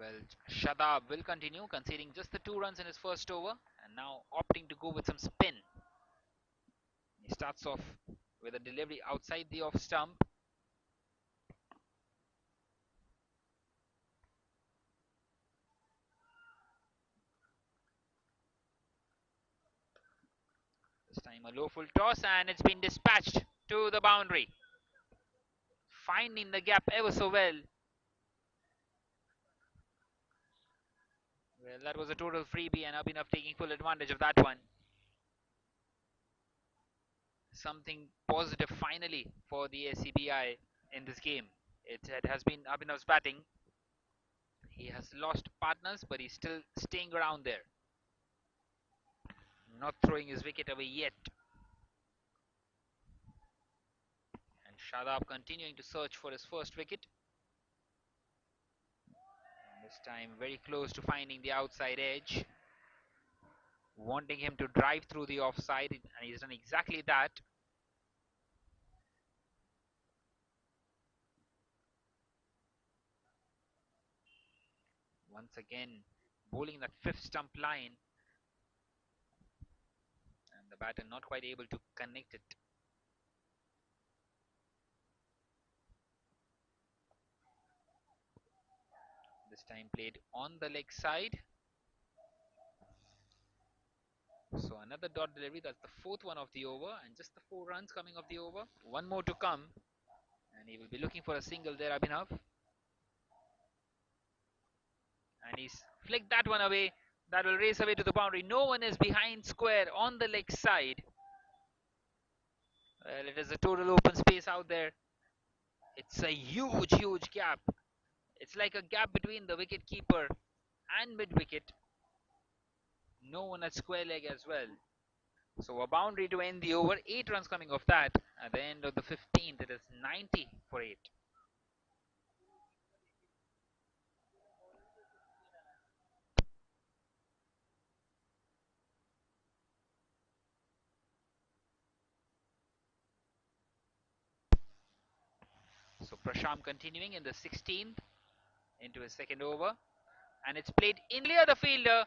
Well, Shadab will continue, conceding just the 2 runs in his first over, and now opting to go with some spin. He starts off with a delivery outside the off stump. This time a low full toss, and it's been dispatched to the boundary. Finding the gap ever so well. Well, that was a total freebie, and Abhinav taking full advantage of that one. Something positive finally for the SCBI in this game. It has been Abhinav's batting. He has lost partners, but he's still staying around there. Not throwing his wicket away yet. And Shadab continuing to search for his first wicket. And this time very close to finding the outside edge. Wanting him to drive through the offside, and he's done exactly that. Once again, bowling that fifth stump line, and the batter not quite able to connect it. This time played on the leg side. So another dot delivery, that's the fourth one of the over, and just the 4 runs coming off the over. One more to come, and he will be looking for a single there, Abhinav. And he's flicked that one away. That will race away to the boundary. No one is behind square on the leg side. Well, it is a total open space out there. It's a huge gap. It's like a gap between the wicket keeper and mid wicket. No one at square leg as well. So a boundary to end the over. 8 runs coming off that. At the end of the 15th, it is 90 for 8. So Prasham continuing in the 16th into his second over. And it's played in clear the fielder.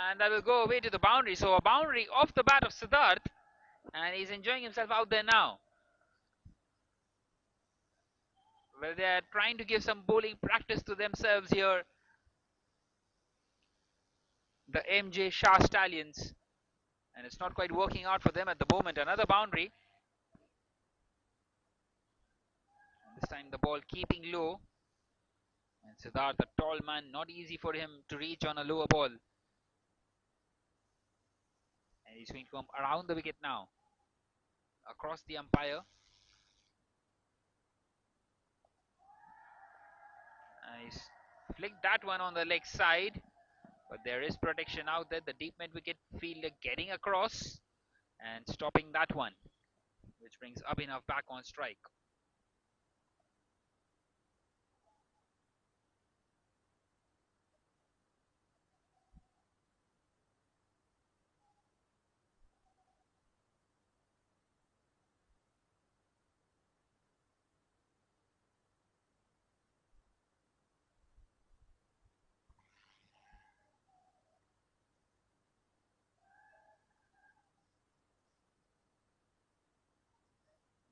And that will go away to the boundary. So a boundary off the bat of Siddharth. And he's enjoying himself out there now. Well, they're trying to give some bowling practice to themselves here. The MJ Shah Stallions. And it's not quite working out for them at the moment. Another boundary. And this time the ball keeping low. And Siddharth, a tall man, not easy for him to reach on a lower ball. And he's going to come around the wicket now. Across the umpire. And he's flicked that one on the leg side. But there is protection out there. The deep mid wicket fielder getting across and stopping that one, which brings Abhinav back on strike.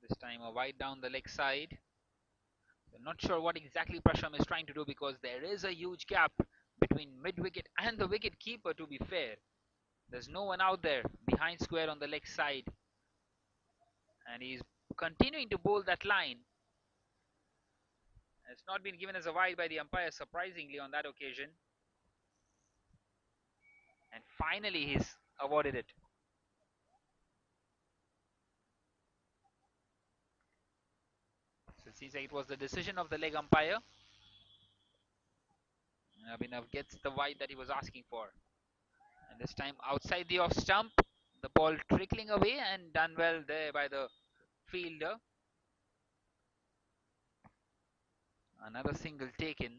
This time a wide down the leg side. I'm not sure what exactly Prasham is trying to do because there is a huge gap between mid wicket and the wicket keeper, to be fair. There's no one out there behind square on the leg side. And he's continuing to bowl that line. It's not been given as a wide by the umpire, surprisingly, on that occasion. And finally, he's awarded it. So it seems like it was the decision of the leg umpire. And Abhinav gets the wide that he was asking for. And this time outside the off stump, the ball trickling away and done well there by the fielder. Another single taken.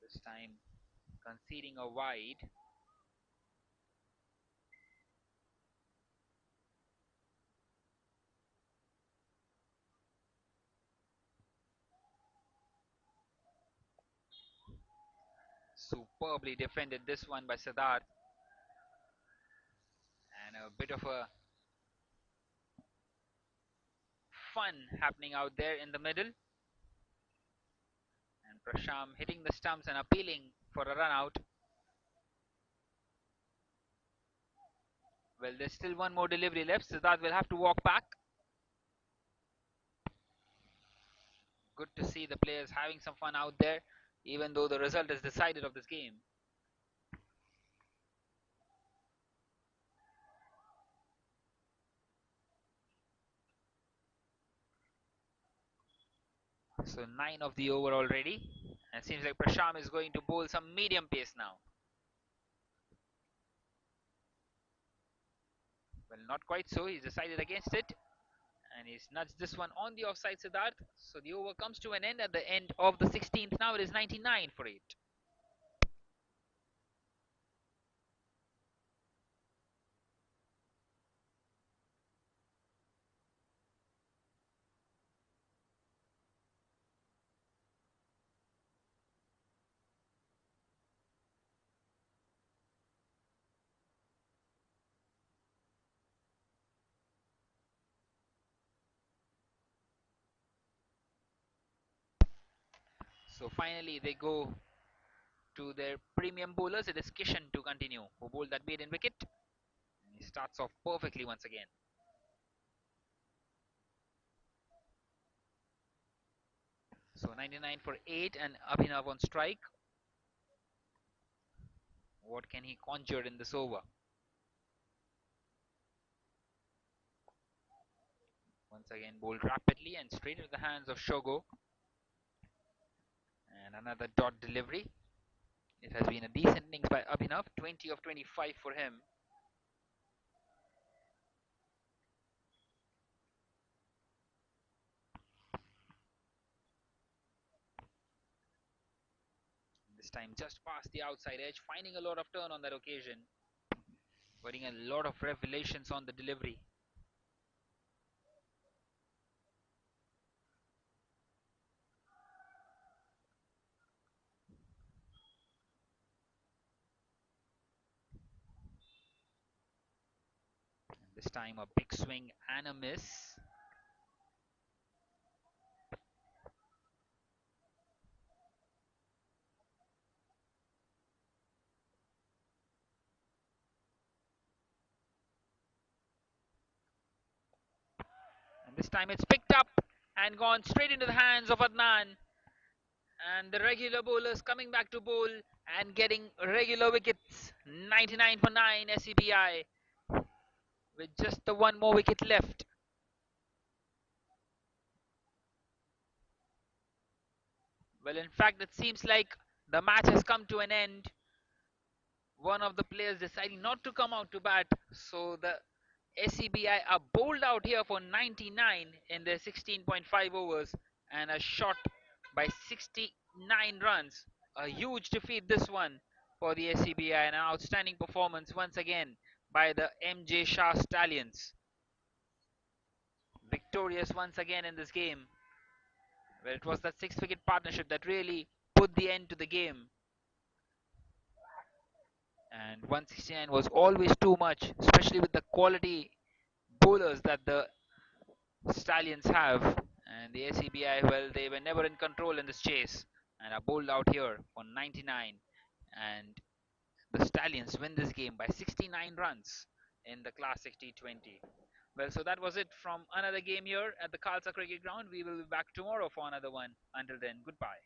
This time conceding a wide. superbly defended this one by Siddharth, and a bit of a fun happening out there in the middle. And Prasham hitting the stumps and appealing for a run out. Well, there's still one more delivery left. Siddharth will have to walk back. Good to see the players having some fun out there, even though the result is decided of this game. So 9 of the over already. And it seems like Prasham is going to bowl some medium pace now. Well, not quite so. He's decided against it. And he's nudged this one on the offside Siddharth. So the over comes to an end at the end of the 16th. Now it is 99 for 8. So finally they go to their premium bowlers. It is Kishan to continue, who bowled that maiden wicket. And he starts off perfectly once again. So 99 for 8 and Abhinav on strike. What can he conjure in this over? Once again bowled rapidly and straight into the hands of Shogo. And another dot delivery. It has been a decent innings by Abhinav. 20 of 25 for him. This time just past the outside edge, finding a lot of turn on that occasion. Putting a lot of revelations on the delivery. And this time a big swing and a miss. And this time it's picked up and gone straight into the hands of Adnan. And the regular bowlers coming back to bowl and getting regular wickets. 99 for 9 SCBI with just the one more wicket left. Well, in fact, it seems like the match has come to an end. One of the players deciding not to come out to bat. So the SCBI are bowled out here for 99 in their 16.5 overs and a shot by 69 runs. A huge defeat this one for the SCBI and an outstanding performance once again by the MJ Shah Stallions. Victorious once again in this game, where it was that 6 wicket partnership that really put the end to the game. And 169 was always too much, especially with the quality bowlers that the Stallions have. And the SCBI, well, they were never in control in this chase and are bowled out here for 99. And the Stallions win this game by 69 runs in the Classic T20. Well, so that was it from another game here at the Khalsa Cricket Ground. We will be back tomorrow for another one. Until then, goodbye.